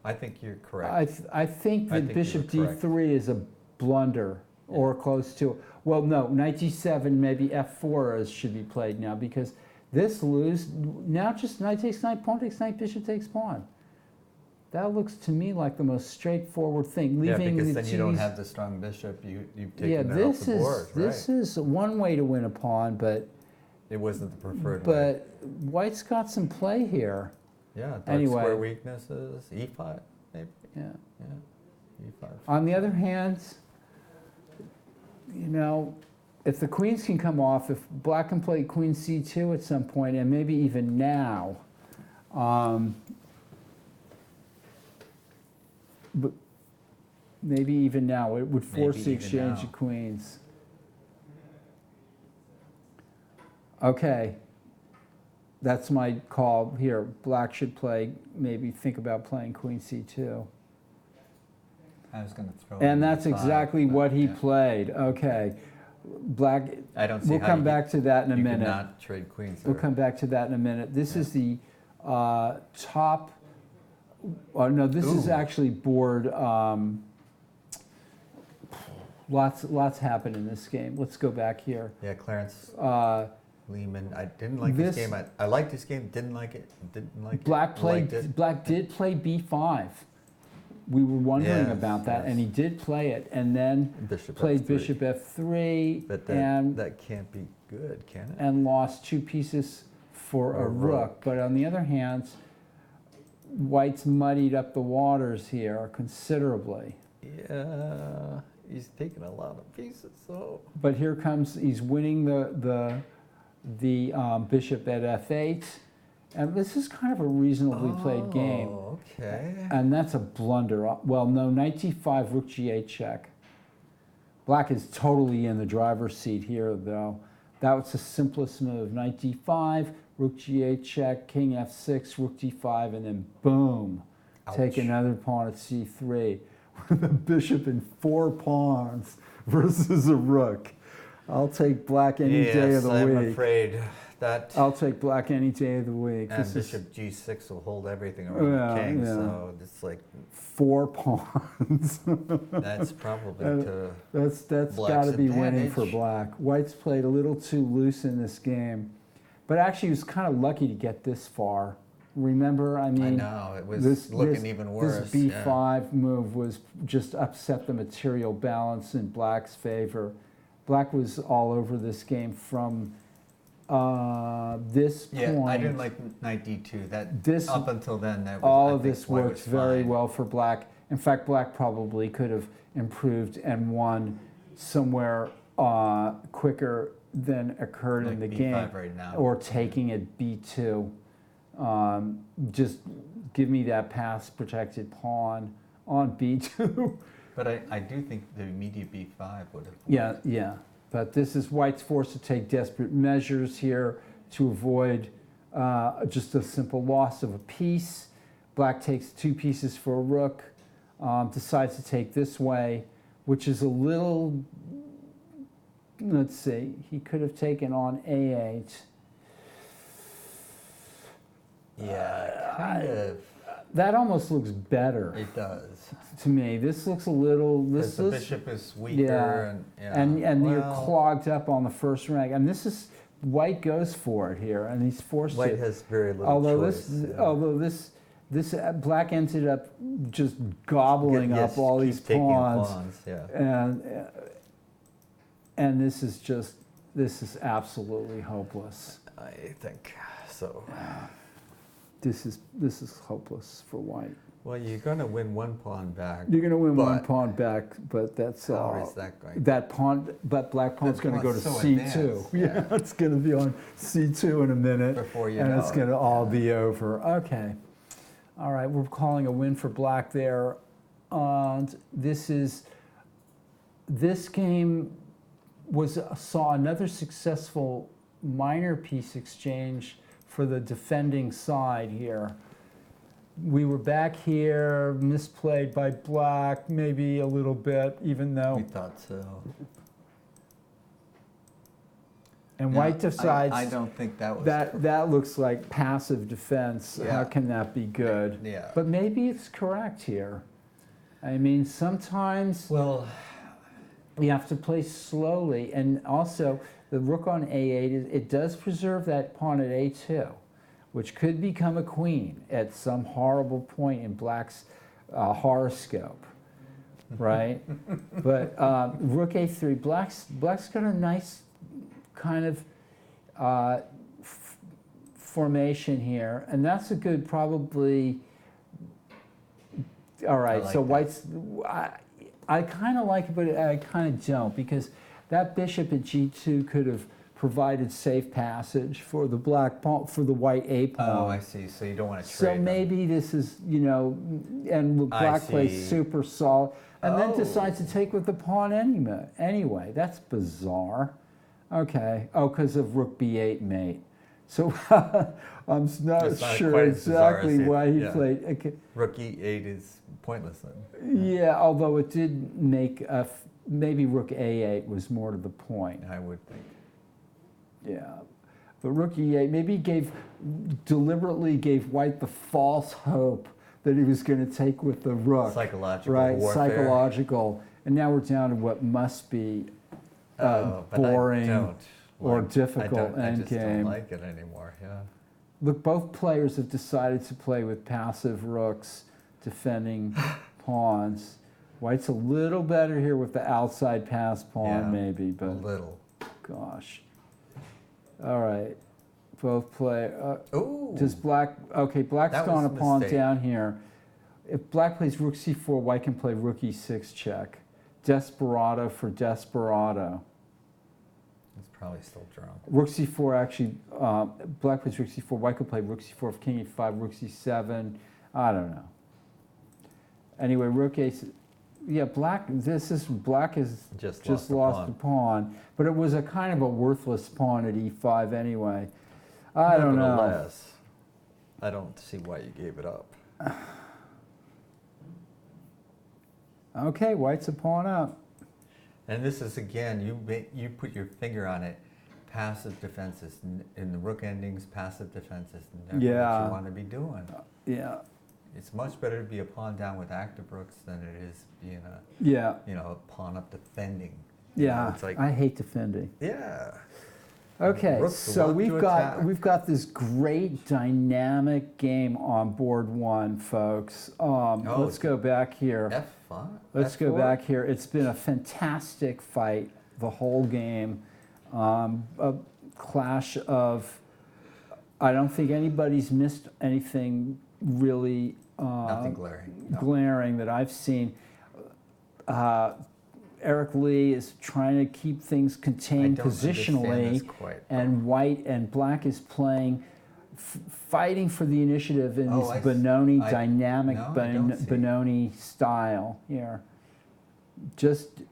I think you're correct. I think I that think bishop you were correct. d3 is a blunder or close to it. Well, no, knight g7, maybe f4 should be played now because this now just knight takes knight, pawn takes knight, bishop takes pawn. That looks to me like the most straightforward thing. Yeah, Leaving because the then you don't G's- have the strong bishop. You've taken yeah, that off this the board, this right? is one way to win a pawn, but It wasn't the preferred way. white's got some play here. Yeah, dark Anyway. square weaknesses, e5, maybe. Yeah. Yeah, e5. On the other hand, if the queens can come off, if black can play queen c2 at some point, and maybe even now, but maybe even now, it would force Maybe the even exchange now. of queens. Okay, that's my call here. Black should maybe think about playing queen c2. I was going to throw. And in that's e5, exactly but what he yeah. played. Okay. Black, I don't see we'll how come you back to that in a you minute. cannot trade queens. We'll there. come back to that in a minute. This is the top. No, this is Ooh. actually board. Lots happened in this game. Let's go back here. Yeah, Clarence Uh, Lehman. I didn't like this- this game. I liked this game. Didn't like it. Didn't like Black it. Liked played. it. Black did play b5. we were wondering Yes, about that, yes. and he did play it, and then Bishop played F3. bishop f3, But and that can't be good, can it? and lost 2 pieces for a A rook. rook. But on the other hand, White's muddied up the waters here considerably. Yeah, he's taking a lot of pieces, so. But here comes, he's winning the bishop at f8, and this is kind of a reasonably played game. Oh, okay. And that's a blunder. Well, no, knight d5, rook g8 check. Black is totally in the driver's seat here, though. That was the simplest move. Knight d5, rook g8 check, king f6, rook d5, and then boom, take Ouch. another pawn at c3 with a bishop in 4 pawns versus a rook. I'll take black any day of the I'm week. afraid that. I'll take black any day of the week. And This is bishop g6 will hold everything around the king, yeah. so it's like 4 pawns. that's probably to. That's got Black's to be winning for advantage. black. White's played a little too loose in this game, but actually he was kind of lucky to get this far. Remember, I mean, I know it was looking even worse. This b5 move was just upset the material balance in black's favor. Black was all over this game from this Yeah, point. I didn't like knight d2. That This- up until then, that was, All I of think this White works was very fine. well for black. In fact, black probably could have improved and won somewhere quicker than occurred in Like the b5 game, right now. or taking it b2. Just give me that pass protected pawn on b2. But I do think the immediate b5 would have. Yeah. But this is White's forced to take desperate measures here to avoid just a simple loss of a piece. Black takes 2 pieces for a rook, decides to take this way, which is a little, let's see, he could have taken on a8. Yeah, kind of. That almost looks better It does. to me. This looks a little, Because this the looks, bishop is weaker yeah, and you're well, clogged up on the first rank. And this is, White goes for it here, and he's forced White to. has very little Although choice. this black ended up just gobbling Yes, up all keep these taking pawns, yeah. and this is absolutely hopeless. I think so. This is hopeless for White. Well, you're going to win 1 pawn back. You're going to win 1 But pawn back, but that's How all. is that going? That pawn, but black pawn's That going to go to pawn's so c2. advanced, Yeah, it's going to be on c2 in a minute, Before you and know it's it, going to all yeah. be over. Okay, all right, we're calling a win for black there, and this game saw another successful minor piece exchange for the defending side here. We were back here, misplayed by black, maybe a little bit, even We though. thought so. And Yeah, White decides I don't think that was. that looks like passive defense. How Yeah. can that be good? Yeah. But maybe it's correct here. I mean, sometimes Well, you have to play slowly, and also the rook on a8 it does preserve that pawn at a2, which could become a queen at some horrible point in black's horoscope, right? But rook a3, black's got a nice kind of formation here, and that's a good probably. All right, like so that. White's. I kind of like it, but I kind of don't, because that bishop at g2 could have provided safe passage for the black pawn, for the white a pawn. oh, I see. So you don't want to trade So them. maybe this is, and I black see. plays super solid, and then Oh. decides to take with the pawn anyway. That's bizarre. Okay. Oh, because of rook b8 mate. So I'm not It's not sure quite as bizarre exactly as it- why he yeah. played. Okay. Rook e8 is pointless then. Yeah, although it did make maybe rook a8 was more to the point. I would think. Yeah, but rook e8 maybe deliberately gave White the false hope that he was going to take with the rook. Psychological right? warfare. Psychological, and now we're down to what must be But boring I don't or like- difficult I just don't endgame. like it anymore. Yeah. Look, both players have decided to play with passive rooks, defending pawns. White's a little better here with the outside pass pawn, Yeah, maybe, a but little. gosh. All right, both play. Ooh. Does black? Okay, black's That gone a was a pawn mistake. down here. If black plays rook c4, white can play rook e6 check. Desperado for desperado. It's probably still drunk. Rook c4 actually, black plays rook c4, white could play rook c4, if king e5, rook c7, I don't know. Anyway, rook a, yeah, black has Just just lost lost the a pawn, but it was a kind of a worthless pawn at e5 anyway. I don't know. Nevertheless, I don't see why you gave it up. Okay, white's a pawn up. And this is, again, you put your finger on it. Passive defenses in the rook endings. Passive defenses never what Yeah. you want to be doing. Yeah, It's much better to be a pawn down with active rooks than it is being a yeah, a pawn up defending. You know, yeah, it's like I hate defending. yeah. Okay, Rook so love to attack. we've got this great dynamic game on board one, folks. Let's go back here. F5. Let's go F4? back here. It's been a fantastic fight the whole game. A clash of. I don't think anybody's missed anything really Nothing glaring. No. glaring that I've seen. Eric Lee is trying to keep things contained I don't understand positionally, this quite. and white and black is playing, fighting for the initiative in Oh, this Benoni I dynamic don't see. Benoni style here. Just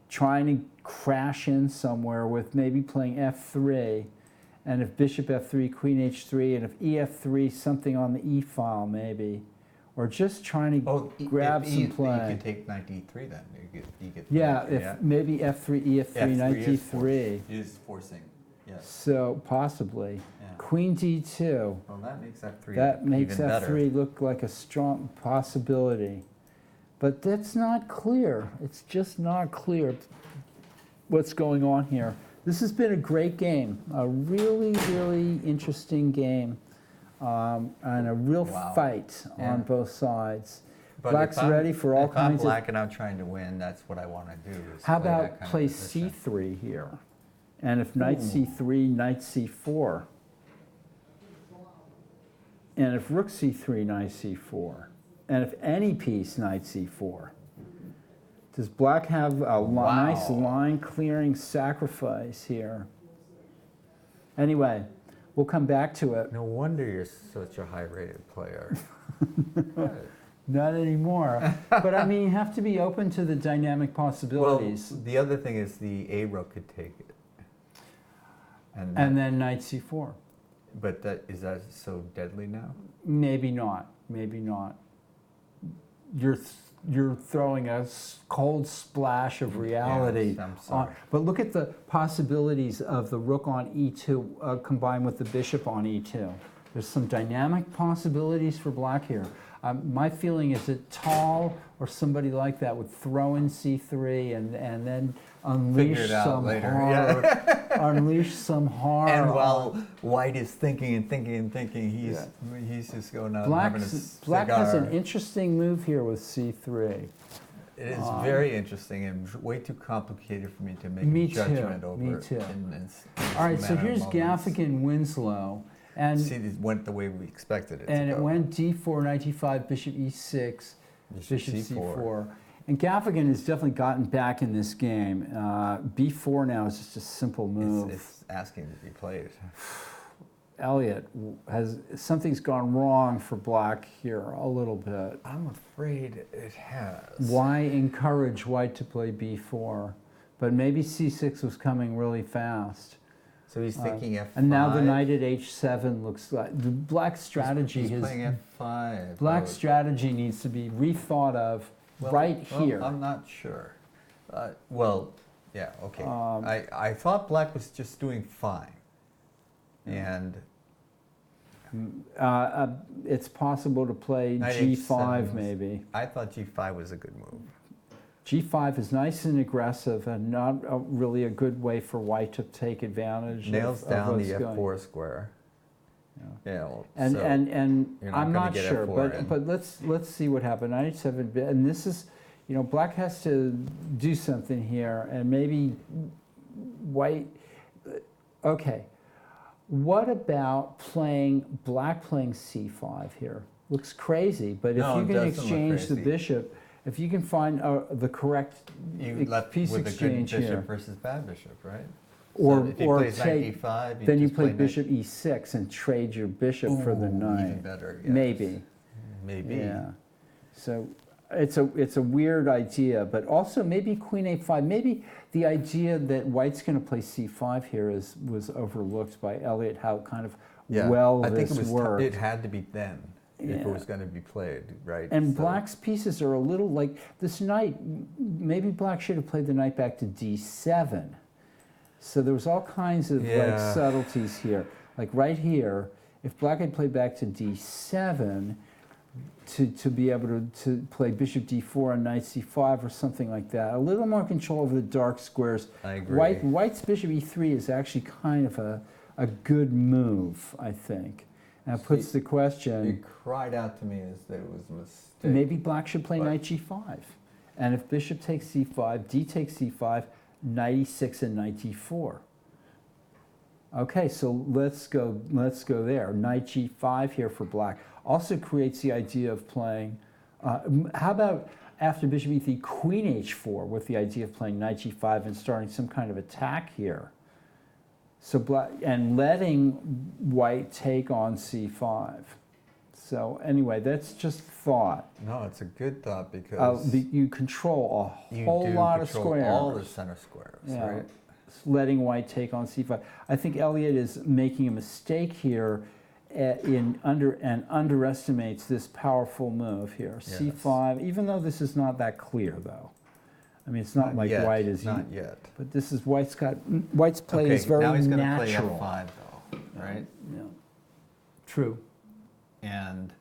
trying to crash in somewhere with maybe playing f3, and if bishop f3, queen h3, and if ef3, something on the e file maybe, or just trying to grab if some play. You could take knight e3 then. You get Yeah, if maybe f3, ef3, knight d3. is forcing. Yes. So possibly. Yeah. Queen d2. Well, that makes f3 That makes even f3 better. look like a strong possibility. But that's not clear. It's just not clear what's going on here. This has been a great game, a really, really interesting game, and a real Wow. fight Yeah. on both sides. But Black's if I'm- ready for all if I'm kinds black of. and I'm trying to win, that's what I want to do. Is How play that about kind of play position. c3 here? And if knight c3, knight c4. And if rook c3, knight c4. And if any piece, knight c4. Does black have a nice line clearing sacrifice here? Anyway, we'll come back to it. No wonder you're such a high-rated player. Not anymore. But I mean, you have to be open to the dynamic Well, possibilities. the other thing is the A rook could take it. And then knight c4. But is that so deadly now? Maybe not. Maybe not. You're throwing a cold splash of reality. Yes, I'm sorry. But look at the possibilities of the rook on e2 combined with the bishop on e2. There's some dynamic possibilities for black here. My feeling is that Tall or somebody like that would throw in c3 and then unleash Figure it out some later, horror. yeah. Unleash some horror. And while White is thinking and thinking and thinking, he's just going out and having a Black has an cigar. interesting move here with c3. It is very interesting and way too complicated for me to make Me a judgment too, over me it too. in this All right, so manner of here's moments. Gaffigan Winslow. And, See, it went the way we expected it and to it go. went d4, knight d5, bishop e6, bishop C4. c4. And Gaffigan has definitely gotten back in this game. b4 now is just a simple move. It's asking to be played. Elliot, something's gone wrong for black here a little bit. I'm afraid it has. Why encourage white to play b4? But maybe c6 was coming really fast. So he's thinking F5. And now the knight at h7 looks like the black strategy. He's playing F5. Black strategy needs to be rethought of here. I'm not sure. Yeah, okay. I thought black was just doing fine. And it's possible to play knight g5 H7 maybe. I thought g5 was a good move. G5 is nice and aggressive and not really a good way for white to take advantage Nails of down what's the going. F4 square. Yeah, well, And so and you're not I'm gonna not get sure, F4 but in. but let's see what happened. 97 bit, and this is, Black has to do something here, and maybe White. Okay, what about Black playing C5 here? Looks crazy, but No, if you it can doesn't look exchange the crazy. bishop, if you can find the correct You left piece with a good exchange bishop here, versus bad bishop, right? or so if he or plays knight take, d5, then you just play knight- bishop e6 and trade your bishop for the Ooh, knight. even better, yes. Maybe. Yeah. So it's a weird idea, but also maybe queen a5. Maybe the idea that White's going to play c5 here was overlooked by Elliot. How kind of Yeah, well I think this it was. worked. It had to be then if Yeah. it was going to be played, right? And So- Black's pieces are a little like this knight. Maybe Black should have played the knight back to d7. So there was all kinds of like Yeah. subtleties here. Like right here, if Black had played back to d7, to be able to play bishop d4 and knight c5 or something like that. A little more control over the dark squares. I agree. White's bishop e3 is actually kind of a good move, I think. And it puts the question, It cried out to me as that it was a mistake. maybe Black should play But- knight g5. And if bishop takes c5, d takes c5, knight e6 and knight d4. Okay, so let's go there. Knight g5 here for Black. Also creates the idea of playing, how about after bishop e3, queen h4 with the idea of playing knight g5 and starting some kind of attack here. So Black, and letting White take on c5. So anyway, that's just thought. No, it's a good thought because You control a you whole do lot of control squares. all the center squares, Yeah, right? letting White take on c5. I think Elliot is making a mistake here and underestimates this powerful move here. Yes. c5, even though this is not that clear though. I mean, it's not like yet, White is. not yet. But this is White's play Okay, is very now he's going to play natural. f5 though, right? Yeah. True. And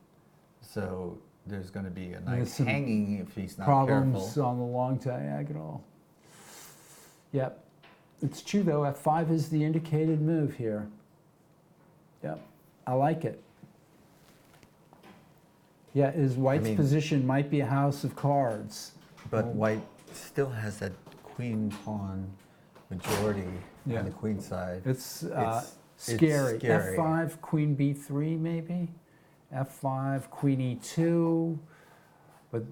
so there's going to be a There's knight some hanging if he's not Problems careful. on the long diagonal. Yep. It's true though, f5 is the indicated move here. Yep. I like it. Yeah, his White's mean- position might be a house of cards. But White still has that queen pawn majority Yeah. on the queen side. It's It's scary. scary. f5, queen b3 maybe. f5, queen e2. But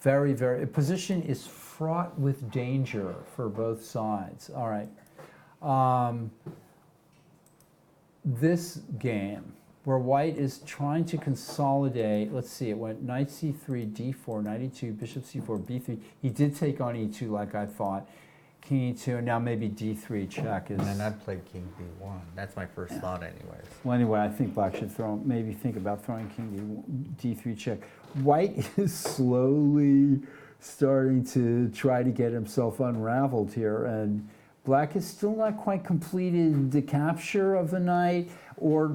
very, very, position is fraught with danger for both sides. All right. This game, where White is trying to consolidate, let's see, it went knight c3, d4, knight e2, bishop c4, b3. He did take on e2 like I thought. King e2, and now maybe d3 check is... And then I'd play king b1. That's my first thought anyways. Well, anyway, I think Black should maybe think about throwing king d3 check. White is slowly starting to try to get himself unraveled here, and Black has still not quite completed the capture of the knight or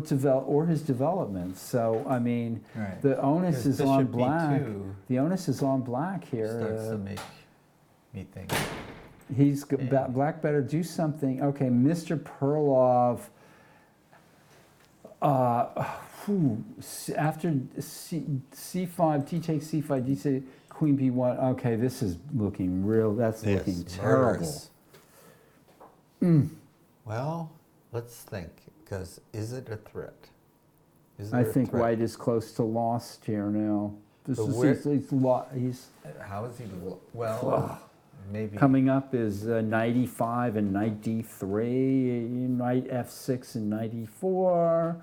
his development. So, I mean, Right. the onus Because is on bishop Black. b2 The onus is on Black here. starts to make me think. Black better do something. Okay, Mr. Perlov. After c5, d takes c5, d takes queen b1. Okay, this is looking real. That's looking terrible. Murderous. Well, let's think. Because is it a threat? Is I there a think threat? White is close to lost here now. This But is where- he's How is he? Well, maybe. coming up is knight e5 and knight d3, knight f6 and knight e4.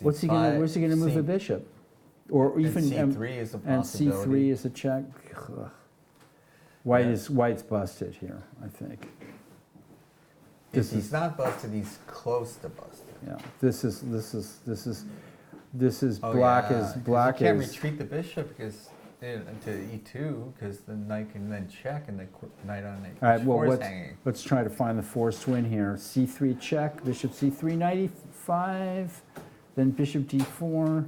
Where's he gonna move the bishop? Or even c3 is a and possibility. c3 is a check. Ugh. White's busted here, I think. If he's not busted, he's close to busted. Yeah. This is Oh, Black yeah, is 'cause Black you can't is retreat the bishop because to e2 because the knight can then check and the knight on all right. Well, h4 is hanging. let's try to find the forced win here. c3 check, bishop c3, knight e5, then bishop d4,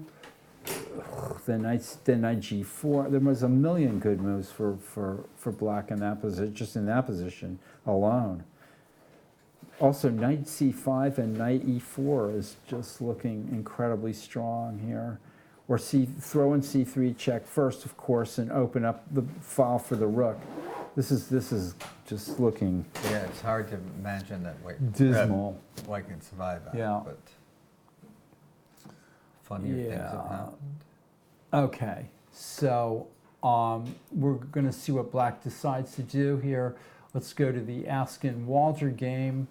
then knight g4. There was a million good moves for Black in that position, just in that position alone. Also, knight c5 and knight e4 is just looking incredibly strong here. Or throw in c3 check first, of course, and open up the file for the rook. This is just looking Yeah, it's hard to imagine that dismal. White can survive that. Yeah. But funnier things have Yeah. happened. Okay, so we're going to see what Black decides to do here. Let's go to the Askin-Walter game.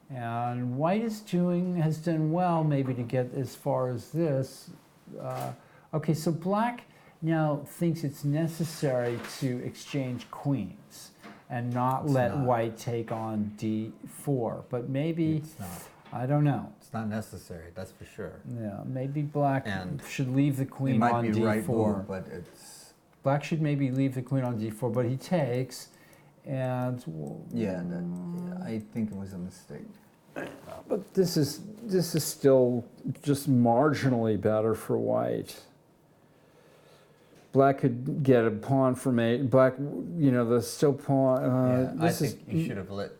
And White has done well maybe to get as far as this. Okay, so Black now thinks it's necessary to exchange queens and not let White take on d4. But maybe, It's not. I don't know. It's not necessary, that's for sure. Yeah, maybe Black And should leave the It queen might on be d4. right move, but it's Black should maybe leave the queen on d4, but he takes, and I think it was a mistake. but this is still just marginally better for White. Black could get a pawn from Black, the still pawn. I think you should have let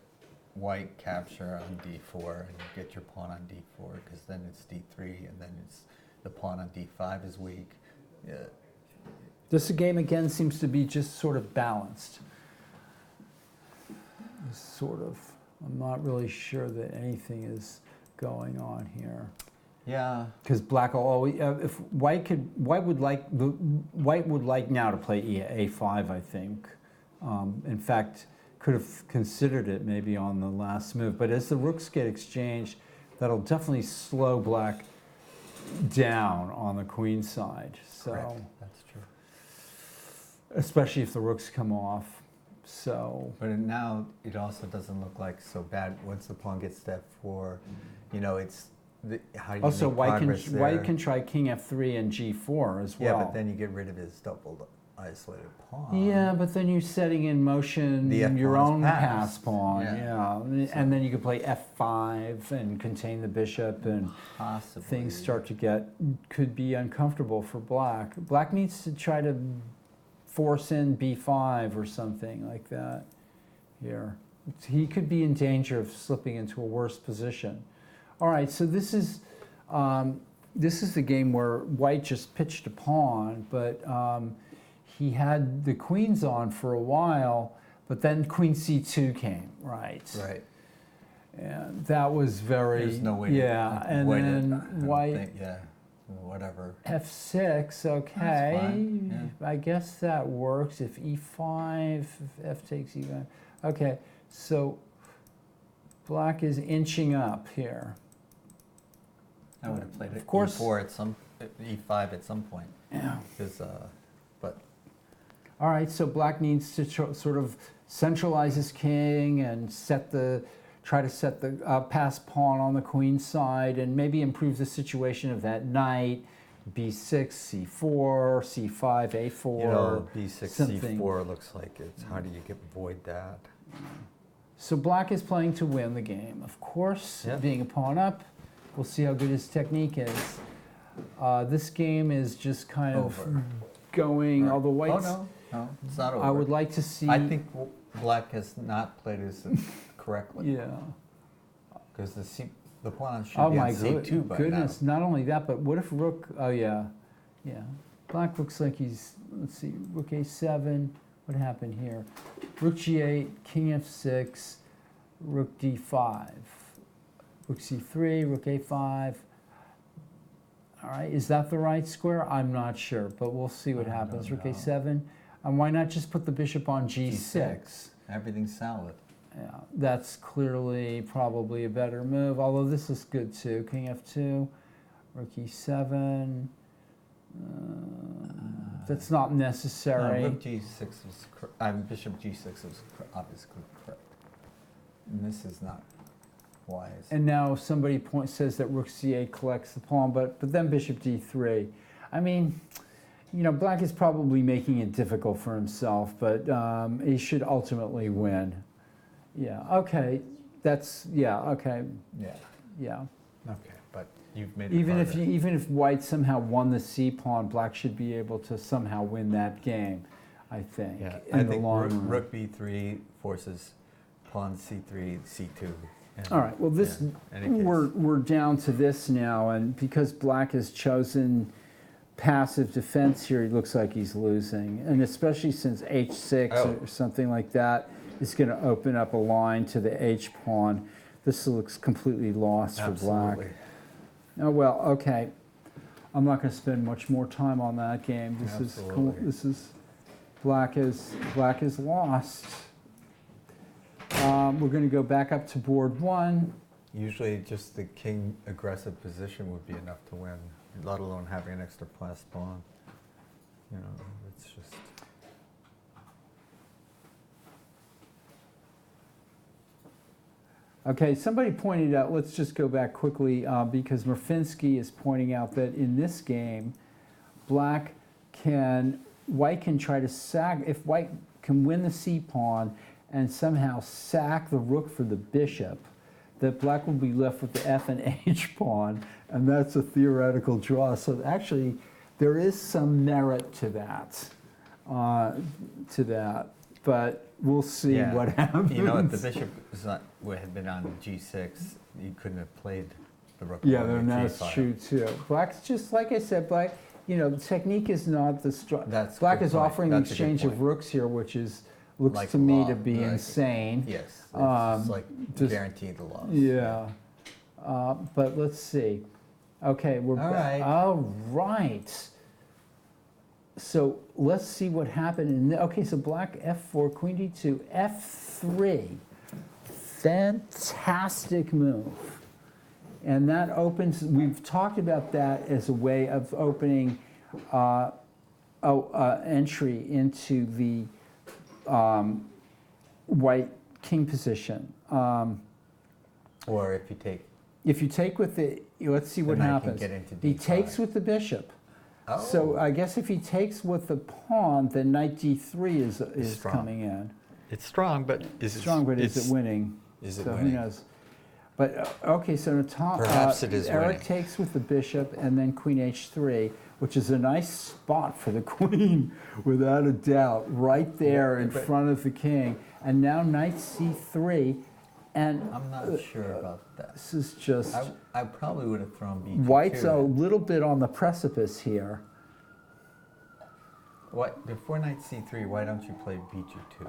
White capture on d4 and get your pawn on d4, because then it's d3, and then it's the pawn on d5 is weak. Yeah. This game again seems to be just sort of balanced. I'm not really sure that anything is going on here. Yeah. Because Black will always, if White would like now to play a5, I think. In fact, could have considered it maybe on the last move. But as the rooks get exchanged, that'll definitely slow Black down on the queen side. So, Correct. That's true. especially if the rooks come off. So, But now it also doesn't look like so bad once the pawn gets to f4. It's how do you also make progress there? White can try king f3 and g4 as well. Yeah, but then you get rid of his double isolated pawn. Yeah, but then you're setting in motion The F your pawn is own passed. pass pawn. Yeah. And then you could play f5 and contain the bishop, and Possibly. things could be uncomfortable for Black. Black needs to try to force in b5 or something like that here. He could be in danger of slipping into a worse position. All right, so this is the game where White just pitched a pawn, but he had the queens on for a while, but then queen c2 came, right? Right. And that was very, There's no way yeah, to and avoid then it. I don't White, think, yeah, whatever. f6, okay, fine, yeah. I guess that works. If e5, if f takes e5, okay, so Black is inching up here. I would have played it Of course. e4 at e5 at some point. Yeah. Because, but All right, so Black needs to sort of centralize his king and try to set the pass pawn on the queen side, and maybe improve the situation of that knight, b6, c4, c5, a4. b6, something. c4 looks like it's. How do you avoid that? So Black is playing to win the game, of course, Yeah. being a pawn up. We'll see how good his technique is. This game is just kind of Over. going, although Oh, White's... no, it's not over. I would like to see... I think Black has not played this correctly. Yeah. Because the pawn should Oh be my on c2 by goodness, now. not only that, but what if Rook, oh yeah, yeah. Black looks like he's, let's see, Rook a7, what happened here? Rook g8, King f6, Rook d5, Rook c3, Rook a5. All right, is that the right square? I'm not sure, but we'll see what I don't happens. Rook know. a7, and why not just put the bishop on g6? G6. Everything's solid. Yeah, that's clearly probably a better move, although this is good too. King f2, Rook e7. That's not necessary. Rook g6 was bishop g6 was obviously correct. And this is not wise. And now somebody says that Rook c8 collects the pawn, but then Bishop d3. I mean, Black is probably making it difficult for himself, but he should ultimately win. Yeah. Okay. Okay. Yeah. Okay, but you've made Even progress. if White somehow won the c pawn, Black should be able to somehow win that game, I think. Yeah, in I the think long run. Rook b3 forces pawn c3, c2. And- All right. Well, this yeah, any case. we're down to this now, and because Black has chosen passive defense here, he looks like he's losing, and especially since H6 Oh. or something like that is going to open up a line to the H pawn. This looks completely lost for Black. Absolutely. Oh well, okay. I'm not going to spend much more time on that game. This is cool. Absolutely. This is Black is lost. We're going to go back up to board 1. Usually just the king aggressive position would be enough to win, let alone having an extra plus pawn. You know, it's just... Okay, somebody pointed out, let's just go back quickly, because Murfinski is pointing out that in this game, White can try to sack, if White can win the c-pawn and somehow sack the rook for the bishop, that Black will be left with the f and h pawn, and that's a theoretical draw. So actually, there is some merit to that, but we'll see Yeah. what happens. You know, if the bishop had been on g6, you couldn't have played the rook. Yeah, along the that's g-file. true too. Black's just like I said. Black, the technique is not the strong. That's a Black good is point. offering the That's a good exchange of point. rooks here, which looks Like to me law, to be like- insane. Yes, it's Um, like just- guarantee the loss. Yeah, but let's see. Okay, we're All back. right. All right. So let's see what happened. Okay, so Black f4, Queen d2, f3. Fantastic move. And that opens, we've talked about that as a way of opening entry into the White king position. Or if you take... If you take with the, let's see what Then I can happens. get into He d5. takes with the bishop. Oh. So I guess if he takes with the pawn, then knight d3 is strong. coming in. It's strong, but It's strong, but is it winning? Is it So winning? who knows? But okay, so Tom, Perhaps it is Eric winning. takes with the bishop and then queen h3, which is a nice spot for the queen, without a doubt, right there in but- front of the king. And now knight c3, and I'm not sure about that. this is just I probably would have thrown b2. White's a little bit on the precipice here. What, before knight c3, why don't you play bg2?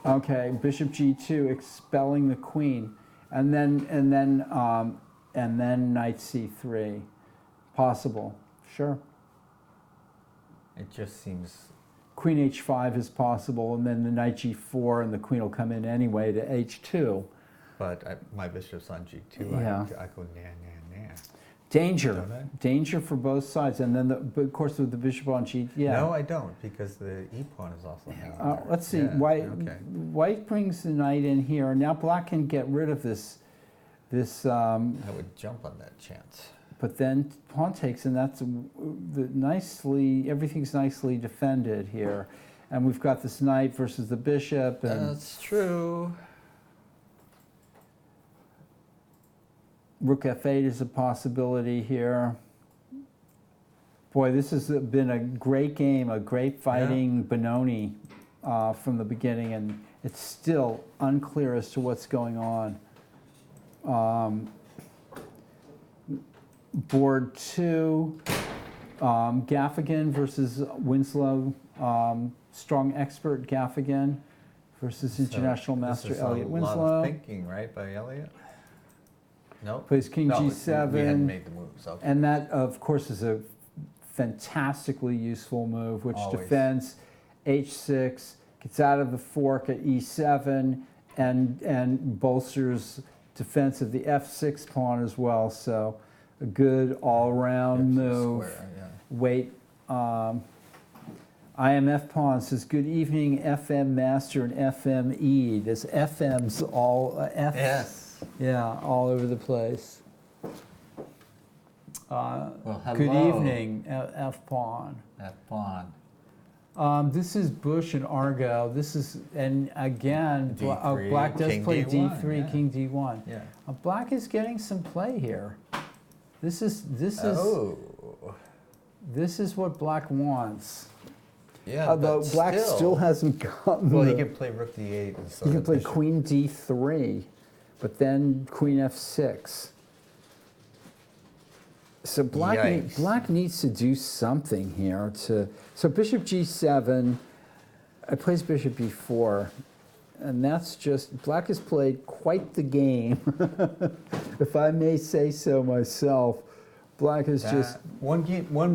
Okay, bishop g2, expelling the queen, and then knight c3, possible, sure. It just seems... Queen h5 is possible, and then the knight g4, and the queen will come in anyway to h2. But my bishop's on g2. Yeah. I go nah, nah, nah. Danger, Don't I? danger for both sides, and then but of course with the bishop on g, yeah. No, I don't, because the e pawn is also hanging there. Let's see. Yeah, okay. White brings the knight in here, and now Black can get rid of this. I would jump on that chance. But then pawn takes, and that's everything's nicely defended here, and we've got this knight versus the bishop, and That's true. rook f8 is a possibility here. Boy, this has been a great game, a great fighting Benoni from the beginning, and it's still unclear as to what's going on. Board 2, Gaffigan versus Winslow, strong expert Gaffigan versus international master Elliot This is a lot Winslow. of thinking, right, by Elliot? No? Plays king no, g7. We hadn't made the moves, okay. And that, of course, is a fantastically useful move, which Always. defends h6, gets out of the fork at e7, and bolsters defense of the f6 pawn as well. So a good all-round That's a move. square, yeah. Wait, IMF Pawn says, good evening, FM Master and FM Eade. This FM's all, F, Yes. yeah, all over the place. Well, Good hello. evening, F Pawn. That pawn. This is Bush and Argo. This is, and again, D3, Black does king play D1, D3, yeah. King D1. Yeah. Black is getting some play here. This is Oh. what Black wants. Yeah, Although but black still hasn't gotten. Well, he can play rook d8. And so He can the play bishop- queen d3, but then queen f6. So Yikes. black needs to do something here to. So bishop g7. It plays bishop b4, and that's just black has played quite the game, if I may say so myself. Black is just one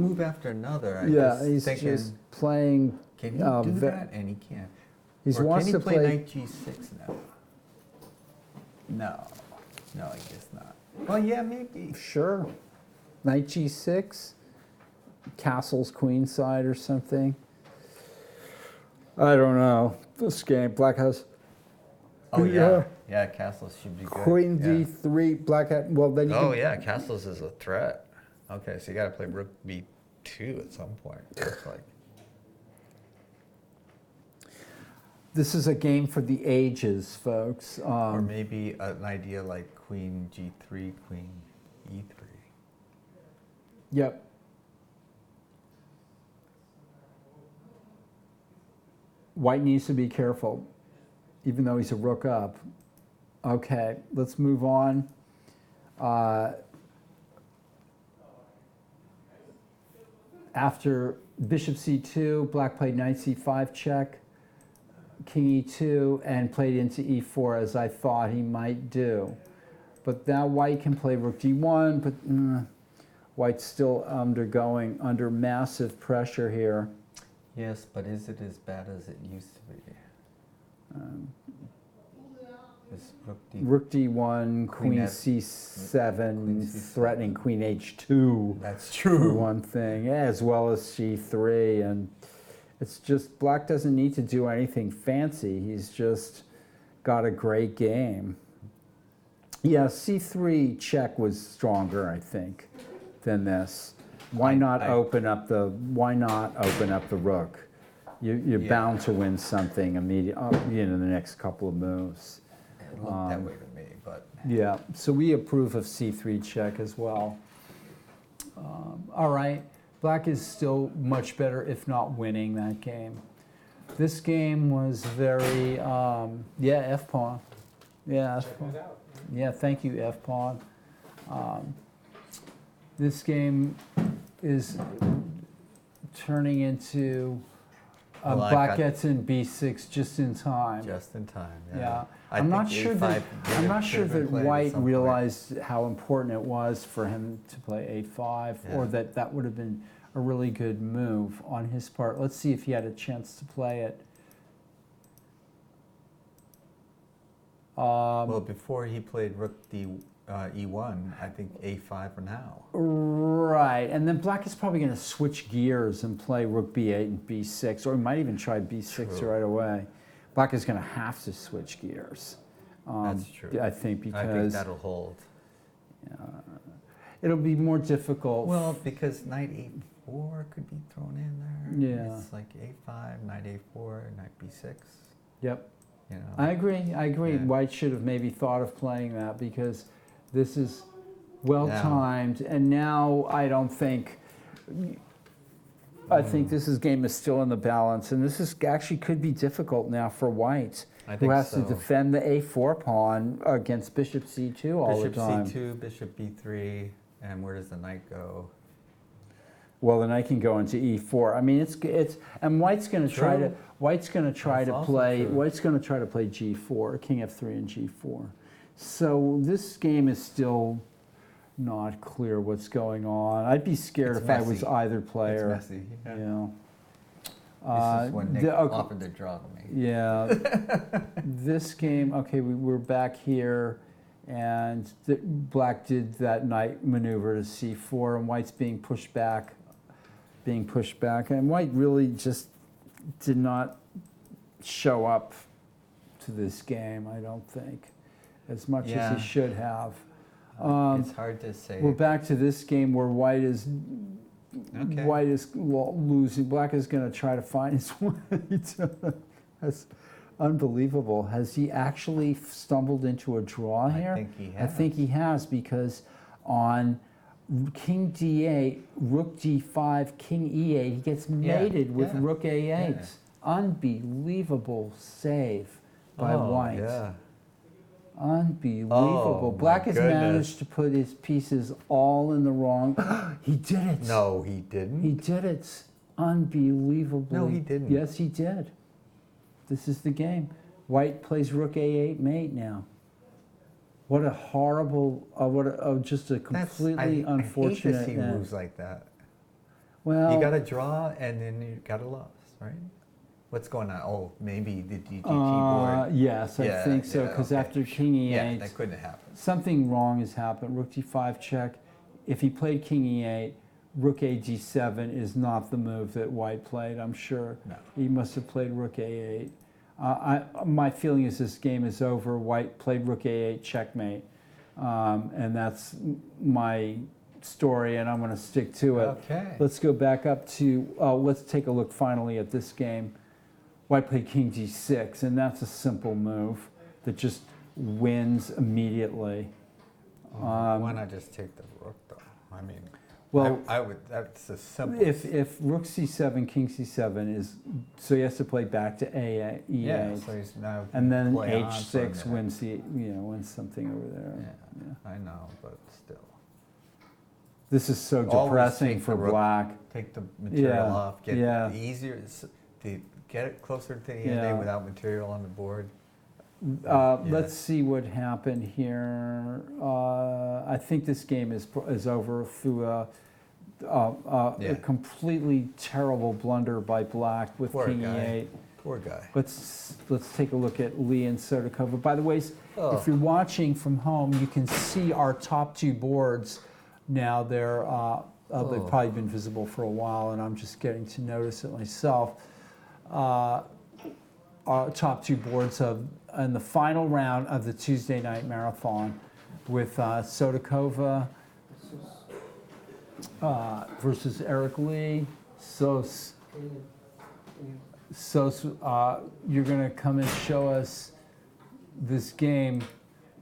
move after another. he's thinking, just playing. can he do that? And he can't. He Or wants can to he play play. knight g6 now? No, I guess not. Well, yeah, maybe. Sure. Knight g6, castles queenside or something. I don't know. This game, black has. Oh yeah, castles should be good. Queen yeah. d3, black hat. Well, then you Oh can, yeah, castles is a threat. Okay, so you got to play rook b2 at some point. Looks like. This is a game for the ages, folks. Or maybe an idea like queen g3, queen e3. Yep. White needs to be careful, even though he's a rook up. Okay, let's move on. After bishop c2, black played knight c5 check, king e2, and played into e4 as I thought he might do. But now white can play rook d1, but white's still under massive pressure here. Yes, but is it as bad as it used to be? This Rook d1, queen F- c7, queen c7. threatening queen h2. That's For true. one thing, as well as c3, and it's just black doesn't need to do anything fancy. He's just got a great game. Yeah, c3 check was stronger, I think, than this. Why not open up the rook? You're bound to win something immediately, in the next couple of moves. It looked that way to me, but Yeah, so we approve of c3 check as well. All right, black is still much better, if not winning that game. This game was very, f-pawn. Yeah, f-pawn. Yeah, thank you, f-pawn. This game is turning into Well, I black got- gets in b6 just in time. just in time. Yeah, I I'm think not sure that should've been played at White some point. realized how important it was for him to play a5, or Yeah. that would have been a really good move on his part. Let's see if he had a chance to play it. Well, before he played rook e1, I think a5 for now. Right, and then black is probably going to switch gears and play rook b8 and b6, or he might even try b6 True. right away. Black is going to have to switch gears. That's true. I think because I think that'll hold. it'll be more difficult. Well, because knight a4 could be thrown in there. Yeah. It's like a5, knight a4, knight b6. Yep. You know. I agree. Yeah. White should have maybe thought of playing that, because this is well timed, and now I don't think. I think this game is still in the balance, and this is actually could be difficult now for White, I who think has to so. defend the a4 pawn against bishop c2 all Bishop the time. c2, bishop b3, and where does the knight go? Well, then I can go into e4. I mean, it's and White's going to try to That's also play true. White's going to try to play g4, king f3 and g4. So this game is still not clear what's going on. I'd be scared It's if I was messy. either player. It's messy. Yeah. You know. This is when Nick okay. offered to draw to me. Yeah, this game. Okay, we're back here, and black did that knight maneuver to c4, and White's being pushed back, and White really just did not show up to this game. I don't think as much as Yeah. he should have. It's hard to say. We're back to this game where White is losing. Black is going to try to find his way to. That's unbelievable. Has he actually stumbled into a draw here? I think he has. I think he has, because on King D8, Rook D5, King E8. He gets mated with Rook A8. Yeah. Unbelievable save by White. Yeah. Unbelievable. Oh, Black my has managed to put his pieces all in the wrong. He did it. No, he didn't. He did it. Unbelievably. No, he didn't. Yes, he did. This is the game. White plays Rook A8 mate now. What a horrible, just a completely unfortunate I hate to see end. moves like that. Well, You got to draw and then you got to loss, right? What's going on? Oh, maybe the DT board. yes, I think so, because after King E8, Yeah, that couldn't happen. something wrong has happened. Rook D5 check. If he played King E8, Rook A G7 is not the move that White played, I'm sure. No. He must have played Rook A8. My feeling is this game is over. White played Rook A8 checkmate. And that's my story, and I'm going to stick to it. Okay. Let's go back up to, let's take a look finally at this game. White played King G6, and that's a simple move that just wins immediately. Why not just take the rook, though? I mean, Well, I would. That's a simple. if Rook C7, King C7 is, so he has to play back to E8, yeah, so he's now. and then play on for a H6 minute. wins wins something over there. Yeah, I know, but still. This is so Always depressing take for the rook, Black. Take the material Yeah, off. Get yeah. easier to get it closer to the end Yeah. without material on the board. Let's see what happened here. I think this game is over through a completely terrible blunder by Black with Poor King guy. E8. Poor guy. Let's take a look at Lee and Sotokova. By the way, if you're watching from home, you can see our top two boards now. They've probably been visible for a while, and I'm just getting to notice it myself. Our top two boards in the final round of the Tuesday night marathon with Sotokova versus Eric Lee. Sos, you're going to come and show us this game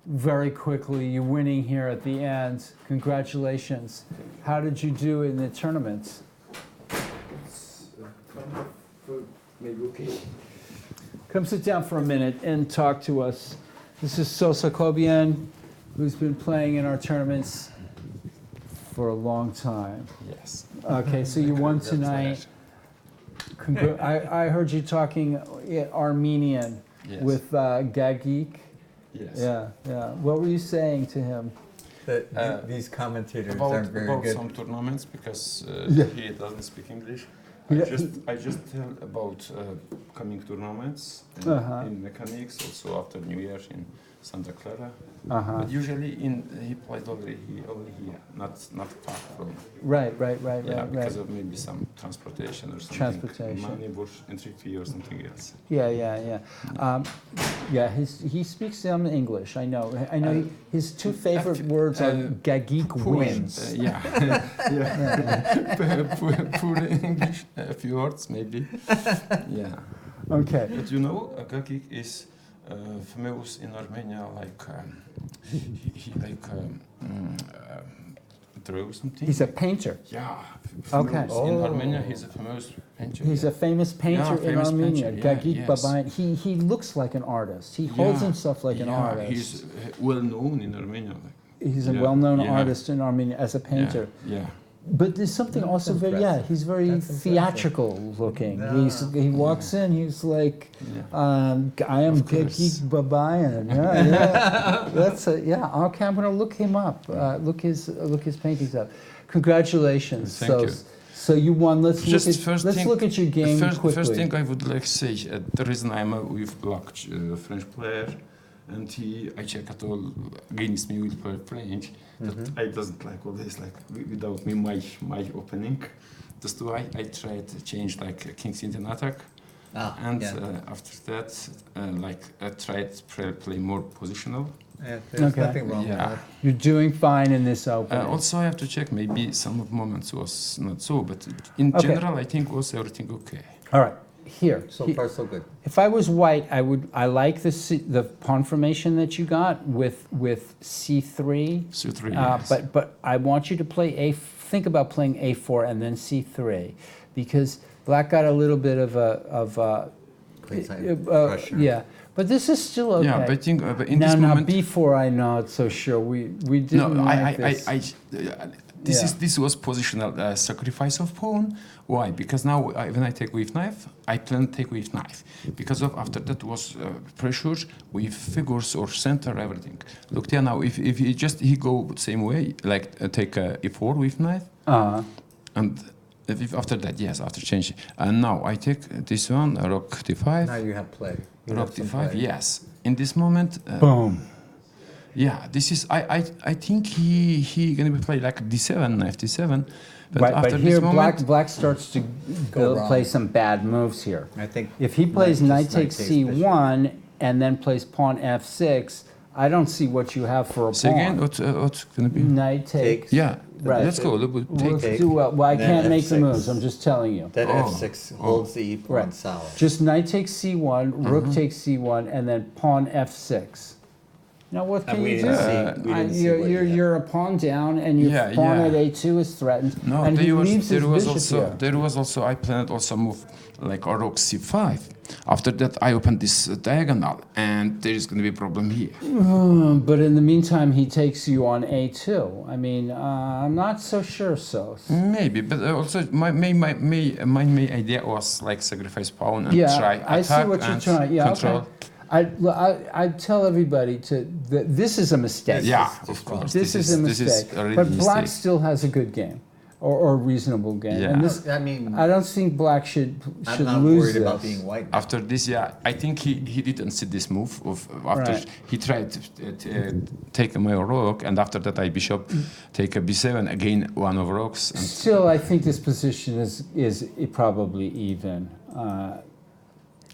very quickly. You're winning here at the end. Congratulations. How did you do in the tournaments? Maybe okay. Come sit down for a minute and talk to us. This is Sosa Kobian, who's been playing in our tournaments for a long time. Yes. Okay, so you won tonight. I heard you talking Armenian with Gagik. Yes. Yeah. What were you saying to him? That these commentators aren't very about good. some tournaments because he doesn't speak English. I just tell about coming tournaments in mechanics, also after New Year in Santa Clara. But usually he played already here, not far from. Right. Yeah, because of maybe some transportation or something. Transportation. Money, bush, entry fee or something else. Yeah. He speaks some English. I know. His two favorite words are Gagik wins. Poor English, a few words maybe. Yeah. Okay. But you know, Gagik is famous in Armenia, like he drew something. He's a painter. Yeah. Okay. In Armenia, he's a famous painter. He's a famous painter in famous Armenia, painter, yeah, Gagik yes. Babayan. He looks like an artist. He holds himself like an artist. He's well known in Armenia. He's a well-known artist in Armenia as a painter. Yeah. But there's something also very, he's very theatrical looking. He walks in, he's like, I am Gagik Babayan. That's okay, I'm going to look him up, look his paintings up. Congratulations. Thank you. So you won. Let's Just look at your game quickly. First thing I would like to say, the reason I'm with Black French player, and I check at all against me with French, that I doesn't like all this, like without me my opening. That's why I tried to change like King's Indian attack, after that, I tried to play more positional. Yeah, there's nothing wrong with that. You're doing fine in this open. Also, I have to check. Maybe some of moments was not so, but in general, I think was everything okay. All right. here. So far, so good. If I was white, I like the pawn formation that you got with c3. C3, yes. But I want you to play think about playing a4 and then c3, because black got a little bit of a Queenside pressure. yeah. But this is still okay. Yeah, but I think but in now, this moment. before I'm not so sure. We didn't No, like this. This was positional sacrifice of pawn. Why? Because now when I take with knife, I plan take with knife. Because of after that was pressure with figures or center everything. Look there now. If he go same way, like take e4 with knife, and if after that, yes, after change, and now I take this one, rook d5. Now you have play. Rook d5, yes. In this moment, boom. Yeah, this is. I think he gonna be play like d7, knife d7. But Right, after but here this moment, black starts to play some bad moves here. I think If he plays knight takes bishop. c1 and then plays pawn f6, I don't see what you have for a say again, pawn. what's gonna be? Knight takes. Yeah, Right. let's go. Look, Well, take. well, I Then can't make the f6. moves. I'm just telling you. Then Oh. f6 holds the e pawn Right. solid. Just knight takes c1, rook takes c1, and then pawn f6. Now what can And we you do? didn't see- we didn't see what you had. You're a pawn down, and your Yeah, pawn yeah. at a2 is threatened, No, and he leaves his there was bishop also here. there was also I planned also move like a rook c5. After that, I opened this diagonal, and there is gonna be a problem here. But in the meantime, he takes you on a2. I mean, I'm not so sure. So Maybe, but also my main idea was like sacrifice pawn and yeah, try I see attack what you're and trying. Yeah, control. okay. I tell everybody that this is a mistake. Yeah, This is of course. This is a This mistake. is a real But black mistake. still has a good game, or a reasonable game. Yeah. And this, I mean, I don't think black should I'm not lose worried this. about being white. now. After this, yeah, I think he didn't see this move. After Right. he tried to take my rook, and after that I bishop take a b7 again, one of rocks. And Still, I think this position is probably even.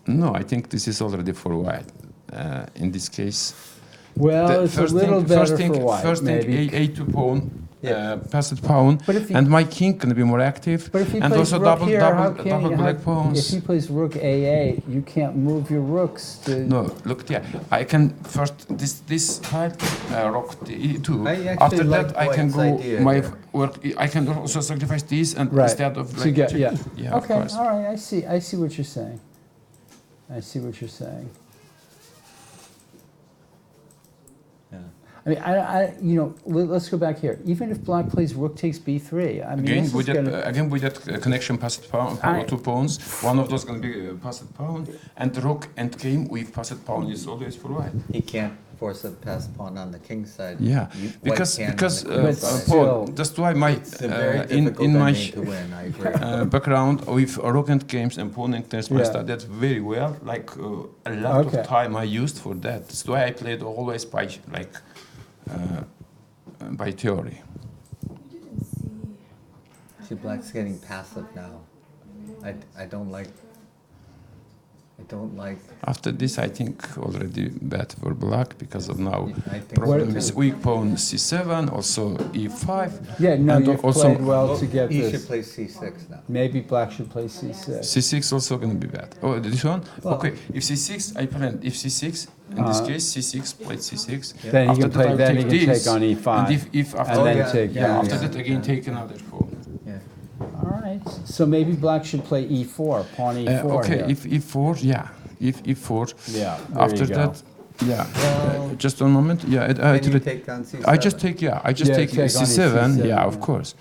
no, I think this is already for white. In this case, Well, the it's a little better for white, first thing, maybe. a2 pawn, Yeah. passed pawn, But if he- and my king gonna be more active, But if he and plays also rook double here, how can double you black if pawns. he plays rook a8, you can't move your rooks to. No, look there. I can first this side rook e2. I actually After like that, I can White's go idea my there. work. I can also sacrifice this, and Right. instead of To like get, check- yeah. yeah, of Okay, course. all right. I see what you're saying. I see what you're saying. Yeah. I mean, let's go back here. Even if black plays rook takes b3, I mean, Again, this with is that, gonna, again with that connection passed pawn, two pawns. One of those going to be passed pawn, and rook and game with passed pawn is always for white. He can't force a passed pawn on the king side. Yeah, White because can on because the queen But side. still- Paul, that's why my It's very in difficult my ending to win. I agree. background with rook and games and pawn and tennis, I Yeah. studied very well. Like a lot Okay. of time I used for that. That's why I played always by like by theory. See, black's getting passive now. I don't like. After this, I think already bad for black because of now. I think Problem so is too. weak pawn c7, also e5. yeah, no, and you've also- played well to get He this. should play c6 now. Maybe black should play c6. C6 also going to be bad. Oh, this one? Well- Okay, if C6, I planned if C6, in this Uh-huh. case, C6, played C6. Then he After can that, play. I'll Then he take can this, take on e5. And if after and then yeah. take. yeah, after yeah. that again take another pawn. Yeah. All right. So maybe black should play e4, pawn e4. Okay, here. if e4, yeah, if e4. Yeah. There After you go. that, yeah. Well, Just one moment. Yeah, Then you take on c7. I just take Yeah, take take on C7. C7, Yeah, of yeah. course.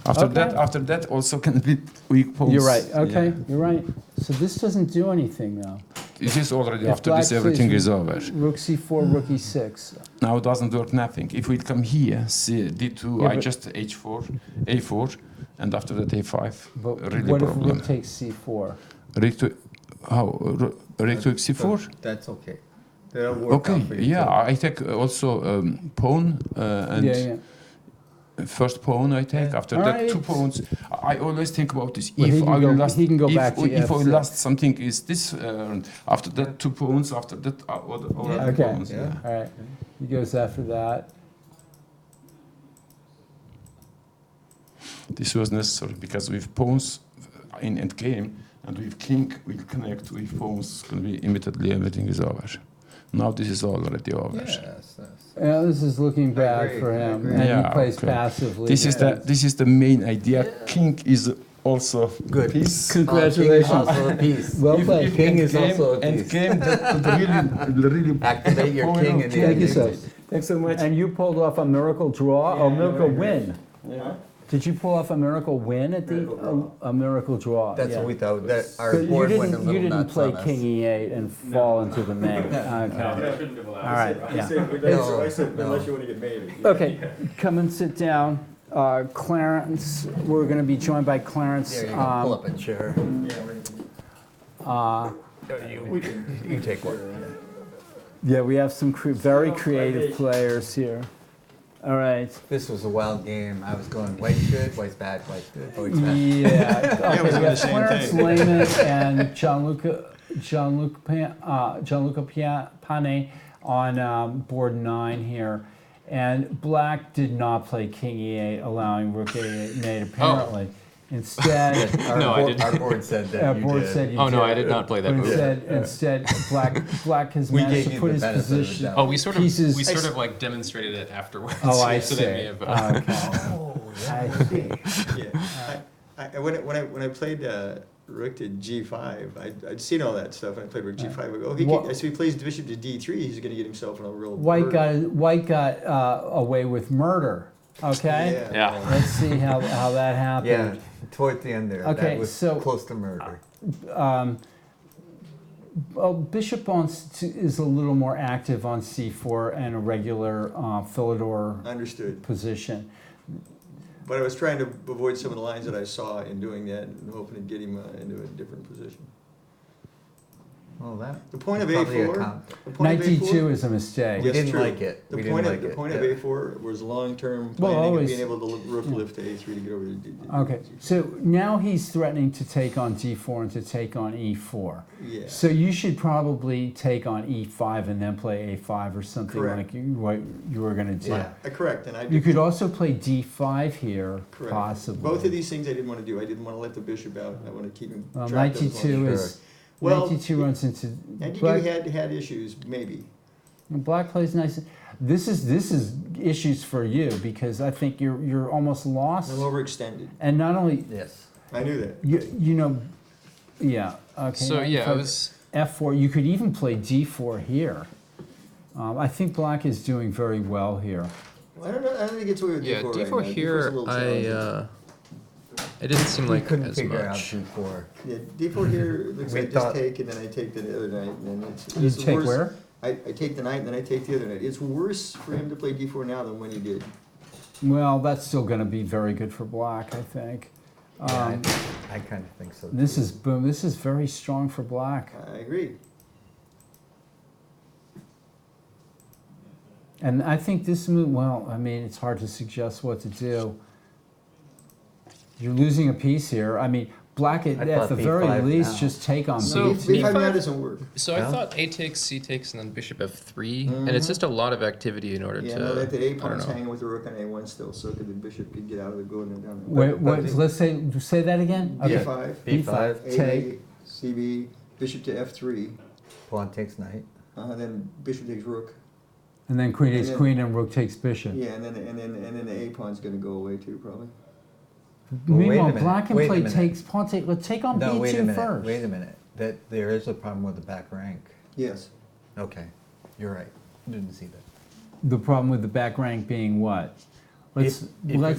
After Okay. that also can be weak pawns. You're right. Okay, Yeah. you're right. So this doesn't do anything now. It is already If after black this everything plays is over. Rook c4, rook e6. Now it doesn't work nothing. If we come here, see d2, Yeah, I but- just h4, a4, and after that a5. But Really what if problem. rook takes c4? Rook to rook to c4. That's okay. That'll work Okay, out for you. yeah, too. I take also pawn and Yeah. first pawn I take. Yeah. After All that right. 2 pawns. I always think about this. Well, he If can I will go- last, he can go if, back to if I F6. last something is this. After that 2 pawns. After that other Okay. pawns. Yeah. Yeah. All right. He goes after that. This was necessary because with pawns in endgame, and with king we'll connect with pawns. It's going to be immediately everything is over. Now this is already over. Yes. Yeah, this is looking bad agree, for I him, agree. and Yeah, he plays okay. passively. This is the main idea. King is also Good. piece. Congratulations. King is also a piece. Well played. King and is also a and piece. game that really Activate your power king of in the Thank you, end. sir. Thanks so much. And you pulled off a miracle draw, a miracle win. Yeah. Did you pull off a miracle win at the a miracle draw? That's yeah. what we thought. That our So you board went a didn't little you didn't nuts play on us. King E8 and fall into the main. Okay. All right. Yeah. No, I said, no. unless you want to get made. Okay. Come and sit down. Clarence, we're going to be joined by Clarence. There you go. Pull up a chair. You take one. Yeah, we have some very creative players here. All right. This was a wild game. I was going white's good, white's bad, white's good, white's bad. Yeah. Okay, we doing the have same Clarence thing. Lehman and Gianluca Pane on board 9 here. And Black did not play King E8, allowing Rook A8 mate apparently. Instead, No, I didn't. Our board said that our you board did. said you Oh no, did. I did not play that But move. instead, Black has We managed gave to you put the his benefit of the position. doubt. Oh, we sort Pieces- of like demonstrated it afterwards. Oh, I so see. that may have, Okay. I see. Yeah. When I played Rook to G5, I'd seen all that stuff, and I played Rook G5. I go, What- so he plays Bishop to D3, he's going to get himself in a real... White burden. got away with murder. Okay. Yeah. Let's see how that happened. Yeah, toward the end there. Okay, that was so- close to murder. Well, Bishop is a little more active on C4 and a regular Philidor Understood. position. But I was trying to avoid some of the lines that I saw in doing that, and hoping to get him into a different position. Well, that The point of probably A4... account- The point of Knight A4 D2 is a mistake. We Yes, didn't true. like it. The We point didn't of like the it, point yeah. of A4 was long-term Well, planning always- and being able to rook lift to A3 to get over to D. Okay, so now he's threatening to take on D4 and to take on E4. Yeah. So you should probably take on E5 and then play A5 or something Correct. like what you were going to do. Yeah, correct. And I You could also play D5 here, correct. possibly. Both of these things I didn't want to do. I didn't want to let the bishop out. I want to keep him. Well, trapped Knight as long as- D2 is. Well, Knight D2 runs into. And Black, D2 had issues, maybe. Black plays nice. This is issues for you because I think you're almost lost. I'm overextended. And not only Yes. I knew that. you know, yeah. Okay. so yeah, I for was. F4. You could even play D4 here. I think Black is doing very well here. I don't know. I don't think it's away with Yeah, D4 D4 right now. D4 's a here. little challenging. It didn't seem We like couldn't as figure out much. D4. Yeah, D4 here looks We like just thought- take and then I take the other knight and then it's You it's take worse. where? I take the knight and then I take the other knight. It's worse for him to play D4 now than when he did. Well, that's still going to be very good for Black, I think. Yeah, I kind of think so. This too. is boom. This is very strong for Black. I agree. And I think this move, well, I mean, it's hard to suggest what to do. You're losing a piece here. I mean, Black at thought the very B5 least now. just take on So B2. B5 now B5 doesn't work. So No? I thought A takes, C takes, and then Bishop F3, and it's just a lot of activity in order Yeah, to. no, that the A I don't pawn's know. hanging with the rook on A1 still, so that the bishop could get out of the go and then down there. Wait, let's say that again. Okay. D5, B5, A, take. CB, bishop to F3, Pawn takes knight. then bishop takes rook. And then queen takes And then- queen and rook takes bishop. Yeah, and then the A pawn's gonna go away too, probably. Well, wait a Meanwhile, minute, Black can wait a play minute. takes pawn take. Let's take on No, B2 wait a minute. first. Wait a minute. That there is a problem with the back rank. Yes. Okay, you're right. Didn't see that. The problem with the back rank being what? Let's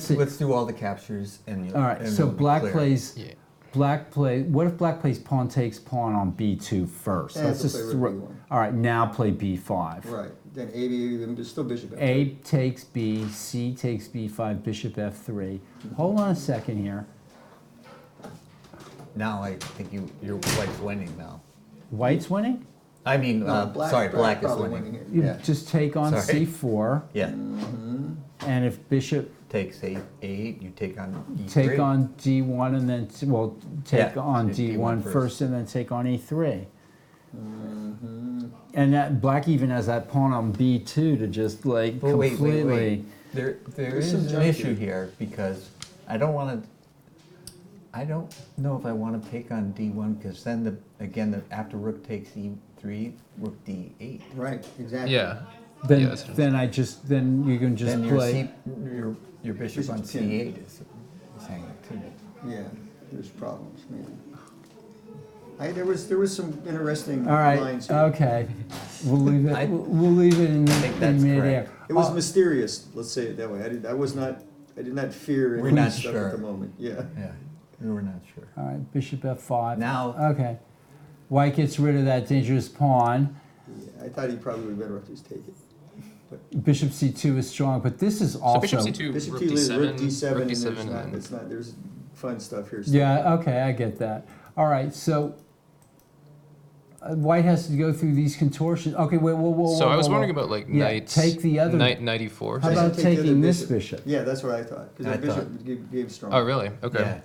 see. Let's do all the captures and you'll. All right. and So it'll be Black clear. plays. Yeah. Black play. What if Black plays pawn takes pawn on B2 first? Yeah, Let's he'll just play throw. rook B1. All right. Now play B5. Right. Then A, B, then still bishop F3. A takes B. C takes B5. Bishop F3. Hold on a second here. Now I think your white's winning now. White's winning. I mean, No, sorry, black is probably winning. here. You Yeah. just take on Sorry. C4, Yeah, and if Bishop takes A8, you take on E3. take on D1 and then take Yeah, on so D1 D1 first and then take on E3. And that Black even has that pawn on B2 to just like Well, completely. wait. There There's is some an junk issue here. here because I don't want to. I don't know if I want to take on D1 because then after rook takes E3, rook D8. Right, exactly. Yeah. Then Yeah, that's then you can just Then play. your bishop on Bishop C8 is hanging too. Yeah, there's problems, man. There was some interesting All right. lines here. Okay. We'll leave it. We'll leave it in, think that's mid-air. correct. It was mysterious, let's say it that way. I did not fear We're any not stuff sure. at the moment. Yeah. Yeah, we were not sure. All right. Bishop F5. Now- Okay. White gets rid of that dangerous pawn. Yeah, I thought he probably would be better off just take it. Bishop C2 is strong, but this is So also. bishop c2, Bishop rook T leads d7, rook D7, rook and d7, there's there's fun stuff here. Yeah. Okay. I get that. All right. So. White has to go through these contortions. Okay, wait, whoa. So I was wondering about like knight. Take the other. Knight e4. How about Take the other taking this bishop? Yeah, that's what I thought. Because I the bishop gave strong. Oh really? Okay. Yeah.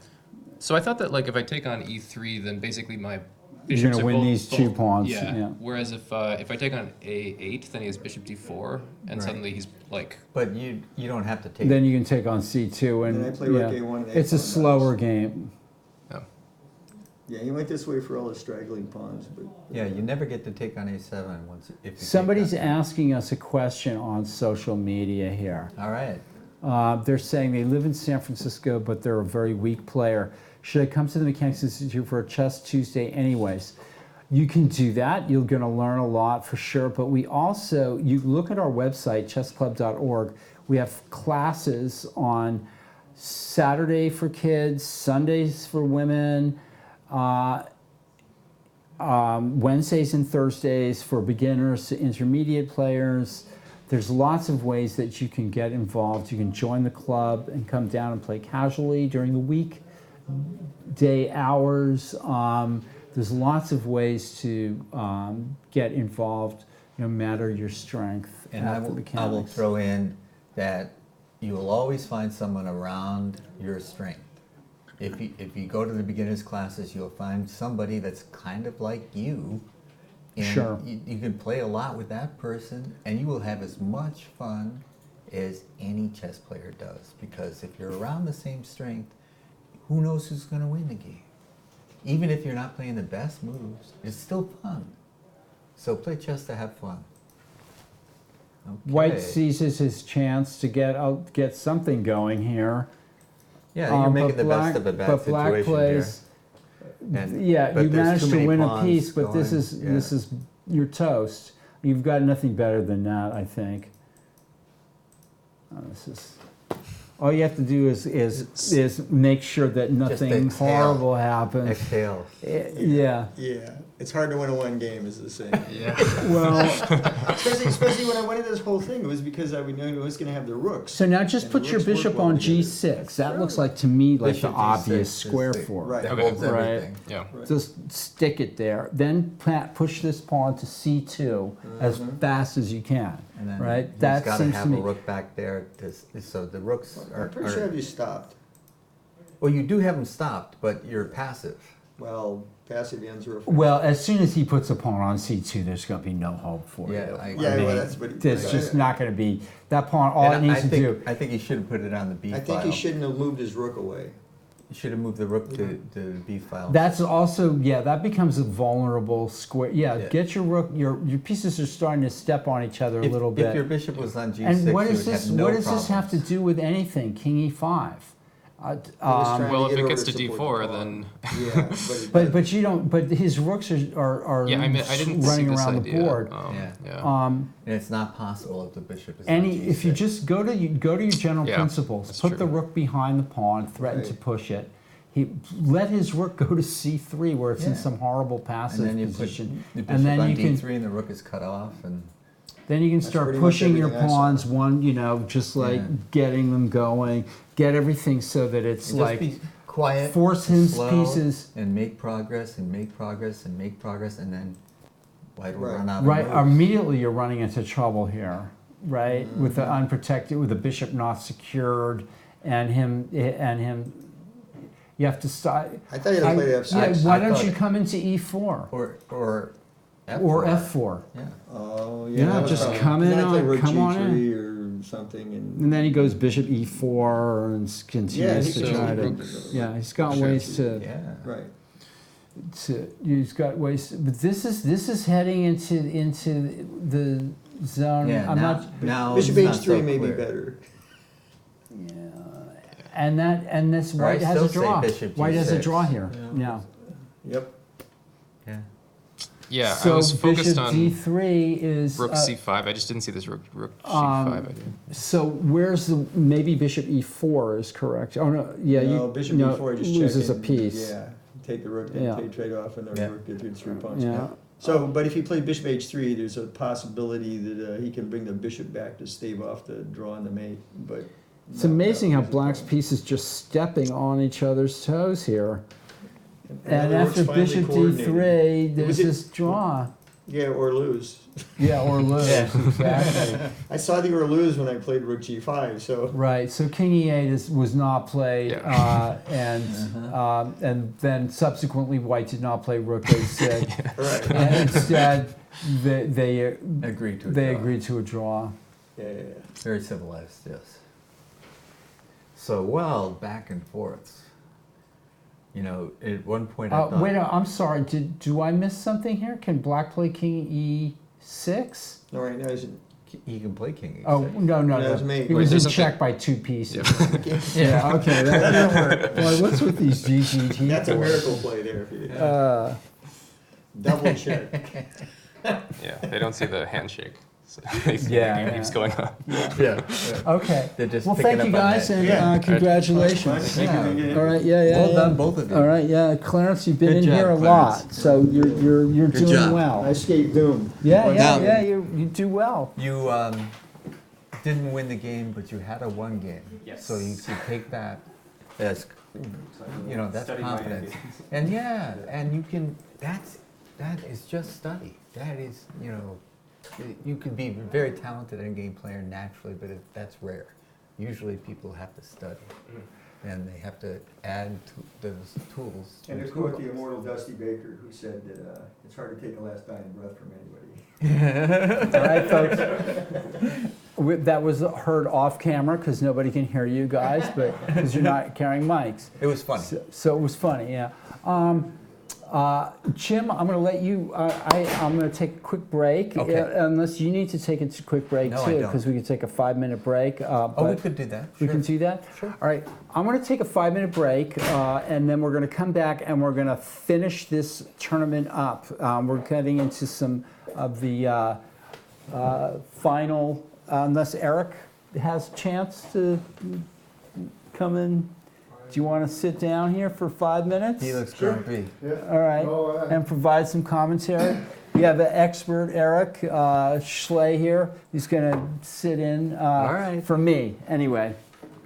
So I thought that like if I take on e3, then basically my You're bishops gonna are win both- these two both- pawns. Yeah. Yeah. Whereas if I take on a8, then he has bishop d4, and Right. suddenly he's like. But you don't have to take. Then you can take on C2 and Then I play rook A1 and it's a A5 slower game. Yeah, he went this way for all the straggling pawns, but Yeah, you never get to take on A7 once if you take Somebody's that. asking us a question on social media here. All right. They're saying they live in San Francisco, but they're a very weak player. Should I come to the Mechanics Institute for a Chess Tuesday anyways? You can do that. You're going to learn a lot for sure. But we also, you look at our website, chessclub.org. We have classes on Saturday for kids, Sundays for women, Wednesdays and Thursdays for beginners to intermediate players. There's lots of ways that you can get involved. You can join the club and come down and play casually during the week, day hours. There's lots of ways to get involved, no matter your strength. And at I the will Mechanics. throw in that you will always find someone around your strength. If you go to the beginners classes, you'll find somebody that's kind of like you. And Sure. you can play a lot with that person, and you will have as much fun as any chess player does. Because if you're around the same strength, who knows who's going to win the game? Even if you're not playing the best moves, it's still fun. So play chess to have fun. Okay. White seizes his chance to get something going here. Yeah, you're but making the black- best of a bad but black situation plays, here. And, Yeah, but you there's managed too to many win a pawns piece, but this going, is your toast. You've got nothing better than that, I think. This is all you have to do is make sure that nothing exhale. horrible happens. Exhale. Yeah. yeah, it's hard to win a one game, is the saying. Yeah. Well, especially when I went into this whole thing, it was because I knew I was going to have the rooks. so now just And put the your rooks work bishop well on together. G6. That looks like to me like Bishop the obvious G6 is square the- for it. Right. That Okay. holds Right. everything. Yeah. Just stick it there. Then push this pawn to C2 as fast as you can. And then Right? you've That got to seems to have a me. rook back there. So the rooks are. I'm pretty sure you stopped. Well, you do have them stopped, but you're passive. Well, passive ends are. Well, as soon as he puts a pawn on C2, there's going to be no hope for Yeah, you. Yeah, mean, well, that's what. It's just not going to be that pawn. All it And needs to do. I think he should have put it on the B I file. think he shouldn't have moved his rook away. You should have moved the rook to the B file. That's also that becomes a vulnerable square. Yeah, Yeah. get your rook. Your pieces are starting to step on each other a little If your bit. bishop was on G6, And what you is would this? have no What does this have to problems. do with anything? King E5. was trying Well, to if get it over gets to to support d4, the then pawn. Yeah, But you don't. But his rooks are yeah. I mean, I didn't running see this around idea. the board. Yeah. Yeah. And it's not possible if the bishop is on G6. If you just go to your general Yeah, principles, that's put true. the rook behind the pawn, threaten to Right. push it. He let his rook go to C3 where it's in Yeah. some horrible and passive then you position, put the bishop and then on you can D3 and the rook is cut off. And start pretty much pushing your everything I saw. pawns one, just like Yeah. getting them going, get everything so that it's just like be quiet, force his slow, pieces. and make progress and make progress and make progress, and then White will Right. run out of Right, moves. immediately you're running into trouble here, right? With Mm-hmm. the unprotected, with the bishop not secured, and him. You have to start. I thought you had to play Yeah, F6. why I don't thought- you come into E4 Or F4. or F4? Yeah. Oh, Yeah, that was just probably- come in Then I play on- rook come on G3 in. or and something, And then he goes bishop e4 and continues to try to. Yeah, he's got ways to. Yeah. right. He's got ways, but this is heading into the zone. Yeah, I'm now, not. now Bishop it's not h3 so may be clear. better. And this Or I white has still a say draw. bishop White has a g6. draw here. Yeah. Yep. Yeah. Yeah, So I was focused bishop on d3 is rook c5. I just didn't see this rook g5 idea. So where's the maybe bishop e4 is correct? Oh no, yeah, No, bishop no, e4 just loses check a in. piece. Yeah, take the rook, then Yeah. take trade off, and the Yeah. rook gets 3 punch. Yeah. So, but if he played bishop h3, there's a possibility that he can bring the bishop back to stave off the draw and the mate. But It's amazing how black's pieces just stepping on each other's toes here. And the rook's after finally bishop coordinated. d3, there's Was it- this draw. Yeah, or lose. Yeah, or lose, exactly. I saw the or lose when I played rook g5. So Right, so king e8 was not played, and then subsequently white did not play rook a6. right. And instead, they Agreed to a they draw. agreed to a draw. Yeah. Very civilized, yes. So, well, back and forths. You know, at one point I thought... Wait, I'm sorry. Do I miss something here? Can black play king e6? No, right now he's He can play king e6. Oh no! That was me. He was Wait, in there's check by 2 pieces. Yeah. Yeah. Okay. That worked. Boy, what's with these GGT? that's a boys? miracle play there. If you double check. Yeah, they don't see the handshake. So Yeah, it keeps yeah. going up. Yeah. Okay. They're just Well, picking thank you up on guys, that. and Yeah. congratulations. Thank you. All right. Yeah. Well done, both of you. All right. Yeah, Clarence, you've been Good in job, here a Clarence. lot, so you're doing job. well. I escaped doom. Yeah. Now- You do well. You didn't win the game, but you had a one game. Yes. So you should take that as, you know, that's Study my confidence. ideas. And yeah, and you can, that is just study. That is, you know, you could be very talented in-game player naturally, but that's rare. Usually people have to study. And they have to add those tools. And to quote the immortal Dusty Baker, who said that it's hard to take a last dying breath from anybody. All right, folks. That was heard off camera because nobody can hear you guys, but because you're not carrying mics. It was funny. So it was funny, yeah. Jim, I'm going to let you. I'm going to take a quick break, Okay. unless you need to take a quick break No, I too, don't. because we could take a 5-minute break. Oh, we but could do that. we Sure. can do that. Sure. All right, I'm going to take a 5-minute break, and then we're going to come back and we're going to finish this tournament up. We're getting into some of the final, unless Eric has a chance to come in. Do you want to sit down here for 5 minutes? He looks grumpy. All right, and provide some commentary. We have an expert, Eric Schley here. He's going to sit in right. for me, anyway,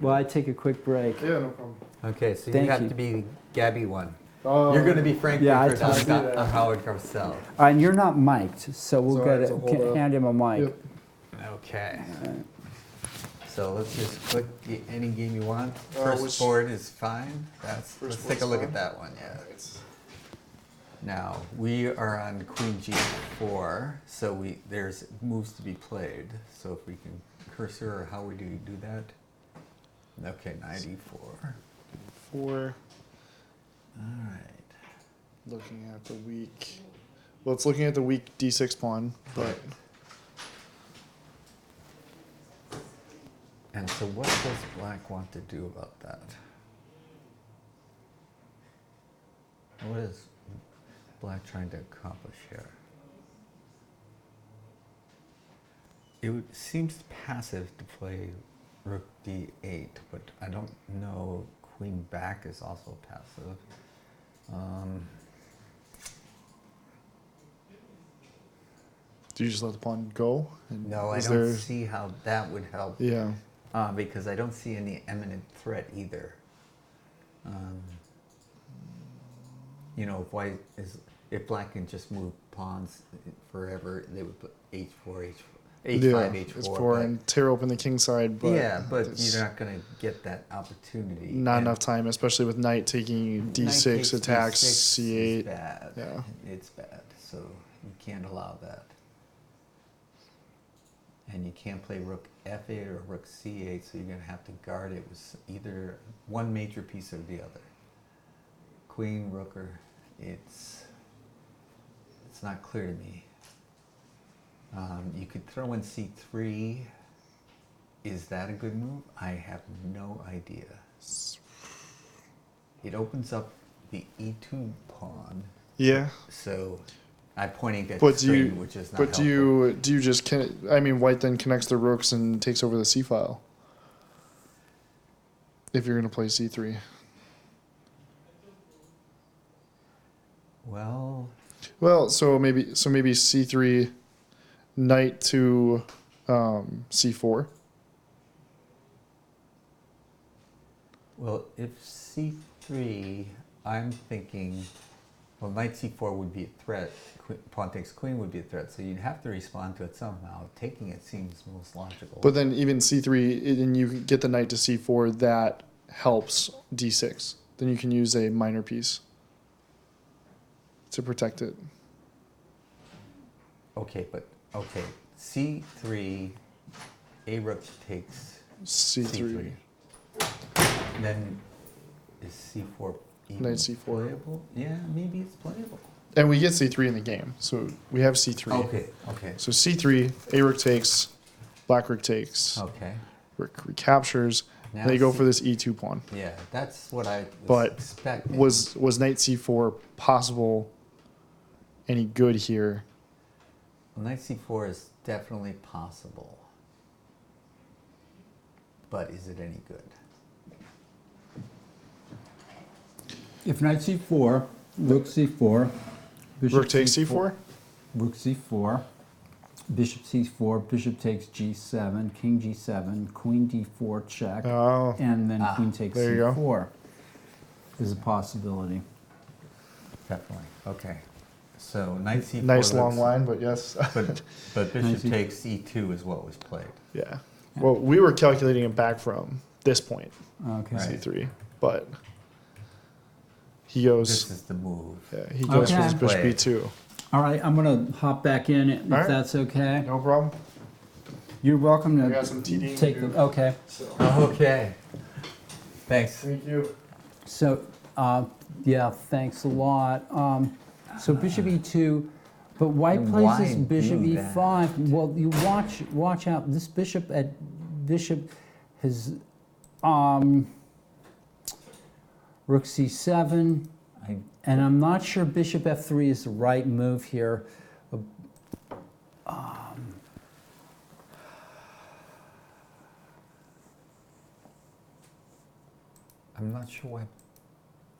while I take a quick break. Yeah, no problem. Okay, so Thank you have you. to be Gabby one. Oh, You're going to be Frank Yeah, I Richards. told I'm you not Howard Carcel. All right, and you're not mic'd, so we'll It's all right, so hold up. hand him a mic. Yep. Okay. So let's just click any game you want. which- First board is fine. Let's First take a board's look fine? at that one. Yeah. Now we are on Queen G4, so there's moves to be played. So if we can cursor, or how would you do that? Okay, knight E4. 4, All right. looking at the weak. Well, it's looking at the weak D6 pawn, but And so what does black want to do about that? What is black trying to accomplish here? It seems passive to play rook d8, but I don't know queen back is also passive. do you just let the pawn go? And No, I is don't there- see how that would help. Yeah. Because I don't see any imminent threat either. You know, if black can just move pawns forever, they would put h4, h5, Yeah, h4. it's 4 but- and tear open the king side, but yeah, but there's you're not going to get that opportunity. not And enough time, especially with knight taking knight d6 takes attacks d6 is c8. bad. Yeah. It's bad, so you can't allow that. and you can't play rook f8 or rook c8, so you're going to have to guard it with either one major piece or the other. Queen, rook, or it's not clear to me. You could throw in c3. Is that a good move? I have no idea. It opens up the e2 pawn. Yeah. So I'm pointing at But string, which is not but helpful. do you just I mean, white then connects the rooks and takes over the c file. If you're gonna play c3. Well, so maybe c3, knight to c4. well, if c3, I'm thinking, well, knight c4 would be a threat. Pawn takes queen would be a threat, so you'd have to respond to it somehow. Taking it seems most logical. But then even c3, and you get the knight to c4, that helps d6. Then you can use a minor piece to protect it. Okay, c3, a rook takes c3. Then is c4 even Knight c4. playable? Yeah, maybe it's playable. And we get c3 in the game, so we have c3. Okay. So c3, a rook takes, black rook takes, Okay. rook recaptures, Now and they go C- for this e2 pawn. Yeah, that's what I was But expecting. was knight c4 possible, any good here? Well, knight c4 is definitely possible. But is it any good? If knight c4, rook c4, bishop Rook takes c4? rook c4, bishop c4, bishop takes g7, king g7, queen d4 check, Oh, and then queen takes there you go. c4 is a possibility. Definitely. Okay. So knight c4. nice long looks- line, but yes. But bishop Knight C- takes e2 is what was played. Yeah. Well, we were calculating it back from this point, Okay. Right. c3, but he goes. This is the move. Yeah, he goes for Okay. his bishop Play. e2. All right, I'm going to hop back in if All right. that's okay. No problem. You're welcome I to got some TD to take do. the. Okay. So, Okay. Thanks. thank you. So, yeah, thanks a lot. So bishop e2, but white And plays why this bishop do e5. Well, you watch out. This bishop has rook c7, and I'm not sure bishop f3 is the right move here. I'm not sure why.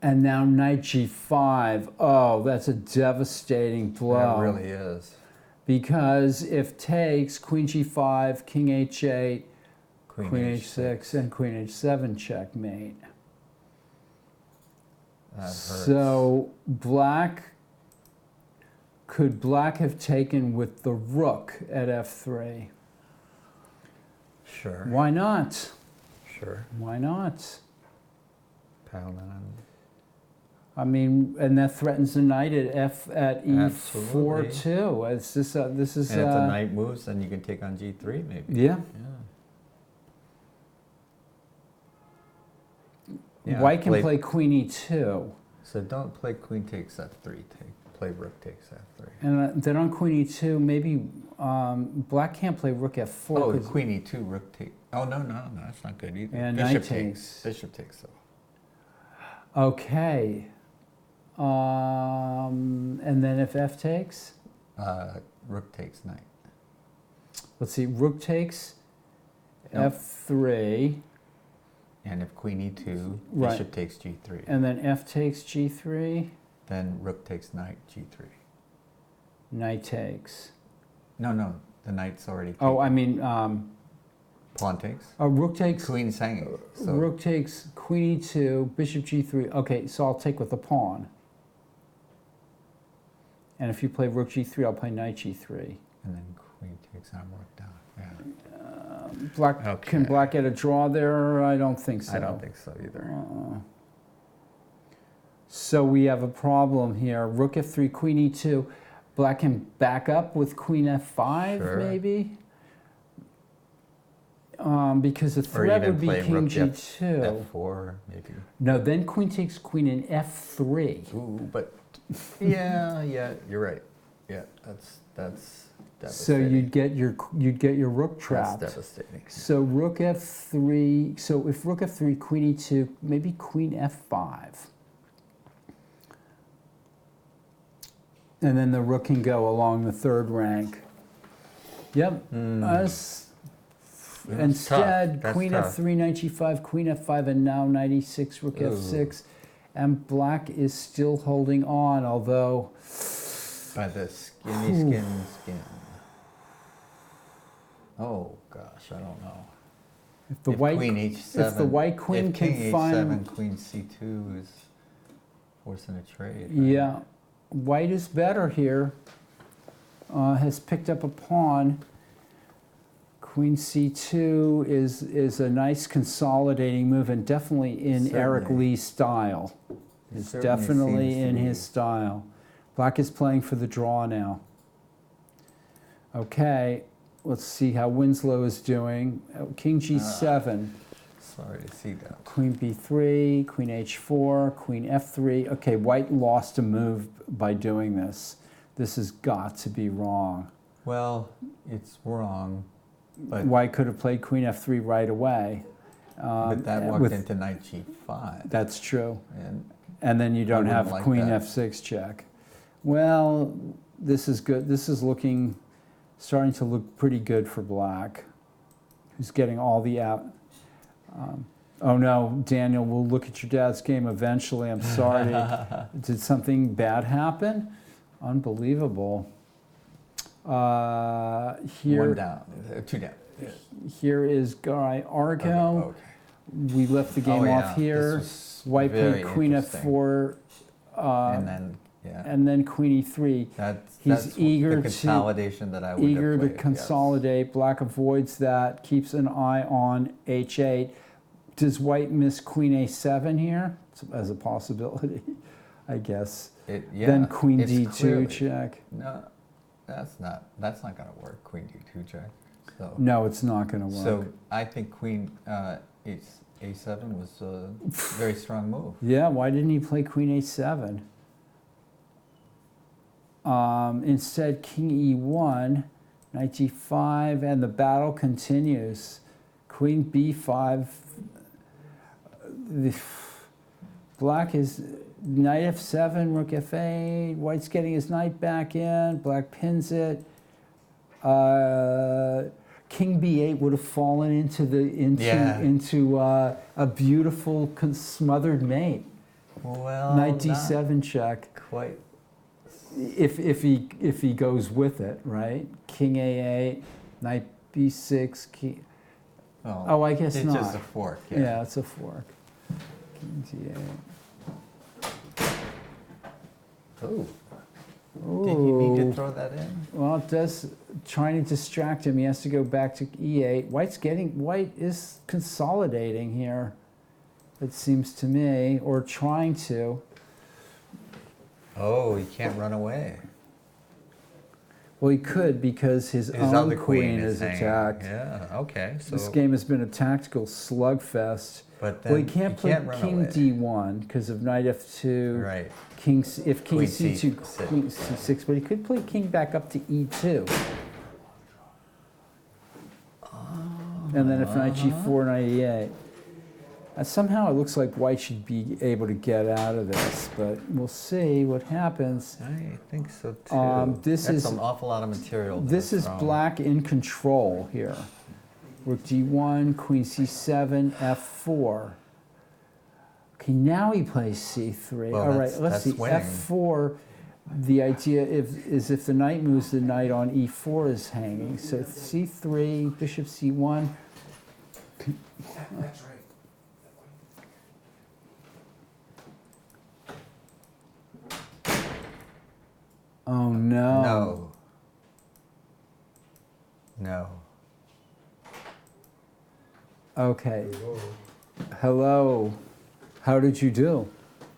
And now knight g5. Oh, that's a devastating blow. That really is. Because if takes, queen g5, king h8, queen h6, and queen h7 checkmate. That hurts. So could black have taken with the rook at f3? Sure. Why not? Sure. Why not? Pound on. I mean, and that threatens the knight at e4 Absolutely. too. This is And if the knight moves, then you can take on g3 maybe. yeah. Yeah, White can play queen e2. So don't play queen takes f3. Play rook takes f3. And then on queen e2, maybe black can't play rook f4. Oh, 'cause- queen e2, rook take. Oh, no, that's not good either. And Bishop knight takes. takes. Bishop takes, though. Okay. And then if f takes, Rook takes knight. let's see, rook takes No. f3, And if queen e2, Right. bishop takes g3. and then f takes g3, Then rook takes knight, g3. knight takes. No, the knight's already taken. Oh, I mean, Pawn takes. rook takes. Queen's hanging. So Rook takes queen e2, bishop g3. Okay, so I'll take with the pawn. And if you play rook g3, I'll play knight g3. And then queen takes arm rook down. Yeah. Black Can Okay. black get a draw there? I don't think so. I don't think so either. So we have a problem here. Rook f3, queen e2. Black can back up with queen f5, Sure. maybe. because the Or threat even would be play king rook g2. F4, maybe. No, then queen takes queen in f3. Ooh, but yeah, you're right. Yeah, that's So devastating. you'd get your rook trapped. That's devastating. So rook f3. So if rook f3, queen e2, maybe queen f5. And then the rook can go along the third rank. Yep. Instead, That's queen tough. f3, knight g5, queen f5, and now knight e6, rook f6. And black is still holding on, although... By the skin. Oh gosh, I don't know. If the queen h7, if the white queen if can king find... h7, queen c2 is forcing a trade. Right? Yeah. White is better here. Has picked up a pawn. Queen c2 is a nice consolidating move and definitely in Eric Lee's style. It's definitely in his style. Black is playing for the draw now. Okay, let's see how Winslow is doing. King g7. Sorry to see that. Queen b3, queen h4, queen f3. Okay, white lost a move by doing this. This has got to be wrong. Well, it's wrong. But White could have played queen f3 right away. but that walked into knight g5. That's true. And then you don't have like queen that. f6 check. Well, this is good. This is starting to look pretty good for black, who's getting all the out. Oh no, Daniel, we'll look at your dad's game eventually. I'm sorry. Did something bad happen? Unbelievable. Here, one down, two down. Here is Guy Argo. Okay. We left the game off here. White played queen f4. And then queen e3. That's eager the consolidation that I would eager have to played, consolidate. Yes. Black avoids that, keeps an eye on h8. Does white miss queen a7 here as a possibility? I guess. Then queen d2 clearly, check. No, that's not going to work. Queen d2 check. So, no, it's not going to work. So I think queen a7 was a very strong move. Yeah, why didn't he play queen a7? Instead, king e1, knight g5, and the battle continues. Queen b5. Black is knight f7, rook f8. White's getting his knight back in. Black pins it. King b8 would have fallen into a beautiful smothered mate. Well, knight d7 check. Quite. If he goes with it, right? King a8, knight b6, king. Oh, I guess not. It's just a fork. Yeah, it's a fork. King d8. Oh. Did you mean to throw that in? Well, it does. Trying to distract him, he has to go back to e8. White is consolidating here, it seems to me, or trying to. Oh, he can't run away. Well, he could because his own other queen is attacked. Yeah, okay. So this game has been a tactical slugfest. But then well, he can't play king away. d1 because of knight f2. Right. If king queen c2, c6. queen c6, but he could play king back up to e2. And then if knight g4, knight e8. Somehow it looks like white should be able to get out of this, but we'll see what happens. I think so too. That's an awful lot of material. This is black in control here. Rook d1, queen c7, f4. Okay, now he plays c3. Well, all right, let's see. winning. F4, the idea is if the knight moves, the knight on e4 is hanging. So c3, bishop c1. That's right. Oh no. No. No. Okay. Hello. How did you do?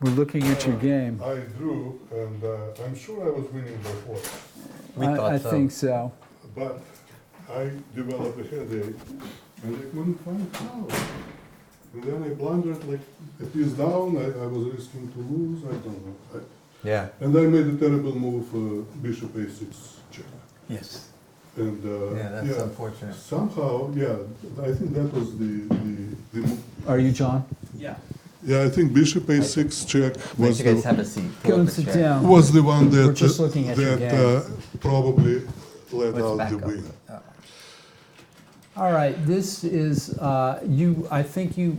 We're looking at your game. I drew, and I'm sure I was winning by 4. I think so. But I developed a headache And I couldn't find how. And then I blundered like a piece down, I was risking to lose, I don't know. Yeah. And I made a terrible move, bishop a6 check. Yes. And Yeah, that's unfortunate. Somehow, yeah, I think that was the move. Are you John? Yeah, I think bishop a6 check was you guys have a seat. Go and sit down. was the one that We're just looking at your game. probably let Let's out back the up. win. All right, this is, I think you,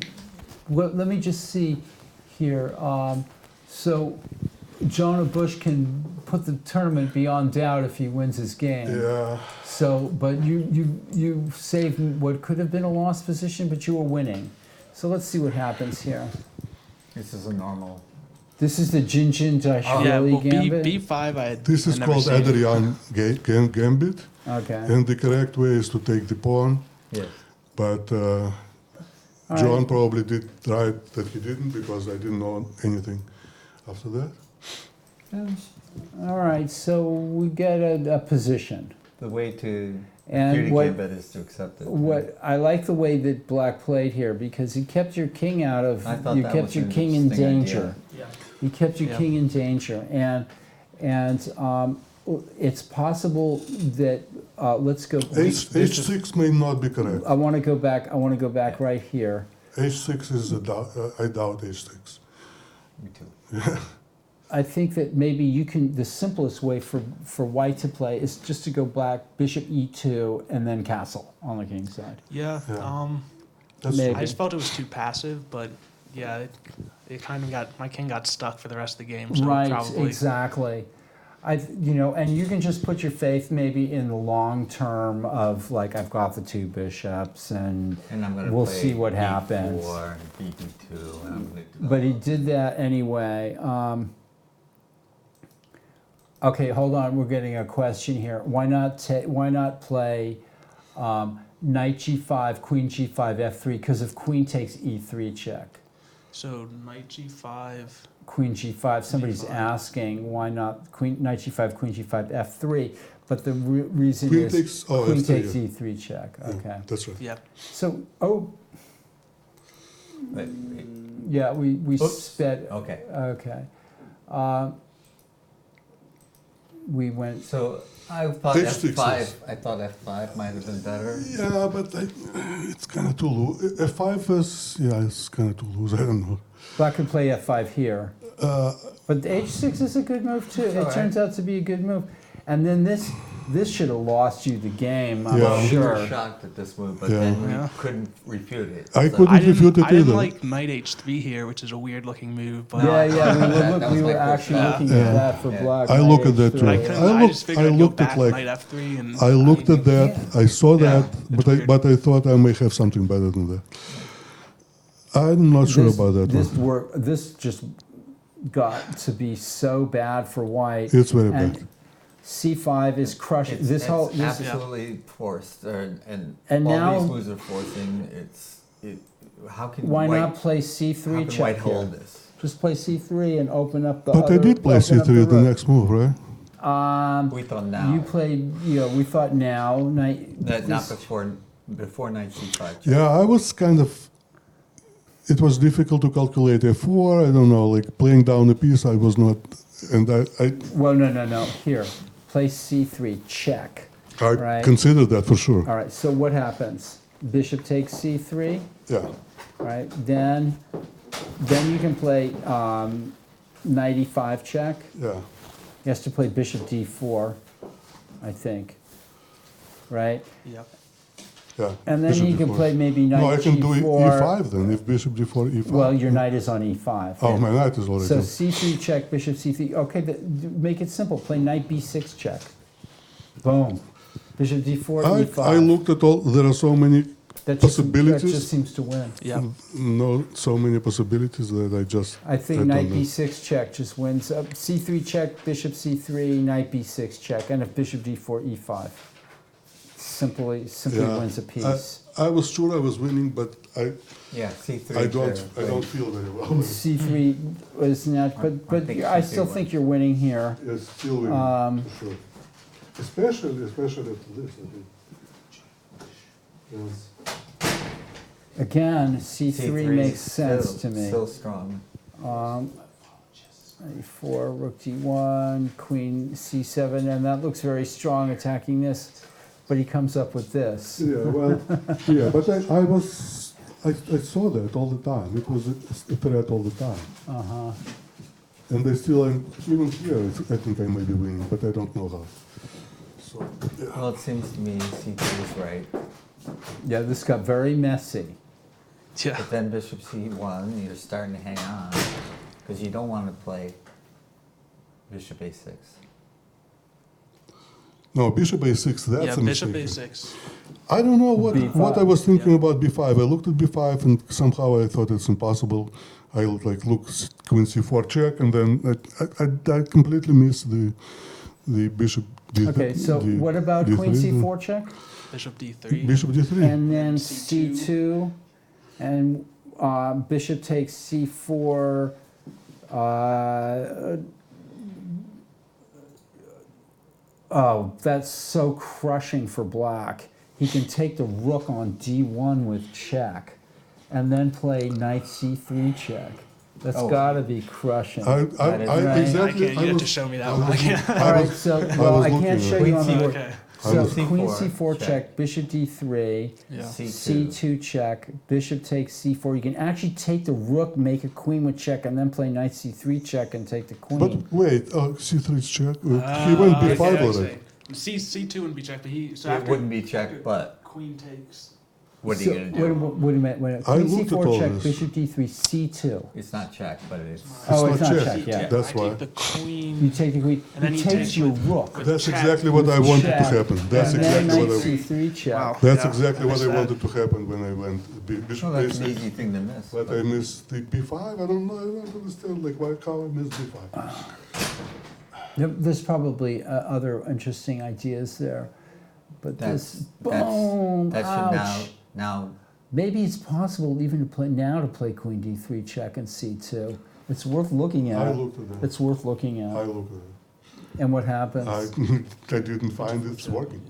well, let me just see here. So Jonah Bush can put the tournament beyond doubt if he wins his game. Yeah. So, but you saved what could have been a lost position, but you were winning. So let's see what happens here. This is a normal. This is the Jinjin Daishili gambit. B5 I had This is never called seen. Adrian Gambit. Okay. And the correct way is to take the pawn. Yes. But right. John probably did right that he didn't because I didn't know anything after that. All right, so we get a position. The way to And refute a what- gambit is to accept it. What I like the way that Black played here because he kept your king out of. I thought You that kept was your an king in interesting danger. idea. You kept your Yeah. king in danger, and it's possible that let's go. H6 may not be correct. I want to go back. I want to go back right here. H6 is I doubt H6. Me too. I think that maybe you can. The simplest way for white to play is just to go black, bishop e2, and then castle on the king side. Yeah. That's Maybe. I just felt it was too passive, but yeah, it kind of got my king got stuck for the rest of the game. So Right, probably exactly. And you can just put your faith maybe in the long term of like I've got the two bishops and I'm gonna we'll play see what B4 happens. and BB2, and I'm gonna do But he did that anyway. Okay, hold on. We're getting a question here. Why not play knight g5, queen g5, f3? Because if queen takes e3 check. So knight g5. Queen g5. Somebody's G5. asking why not knight g5, queen g5, f3. But the reason Queen is takes- oh, queen F3, takes yeah. e3 check. Okay. That's right. Yeah. So Wait. yeah, we Oops. sped. Okay. Okay. We went. So I thought H6 F5. is- I thought F5 might have been better. Yeah, but it's kind of too loose. F5 is, it's kind of too loose. I don't know. Black could play f5 here. But h6 is a good move too. It Alright. turns out to be a good move. And then this should have lost you the game, I'm Yeah. We were sure. shocked at this move, but Yeah. then we Yeah. couldn't refute it. I So- couldn't refute it I didn't either. like knight h3 here, which is a weird looking move. But Yeah, No, yeah, that we was were my actually first looking thought. at Yeah. that for Yeah. black. I knight look at that h3. too. I I just figured I I'd looked go at back like- knight f3 and I looked at that. I saw that, it's weird. but I thought I may have something better than that. I'm not sure about that one. This just got to be so bad for white. It's very and bad. C5 is crushing. This whole this absolutely forced, and And all now- these moves are forcing. How can why white, not play how C3 can check white here? hold this? Just play C3 and open up the. But I other, did play open up C3 the rook. next move, right? We thought now. You played. We thought now. Knight. Not this- before knight c5. check. Yeah, I was kind of. It was difficult to calculate F4. I don't know, like playing down a piece. I was not, and I Well, no. Here, play C3 check. Right. considered that for sure. All right. So what happens? Bishop takes C3. Yeah. Right. Then you can play knight E5 check. Yeah. He has to play bishop D4, I think. Right. Yep. Yeah. And then bishop you can D4. play maybe knight No, I can G4. do E5 then. If bishop D4, E5. Well, your knight is on E5. Oh, my knight is already. So C3 check, bishop C3. Okay, make it simple. Play knight B6 check. Boom. Bishop D4, E5. I looked at all. There are so many that possibilities. That just seems to win. Yeah. No, so many possibilities that I just. I think don't knight know. B6 check just wins. C3 check, bishop C3, knight B6 check, and if bishop D4, E5. Simply Yeah. wins a piece. I was sure I was winning, but Yeah, c3. I don't feel very well. C3 was not, but think I C3 still won. think you're winning here. Yes, still winning, for sure. Especially after this, I think. Yes. Again, C3 makes sense to me. Still strong. 94, rook D1, queen C7, and that looks very strong attacking this, but he comes up with this. Yeah, well, yeah, but I saw that all the time. It was a threat all the time. Uh-huh. And they still, even here, I think I may be winning, but I don't know how. So, yeah. Well, it seems to me C2 is right. Yeah, this got very messy. Yeah. But then bishop C1, you're starting to hang on, because you don't want to play bishop A6. No, bishop A6, that's Yeah, a bishop mistake. A6. I don't know what I was thinking Yeah. about B5. I looked at B5 and somehow I thought it's impossible. I like looked queen C4 check, and then I completely missed the bishop D3. Okay, so what about queen C4 check? Bishop D3. Bishop D3. And then C2, and bishop takes C4. Oh, that's so crushing for black. He can take the rook on D1 with check, and then play knight C3 check. That's got to be crushing. Exactly. You have to show me that one. All right, so well, I can't show you on the board. Okay. So queen C4 check, bishop D3, Yeah. C2 check, bishop takes C4. You can actually take the rook, make a queen with check, and then play knight C3 check and take the queen. But wait, C3 check. He went B5 already. C2 wouldn't be checked, but he. So It after wouldn't be checked, but queen takes. what are you going to do? Wait a minute. I Queen looked at all C4 check, this. bishop D3, C2. It's not checked, but it is. Oh, It's it's not not check. check, yeah. That's I why. take the queen. You take the queen. And then He he takes takes your with- rook. with That's check. exactly what I wanted to Check. happen. That's And then exactly knight what I. C3 check. Wow. That's Yeah, exactly I what I missed that. wanted to happen when I went bishop Well, that's an A6. easy thing to miss. But I missed the B5. I don't know. I don't understand how I missed B5. There's probably other interesting ideas there, but this That's- boom, that should ouch. now. Maybe it's possible even to play queen D3 check and C2. It's worth looking at. I looked at that. It's worth looking at. I looked at it. And what happens? I didn't find it's working.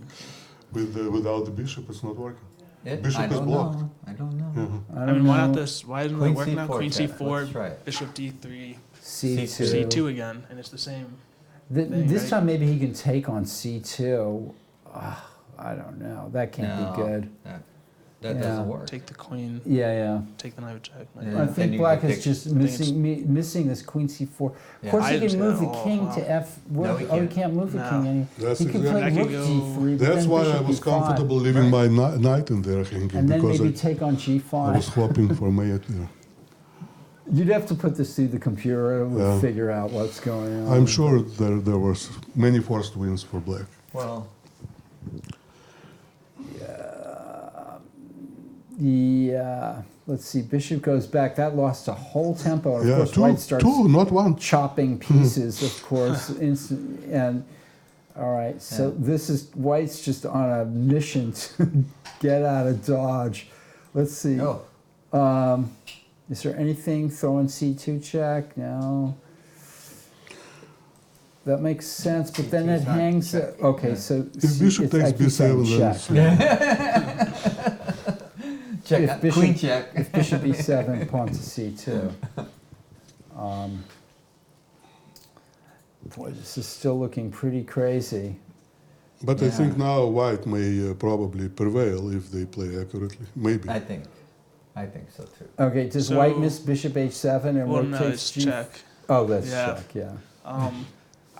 Without the bishop, it's not working. Bishop I is don't blocked. know. I don't know. Yeah. I mean, why not this? Why isn't Queen it working now? C4 Queen check. C4, Let's try it. bishop D3, C2. C2 again, and it's the same. thing, This right? time maybe he can take on C2. I don't know. That can't be good. That Yeah. doesn't work. Take the queen. Yeah. Take the knight with check. Yeah. I then think you black can is pick- just missing this queen C4. Of Yeah. course, I he can understand. move the Oh, king wow. to F. No, he he can't. can't move the No. king anymore. That's He can exactly- play I rook can go- D3. but That's then why I bishop was E5. comfortable leaving my knight in there hanging And then because maybe take on I was G5. hoping for mate. Yeah. You'd have to put this through the computer and Yeah. figure out what's going on. I'm sure there was many forced wins for black. Well, Yeah. Let's see. Bishop goes back. That lost a whole tempo. And of Yeah, course, White starts two, not one. chopping pieces, of course. And all right. So Yeah. this is White's just on a mission to get out of Dodge. Let's see. oh, Is there anything throwing C2 check? No. That makes sense, but then C2 it is not hangs. check. Okay, Yeah. so If bishop it's- I takes keep saying B7, then check. check. If bishop- Queen check. If bishop E7, pawn to C2. Boy, this is still looking pretty crazy. But I Yeah. think now White may probably prevail if they play accurately. Maybe. I think so too. Okay, does So- White miss bishop H7 and Well, rook no, takes it's G? check. Oh, that's Yeah. check, yeah.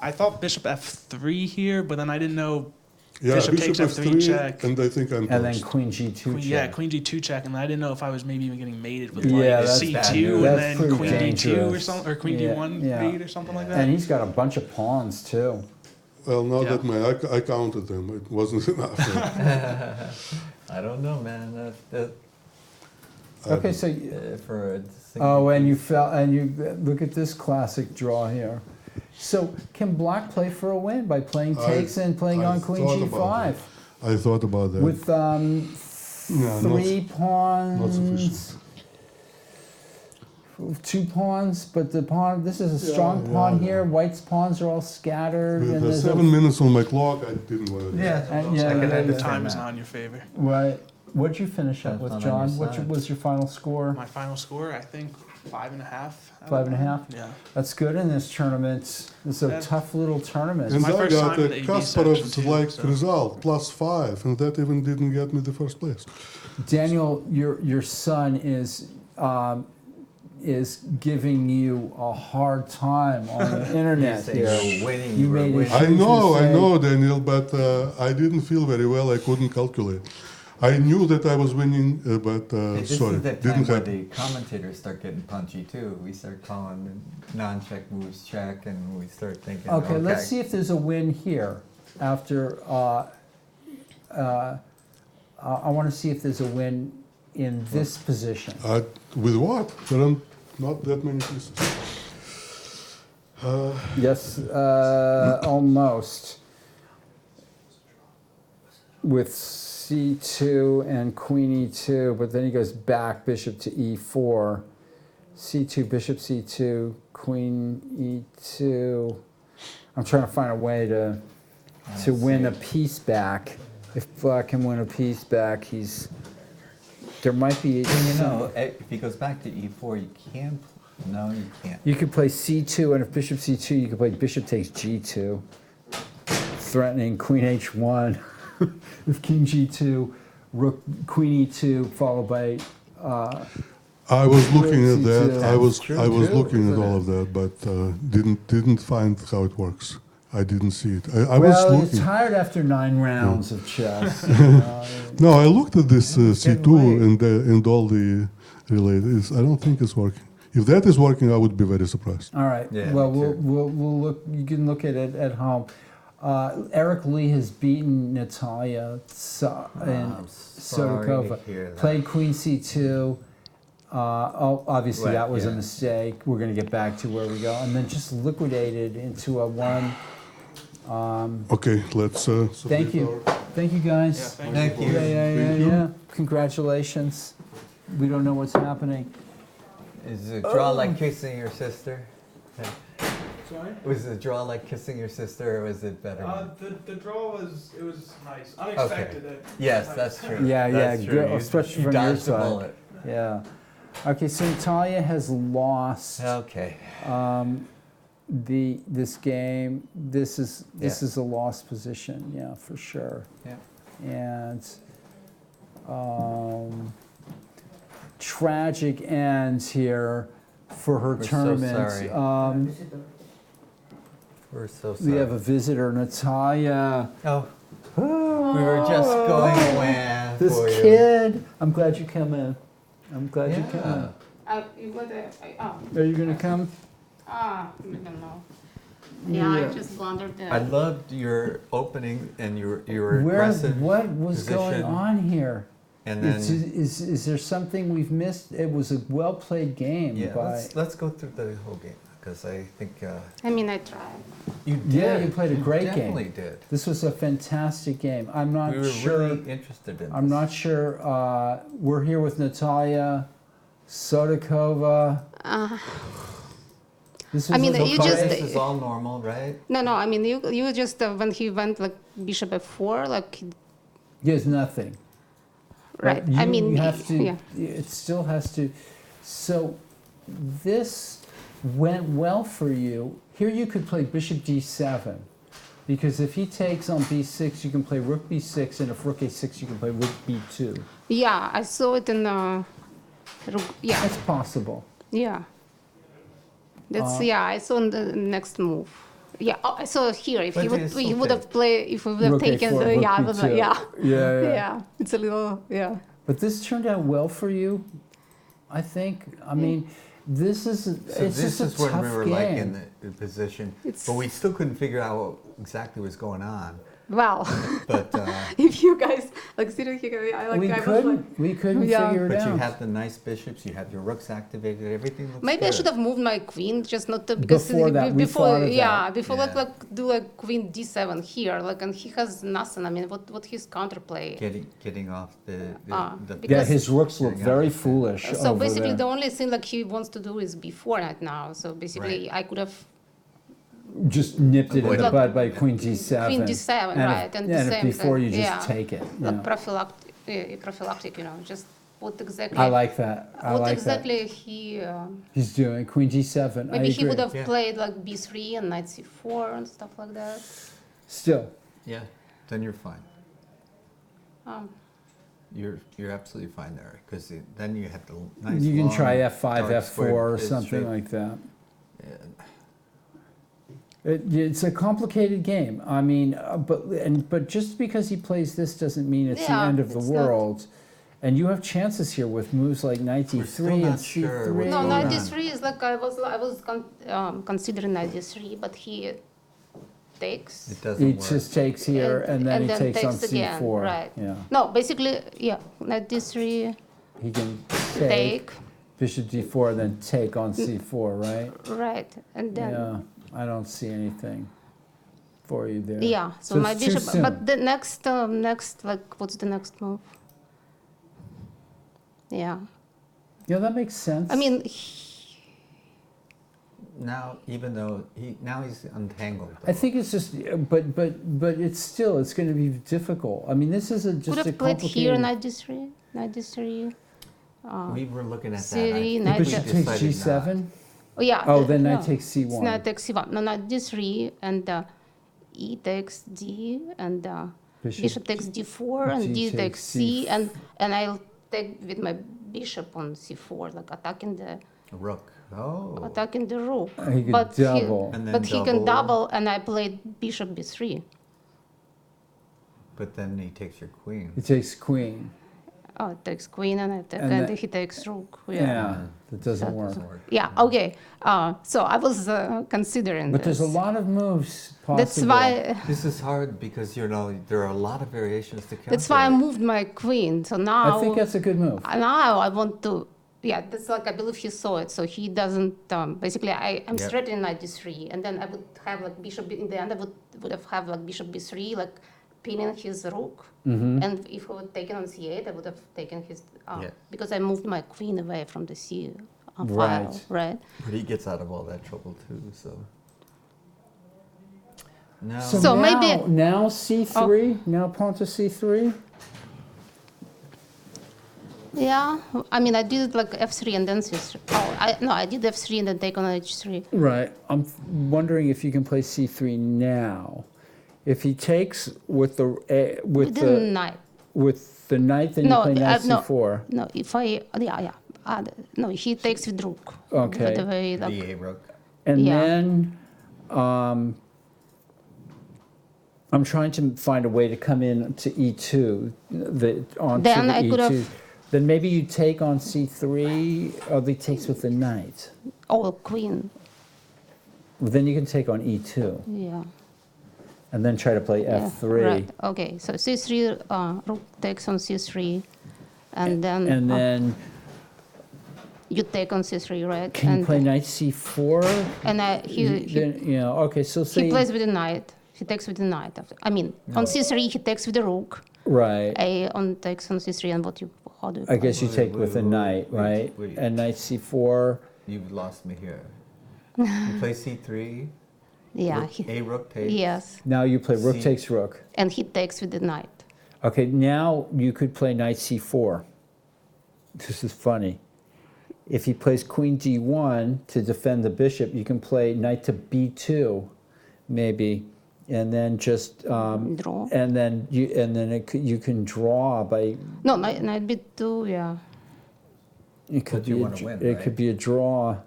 I thought bishop F3 here, but then I didn't know Yeah, bishop takes F3 check. and I think I'm And then toast. queen G2 Queen, check. yeah, queen G2 check, and I didn't know if I was maybe even getting mated with Yeah, like that's bad C2 news. and That's then pretty queen D2 or dangerous. something, or queen Yeah, D1 yeah. mate or something like that. And he's got a bunch of pawns, too. Well, now Yeah. that I counted them, it wasn't enough. I don't know, man. Okay, so... For a Oh, and you fell, and you look at this classic draw here. So can Black play for a win by playing takes and playing on queen thought about G5 that. I thought about that. with Yeah, three not pawns, sufficient. 2 pawns, but the pawn. This is a strong Yeah, pawn yeah. here. White's pawns are all scattered. With and the there's 7 minutes on my clock, I didn't want to do And, I can the understand time is that. not in your favor. Right. What did you finish up with, That's not on John? your What side. was your final score? My final score, I think 5.5. 5.5? Yeah. That's good in this tournament. It's a That- tough little tournament. And my I first got time with a AB Kasparov's section too, like so- result, +5, and that even didn't get me the first place. Daniel, your son is giving you a hard time on the internet saying here. you're winning, You you were made a winning. I huge know, mistake. Daniel, but I didn't feel very well. I couldn't calculate. I knew that I was winning, but Hey, this sorry, is the time didn't where happen. the commentators start getting punchy too. We start calling the non-check moves check, and we start thinking, Okay, let's see if there's a win here after. I want to see if there's a win in this position. With what? There are not that many pieces. Yes, almost. With c2 and queen e2, but then he goes back, bishop to e4. c2, bishop c2, queen e2. I'm trying to find a way to win a piece back. If I can win a piece back, there might be. You know, if he goes back to e4, you can. No, you can't. You could play c2, and if bishop c2, you could play bishop takes g2, threatening queen h1. If king g2, rook, queen e2, followed by. I was looking at C2. that. I was true I was too, looking at isn't all it? of that, but didn't find how it works. I didn't see it. I Well, was you're looking. tired after 9 rounds of chess. No, I looked at this C2 late. and all the related. I don't think it's working. If that is working, I would be very surprised. All right. Yeah, well, me we'll look. You can look at it at home. Eric Lee has beaten Natalia and I'm sorry to Sotokova. hear that. Played queen c2. Obviously, Right, that was a yeah. mistake. We're going to get back to where we go, and then just liquidated into a 1. Okay, let's. Thank submit you. our- Thank you, guys. Yeah, Thank you. Yeah. Congratulations. We don't know what's happening. Is a draw like kissing your sister? Sorry? Was the draw like kissing your sister, or was it better? The draw was nice, unexpected. Yes, that's true. Yeah, That's yeah, true. good, You- especially you from your dodged the side. bullet. Yeah. Okay, so Natalia has lost Okay. this game. This is Yeah. a lost position, yeah, for sure. Yeah. And tragic ends here for her We're so tournament. sorry. We're so sorry. We have a visitor, Natalia. Oh. We were just going away This for you. kid. I'm glad you come in. I'm glad you come in. You got Are you gonna come? I don't know. Yeah, I just blundered the. I loved your opening and your Where? aggressive What was going position. on here? And then Is there something we've missed? It was a well played game. yeah, by let's go through the whole game because I think I mean, I tried. you did. Yeah, you played a great game. Definitely did. This was a fantastic game. I'm not We were sure. really interested in. I'm this. not sure. We're here with Natalia Sotokova. This I was mean, a- you So just- this is all normal, right? No, I mean, you just when he went like bishop f4, like There's nothing. right. But I mean, you have to. yeah. It still has to. So this went well for you. Here you could play bishop d7, because if he takes on b6, you can play rook b6, and if rook a6, you can play rook b2. Yeah, I saw it in yeah, That's possible. yeah. That's yeah. I saw in the next move. Yeah, I saw here. If But he would, it's he still would have played. If he would have Rook taken a4, the rook yeah, b2. yeah, Yeah. yeah. It's a little yeah. But this turned out well for you, I think. I mean, this is So it's this just a is when tough we were game. like in the position, It's- but we still couldn't figure out what exactly was going on. Well, But if you guys like seriously, I we was like. couldn't Yeah. figure it but you out. have the nice bishops, you have your rooks activated, everything looks Maybe I good. should have moved my queen, just not to, because Before that, we before thought of yeah, that. before Yeah. like do like queen d7 here, like and he has nothing. I mean, what his counterplay? Getting off the Ah, the Yeah, because- his rooks look Getting very out. foolish. So over basically, there. the only thing like he wants to do is before right now. So basically, I could have just nipped it in Avoid the it. bud by queen d7. queen d7, and right, if, and and the if same before thing. you just Yeah. take it. like Yeah. prophylactic. prophylactic, just what exactly. I like that. I what like exactly that. He's doing Queen G7. Maybe he would have Yeah. played like B3 and Knight C4 and stuff like that. Still. Yeah, then you're fine. Um, You're absolutely fine there, because then you have the nice. You can long, try F5, dark F4, square or is something straight. like that. Yeah. It's a complicated game. I mean, but just because he plays this doesn't mean it's the Yeah, end of the it's not. world. And you have chances here with moves like Knight We're D3 still and not sure C3. what's no, going Knight on. D3 is like I was considering Knight D3, but he takes. It doesn't He work. just takes here and then he takes on again, C4. right? Yeah. No, basically, Knight D3 He can take, Bishop D4 and then take on C4, right? right, and then. Yeah. I don't see anything for you there. Yeah, so it's my too bishop, soon. but the next, like, what's the next move? Yeah, Yeah, that makes sense. I mean, Now, even though he's untangled. I think it's just, but it's going to be difficult. I mean, this is could just a have played here complicated. Knight D3. We were looking at C3, that. Knight Bishop D3. takes G7. Oh yeah. Oh, then Knight no, takes C1. It's Knight takes C1. No, Knight D3 and E takes D and bishop takes D4 and D takes C and I'll take with my bishop on C4, like attacking the Rook. Oh. attacking the rook. He could double. And He can double, and I played bishop B3. But then he takes your queen. He takes queen. Oh, it takes queen, and I take, And and that- he takes rook. Yeah, that doesn't work. Yeah. Okay. So I was considering. But there's a this. lot of moves possible. That's why. This is hard because there are a lot of variations to counter. That's why I moved my queen. So now. I think that's a good move. Now I want to. Yeah, that's like I believe he saw it. So he doesn't. Basically, I'm Yep. threatening Knight D3, and then I would have like bishop in the end. I would have like bishop B3, like pinning his rook. Mm-hmm. And if he would taken on C8, I would have taken his Yeah. because I moved my queen away from the C file, Right. right? But he gets out of all that trouble too, so. No. So now, maybe- now C3, now pawn to C3. Yeah, I mean I did like F3 and then C3. I did F3 and then take on H3. Right. I'm wondering if you can play C3 now. If he takes with the With the knight. with the knight, then you play knight C4. No, if I no, he takes with rook. Okay. By the way, like, The A rook. And Yeah. then I'm trying to find a way to come in to E2, onto Then the I E2. could have- Then maybe you take on C3, or he takes with the knight. oh, queen. Well, then you can take on E2, Yeah. and then try to play Yeah, F3. Right. Okay. So C3, rook takes on C3, and then And then you take on C3, right? can and you play knight C4? and Okay, so say he plays with the knight. He takes with the knight. I mean, on C3 he takes with the rook. right. Takes on C3, and how do you? I play? guess you take with a knight, right? wait. And knight C4. You've lost me here. You play C3. Yeah. Rook, A rook takes. Yes, Now you play rook C- takes rook. and he takes with the knight. Okay, now you could play knight C4. This is funny. If he plays queen D1 to defend the bishop, you can play knight to B2, maybe, and then just Draw. and then you can draw by. No, knight B2. Yeah. It could But you be wanna win, it right? could be a draw.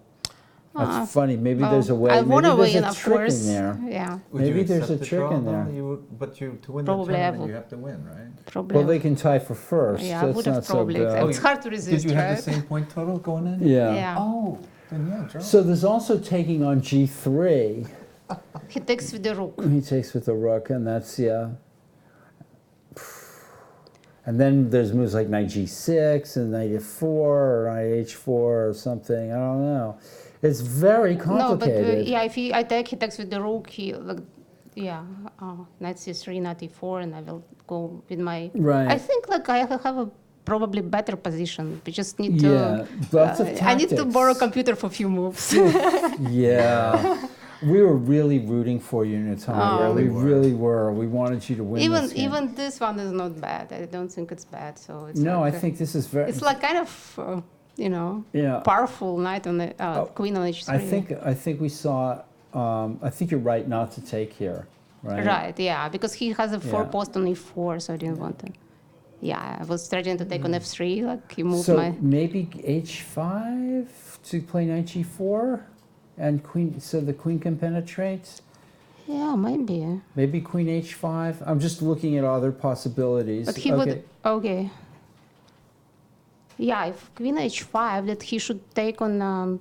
That's funny. Maybe well, there's a way. I Maybe wanna there's win, a of trick course. in there. Yeah. Would you Maybe there's a accept the trick draw, in there. But to win Probably the I tournament, would. you have to win, right? Probably. Well, they can tie for first. Yeah, I That's would not have so probably. bad. It's hard to resist, Did you have right? the same point total going in? Yeah. Yeah. Oh, then yeah, draw. So there's also taking on G3. He takes with the rook. He takes with the rook, and that's, yeah. And then there's moves like knight G6 and knight F4 or knight H4 or something. I don't know. It's very No, but complicated. yeah, if I take, he takes with the rook. He like, yeah, knight C3, knight E4, and I will go with my. Right. I think like I have a probably better position. We just need to. Yeah, lots of I need to tactics. borrow computer for a few moves. Yeah. We were really rooting for you, Natalia. Oh. We really were. We wanted you to win this game. Even this one is not bad. I don't think it's bad. So it's No, like I think this is very. it's like kind of powerful knight on the queen on h3. I think we saw. I think you're right not to take here, right? Right, yeah, because he has a 4 Yeah. post on e4, so I didn't want to. Yeah, I was threatening to take on f3, like he moved So my. maybe h5 to play knight g4, and queen. So the queen can penetrate. Yeah, maybe. Maybe queen h5. I'm just looking at other possibilities. But he would. Okay. Yeah, if queen h5, that he should take on.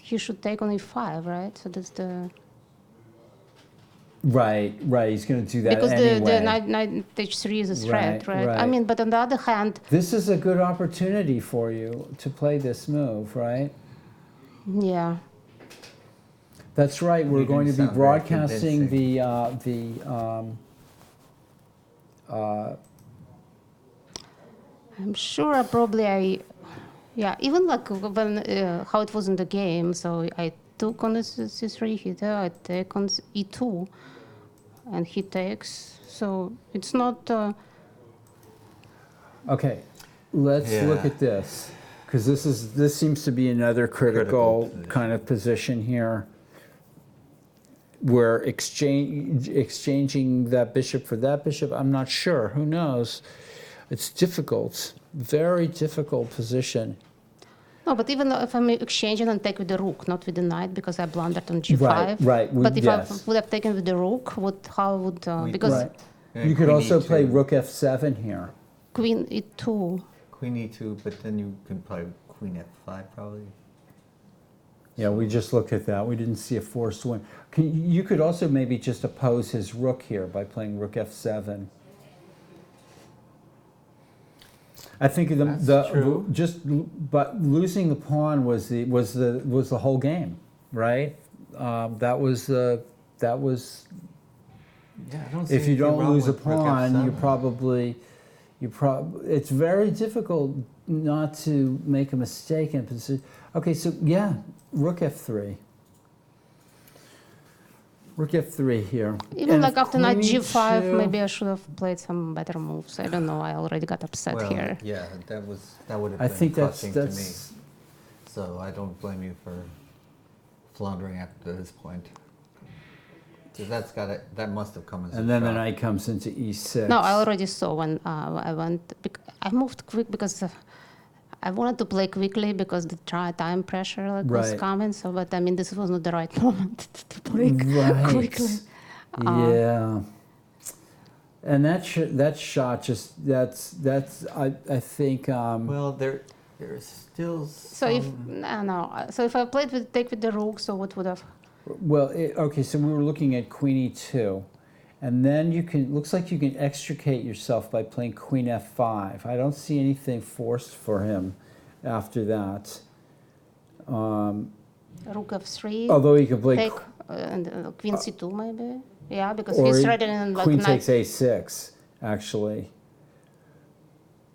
He should take on e5, right? So that's the. Right. He's going to do that Because anyway. the knight h3 is a threat, right? I mean, but on the other hand. This is a good opportunity for you to play this move, right? Yeah. That's right. We're going to be sound very broadcasting I'm sure yeah, even like when how it was in the game. So I took on c3 here, I take on e2, and he takes. So it's not. Okay, let's look at this, because this seems to be another critical kind of position here. We're exchanging that bishop for that bishop. I'm not sure. Who knows? It's difficult. Very difficult position. No, but even if I'm exchanging and take with the rook, not with the knight, because I blundered on g5. Right. But if I would have taken with the rook, how would because you could also play rook f7 here. Queen e2. Queen e2, but then you can play queen f5 probably. Yeah, we just looked at that. We didn't see a forced win. You could also maybe just oppose his rook here by playing rook f7. I think but losing the pawn was the whole game, right? That was. Yeah, I don't see If you anything don't wrong lose a with rook pawn, f7. it's very difficult not to make a mistake in position. Okay, so yeah, rook f3. Rook f3 here. Even And like after knight queen g5, e2 maybe I should have played some better moves. I don't know. I already got upset Well, here. yeah, that would have I been think crushing to me. that's So I don't blame you for floundering after this point. Because that must have come as a and then the shock. knight comes into e6. No, I already saw when I went. I moved quick because I wanted to play quickly because the time pressure was coming. So, but I mean, this was not the right moment to play quickly. Yeah. And that shot just I think. Well, there's still. So if so if I played take with the rook, so what would have? Well, okay. So we were looking at queen e2, and then looks like you can extricate yourself by playing queen f5. I don't see anything forced for him after that. Rook f3. Although he could play take queen c2 maybe. Yeah, because or he's threatening like queen knight. takes a6 actually.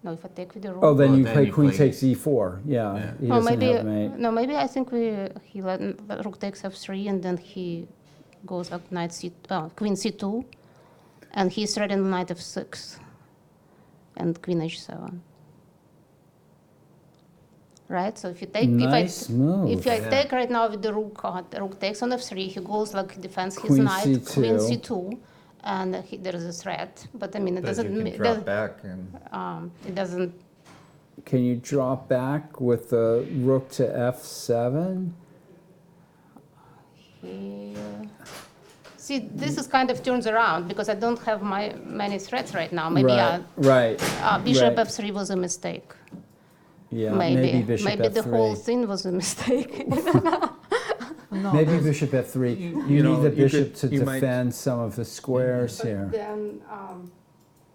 No, if I take with the rook. Oh, then you play queen takes e4. Yeah. He Oh, doesn't maybe have mate. no. Maybe I think he let rook takes f3 and then he goes like knight queen c2, and he's threatening knight f6, and queen h7. Right. So if you take if I take right now with the rook takes on f3, he goes like defends his knight queen c2. And there is a threat, but I mean it doesn't. You can drop back and. It doesn't. Can you drop back with the rook to f7? See, this is kind of turns around because I don't have many threats right now. Maybe bishop f3 was a mistake. Yeah, maybe bishop maybe f3. the whole thing was a mistake. No, maybe bishop f3. You need the bishop to defend some of the squares here.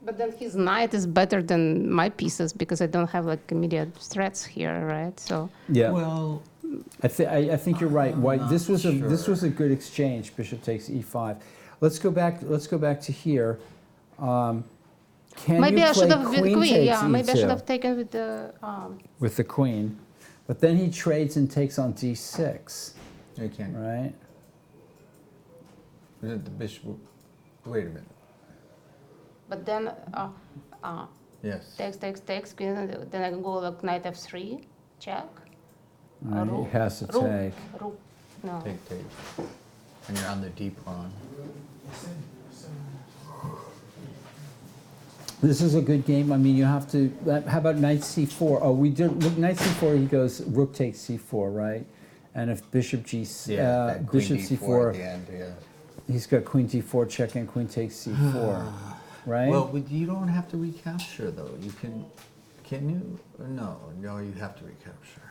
But then his knight is better than my pieces because I don't have like immediate threats here, right? So yeah. Well, I think you're right. White. This was a good exchange. Bishop takes e5. Let's go back to here. Maybe I should have queen with queen. Yeah, e2? maybe I should have taken with the. With the queen, but then he trades and takes on d6. You can. Right. The bishop. Wait a minute. But then, Yes. takes, queen, then I can go like knight f3, check. He has to Rook, take. rook, no. Take. And you're on the D pawn. This is a good game. I mean, you have to. How about knight c4? Oh, we did knight c4. He goes rook takes c4, right? And if bishop g, Queen bishop D4 c4, at the end, yeah. he's got queen d4 check and queen takes c4, right? Well, you don't have to recapture though. You can you? No, you have to recapture.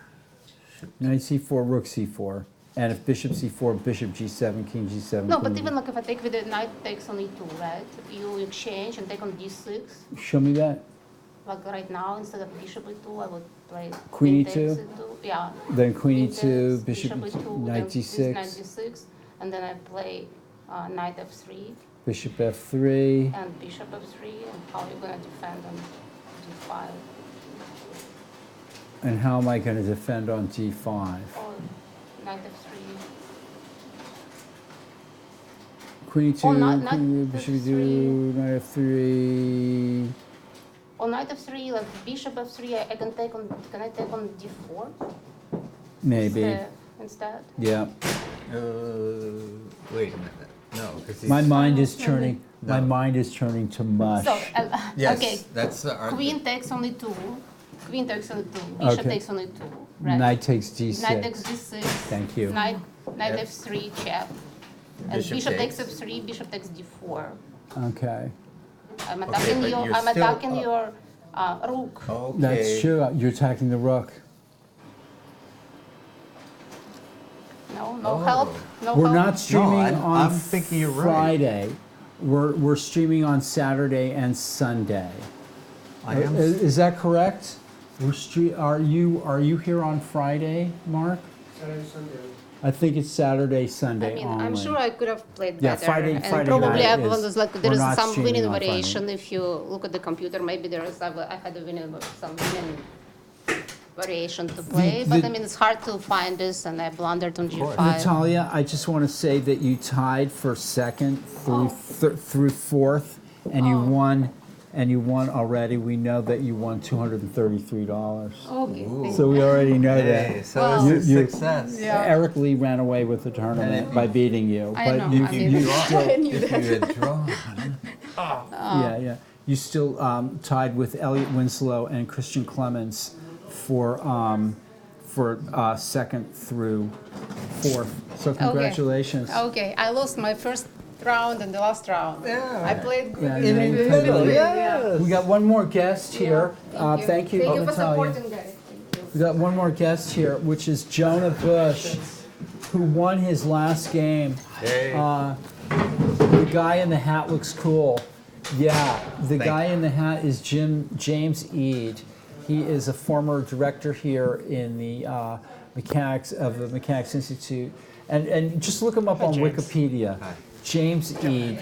Shoot. Knight c4, rook c4, and if bishop c4, bishop g7, king g7. No, queen but D- even like if I take with the knight takes on e2, right? You exchange and take on d6. Show me that. Like right now, instead of bishop e2, I would play Queen takes e2? e2. Yeah. Then queen Takes, e2, bishop e2, knight then this d6, knight d6, and then I play knight f3 bishop f3. and bishop f3, and how are you gonna defend on d5? And how am I going to defend on d5? Or knight f3. Queen e2, Oh, knight queen, bishop e2, knight f3. On knight f3, like bishop f3, I can take on. Can I take on d4? Maybe. Instead. Yeah. Wait a minute. No, because My mind is turning. No. My mind is turning to mush. So Yes, okay. that's the Queen takes on e2. Queen takes on e2. Bishop Okay. takes on e2. Right. Knight takes d6. Knight takes d6. Thank you. Knight Yep. f3 check. And Bishop bishop takes takes. f3. Bishop takes d4. Okay. I'm Okay, attacking but your. you're I'm still attacking up. your rook. Okay. That's true. You're attacking the rook. No help. No We're help. not streaming I'm on thinking you're right. Friday. We're streaming on Saturday and Sunday. I am. Is that correct? Are you here on Friday, Mark? Saturday, Sunday. I think it's Saturday, I Sunday mean, only. I'm sure I could have played Yeah, better. Friday and night probably is- everyone was like, there we're is not some streaming winning on Friday. variation. If you look at the computer, maybe there is. I had a some winning variation to play. But I mean, it's hard to find this, and I blundered on g5. Natalia, I just want to say that you tied for second through fourth, and you won. And you won already. We know that you won $233. Okay. thank So we already know Hey, that. so Well, it's a success. Yeah. Eric Lee ran away with the tournament by beating you. I but know, you, I mean, you I still, knew If that. you had drawn. yeah. You still tied with Elliot Winslow and Christian Clemens for second through fourth. So congratulations. Okay, I lost my first round and the last round. Yeah. I played good. Yeah, in you the played middle. really- Yeah. We got one more guest here. Thank you. Thank you, Thank you for Natalia. supporting, guys. Thank you. We got one more guest here, which is Jonah Bush, who won his last game. Hey. The guy in the hat looks cool. Yeah, the Thank guy you. in the hat is James Eade. He is a former director here in the Mechanics Mechanics Institute, and just look him up on Wikipedia. Hi. James Eade.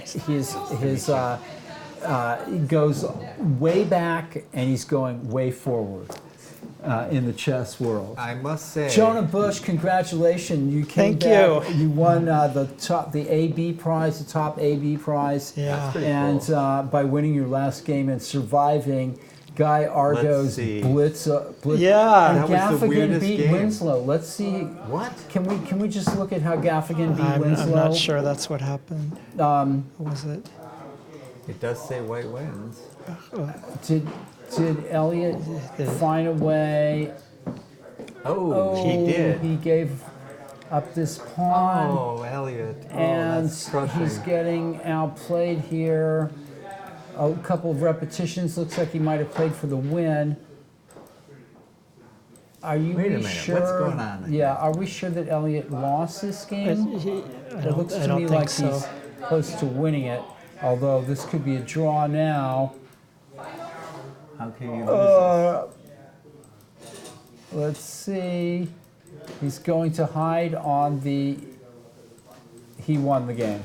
He goes way back and he's going way forward in the chess world. I must say. Jonah Bush, congratulations! You came Thank back. You won the AB prize, the top AB prize. Yeah. That's pretty And cool. by winning your last game and surviving Guy Argo's see. blitz. Yeah. And That was the Gaffigan weirdest beat game. Winslow. Let's see. What? Can we just look at how Gaffigan beat I'm Winslow? not sure that's what happened. Was it? It does say white wins. Did Elliot find a way? Oh, he did. He gave up this pawn. Oh, Elliot. Oh, And that's crushing. he's getting outplayed here. A couple of repetitions. Looks like he might have played for the win. Are you Wait a minute, sure? what's going on? Yeah, are we sure that Elliot lost this game? It looks to me like he's close to winning it. Although this could be a draw now. How can you lose Let's see. He's going to hide on the. He won the game.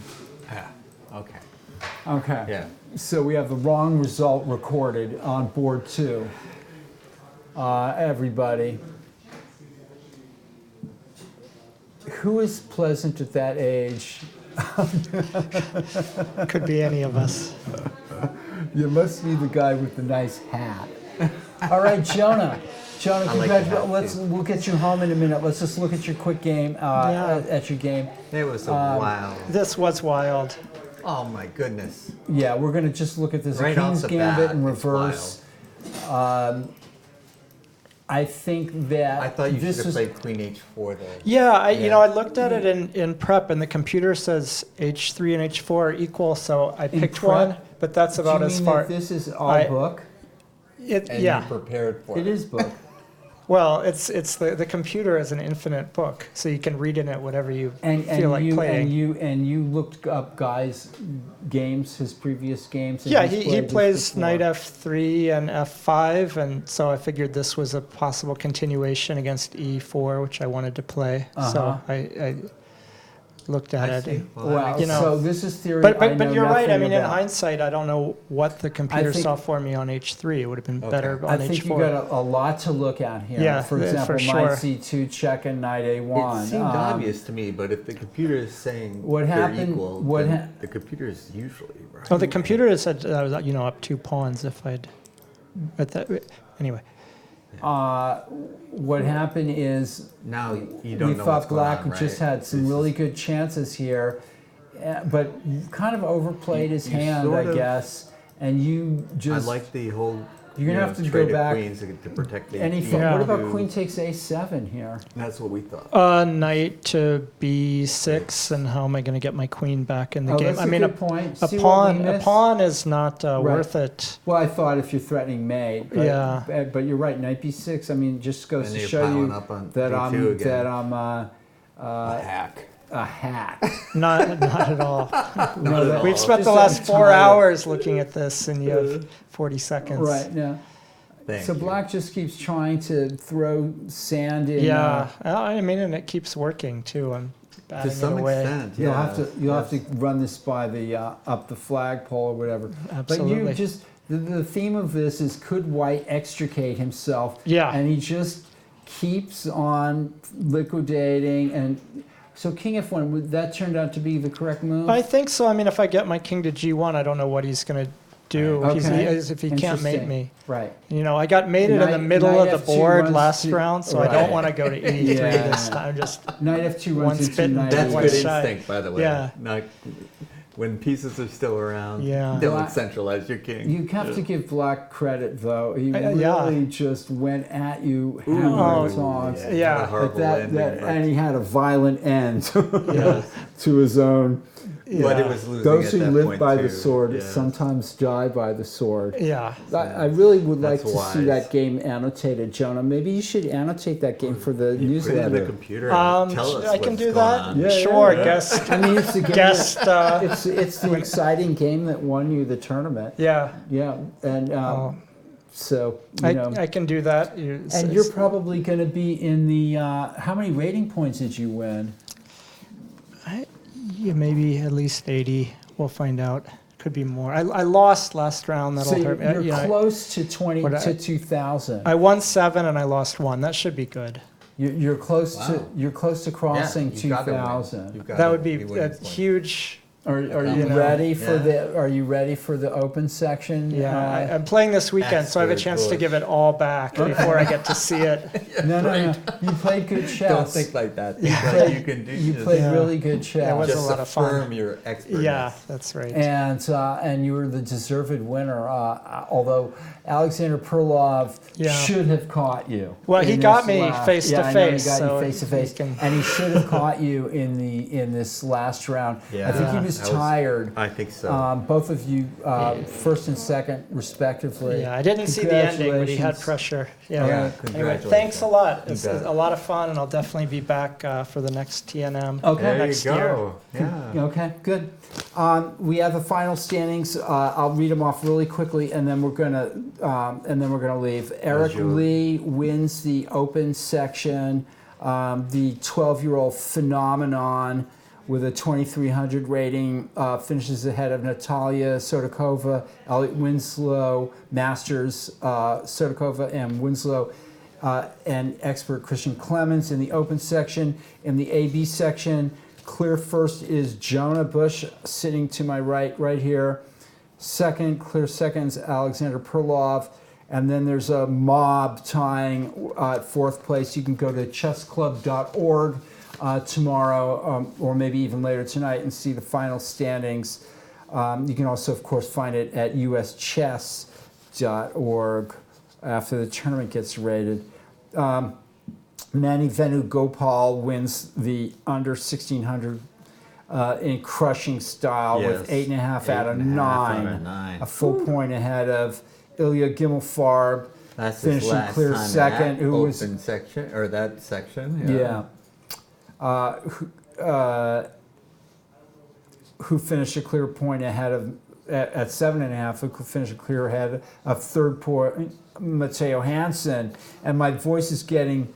this? Okay. Okay. Yeah. So we have the wrong result recorded on board 2. Everybody. Who is pleasant at that age? Could be any of us. You must be the guy with the nice hat. All right, Jonah. Jonah, congratulations. We'll get you home in a minute. Let's just look at your quick game, at your game. It was wild. This was wild. Oh my goodness. Yeah, we're going to just look at this Right off King's the Gambit bat, in it's reverse. I think that I thought you this should have is played Queen H4 there. Yeah, I looked at it in prep, and the computer says H3 and H4 are equal, so I picked prep? one. But that's about Do you as mean far. that this is all book? And Yeah. you prepared for It is book. Well, it's the computer is an infinite book, so you can read in it whatever you feel like playing. And you looked up Guy's games, his previous games. And Yeah, he's he played this plays before. knight f3 and f5, and so I figured this was a possible continuation against e4, which I wanted to play. So I looked at it. Wow. You know, So this is theory. but I know you're right. I nothing mean, in about. hindsight, I don't know what the computer think- saw for me on h3. It would have been better on I h4. think you got a lot to look at here. Yeah, for for example, sure. knight c2 check and knight a1. It seemed obvious to me, but if the computer is saying What they're happened- equal, what then ha- the computer is usually right. Oh, the computer has said I was, up 2 pawns if I'd. But that, anyway. What happened is Now you we don't know thought what's going Black on, right? just had some really good chances here, but kind of overplayed his You hand, sort I of- guess. And you just I like the whole. You're gonna have to go trade of back. queens to protect the. What about queen takes a7 here? That's what we thought. Knight to b6, and how am I going to get my queen back in the Oh, game? that's a good point. A See what we pawn, missed? is not worth it. Well, I thought if you're threatening mate, but, Yeah. but you're right. Knight b6. I mean, just goes And to you're show piling you up on that d2 again. I'm A hack. A hack. Not at all. Not at all. We've spent Just the last I'm 4 tired. hours looking at this, and you have 40 seconds. Right. Yeah. Thank So you. Black just keeps trying to throw sand in. Yeah, I mean, and it keeps working too. I'm batting To some it away. extent, You'll yeah. have to run this by the up the flagpole or whatever. Absolutely. But you just the theme of this is, could White extricate himself? Yeah. And he just keeps on liquidating. And so King F1, that turned out to be the correct move. I think so. I mean, if I get my king to g1, I don't know what he's going to do. Okay. If he can't mate Interesting. me. Right. You know, I got mated in the middle Knight of the F2 board runs last to- round, so I Right. don't want to go to e3 Yeah. this time. Just Knight F2 runs one into spit knight That's A1. one good shy. instinct, by the way. Yeah. Not, when pieces are still around, Yeah. don't Black- centralize your king. You have to give Black credit, though. He yeah. really just went at you Ooh, hammer and tongs. yeah. What a horrible Like ending, but- and he had a violent end Yes. to his own. But it was losing Those at who that live point by too. the sword Yeah. sometimes die by the sword. Yeah. I really would like That's to see wise. that game annotated, Jonah. Maybe you should annotate that game for the Put it in the newsletter. computer and tell us I can what's do going that. on. Yeah, Sure, yeah. guest. I mean, it's the game. Guest. It's the exciting game that won you the tournament. Yeah. Yeah, and so you know. I can do that. And you're probably going to be in the. How many rating points did you win? Maybe at least 80. We'll find out. Could be more. I lost last round. That'll So hurt me. you're You know, close to 20 what to 2,000. I won 7 and I lost 1. That should be good. You're close to crossing you've gotta win. 2,000. You've gotta That would be winning a this one. huge. Are you You know, ready for yeah. Are you ready for the open section? Yeah, I'm playing this weekend, so I have a chance to give it all back before I get to see it. No. You played good chess. Don't think like that. You Think like played, you can do. you just- played Yeah. really good chess. It was just a lot of fun. affirm your expertness. Yeah, that's right. And you were the deserved winner. Although Alexander Perlov should have caught you. Well, he in got this me last- face to yeah, I know face, He got so you face to face, he can- and he should have caught you in this last round. Yeah, I think he was that was- tired. I think so. Both of you, first and second, respectively. Yeah, I didn't see the ending, but he had Congratulations. pressure. Yeah. Yeah, Anyway, congratulations. thanks a lot. You It's bet. a lot of fun, and I'll definitely be back for the next TNM Okay. There next you year. go. Yeah. Okay, good. We have the final standings. I'll read them off really quickly, and then we're gonna leave. Eric Bonjour. Lee wins the open section. The 12-year-old phenomenon with a 2,300 rating finishes ahead of Natalia Sotokova, Elliot Winslow, Masters Sotokova, and Winslow. And expert Christian Clemens in the open section. In the AB section, Clear first is Jonah Bush sitting to my right here. Second, clear second is Alexander Perlov. And then there's a mob tying at fourth place. You can go to chessclub.org tomorrow or maybe even later tonight and see the final standings. You can also, of course, find it at uschess.org after the tournament gets rated. Mani Venugopal wins the under 1600 in crushing style with 8.5 out of 9. A full point ahead of Ilya Gimmelfarb, finishing clear second. Who was section or that section? Yeah. Who finished a clear point ahead of at 7.5? Who finished a clear ahead of third point Matteo Hansen. And my voice is getting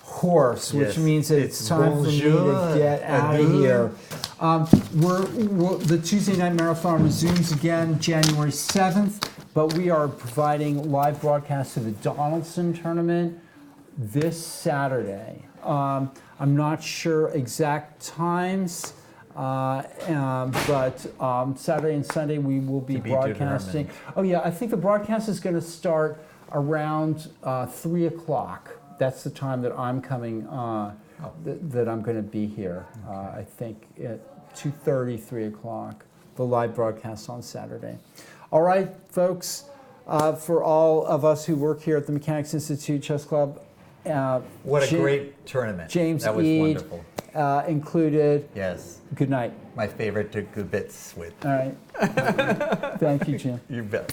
hoarse, which means that it's time for me to get out of here. The Tuesday Night Marathon resumes again January 7th, but we are providing live broadcasts of the Donaldson Tournament this Saturday. I'm not sure exact times, but Saturday and Sunday we will be broadcasting. Oh yeah, I think the broadcast is going to start around 3 o'clock. That's the time that I'm coming, that I'm going to be here. I think at 2:30, 3 o'clock, the live broadcast on Saturday. All right, folks, for all of us who work here at the Mechanics Institute Chess Club, what a great tournament. James that was Eade wonderful. Included. Yes. Good night. My favorite to Gubitz with. All right. Thank you, Jim. You bet.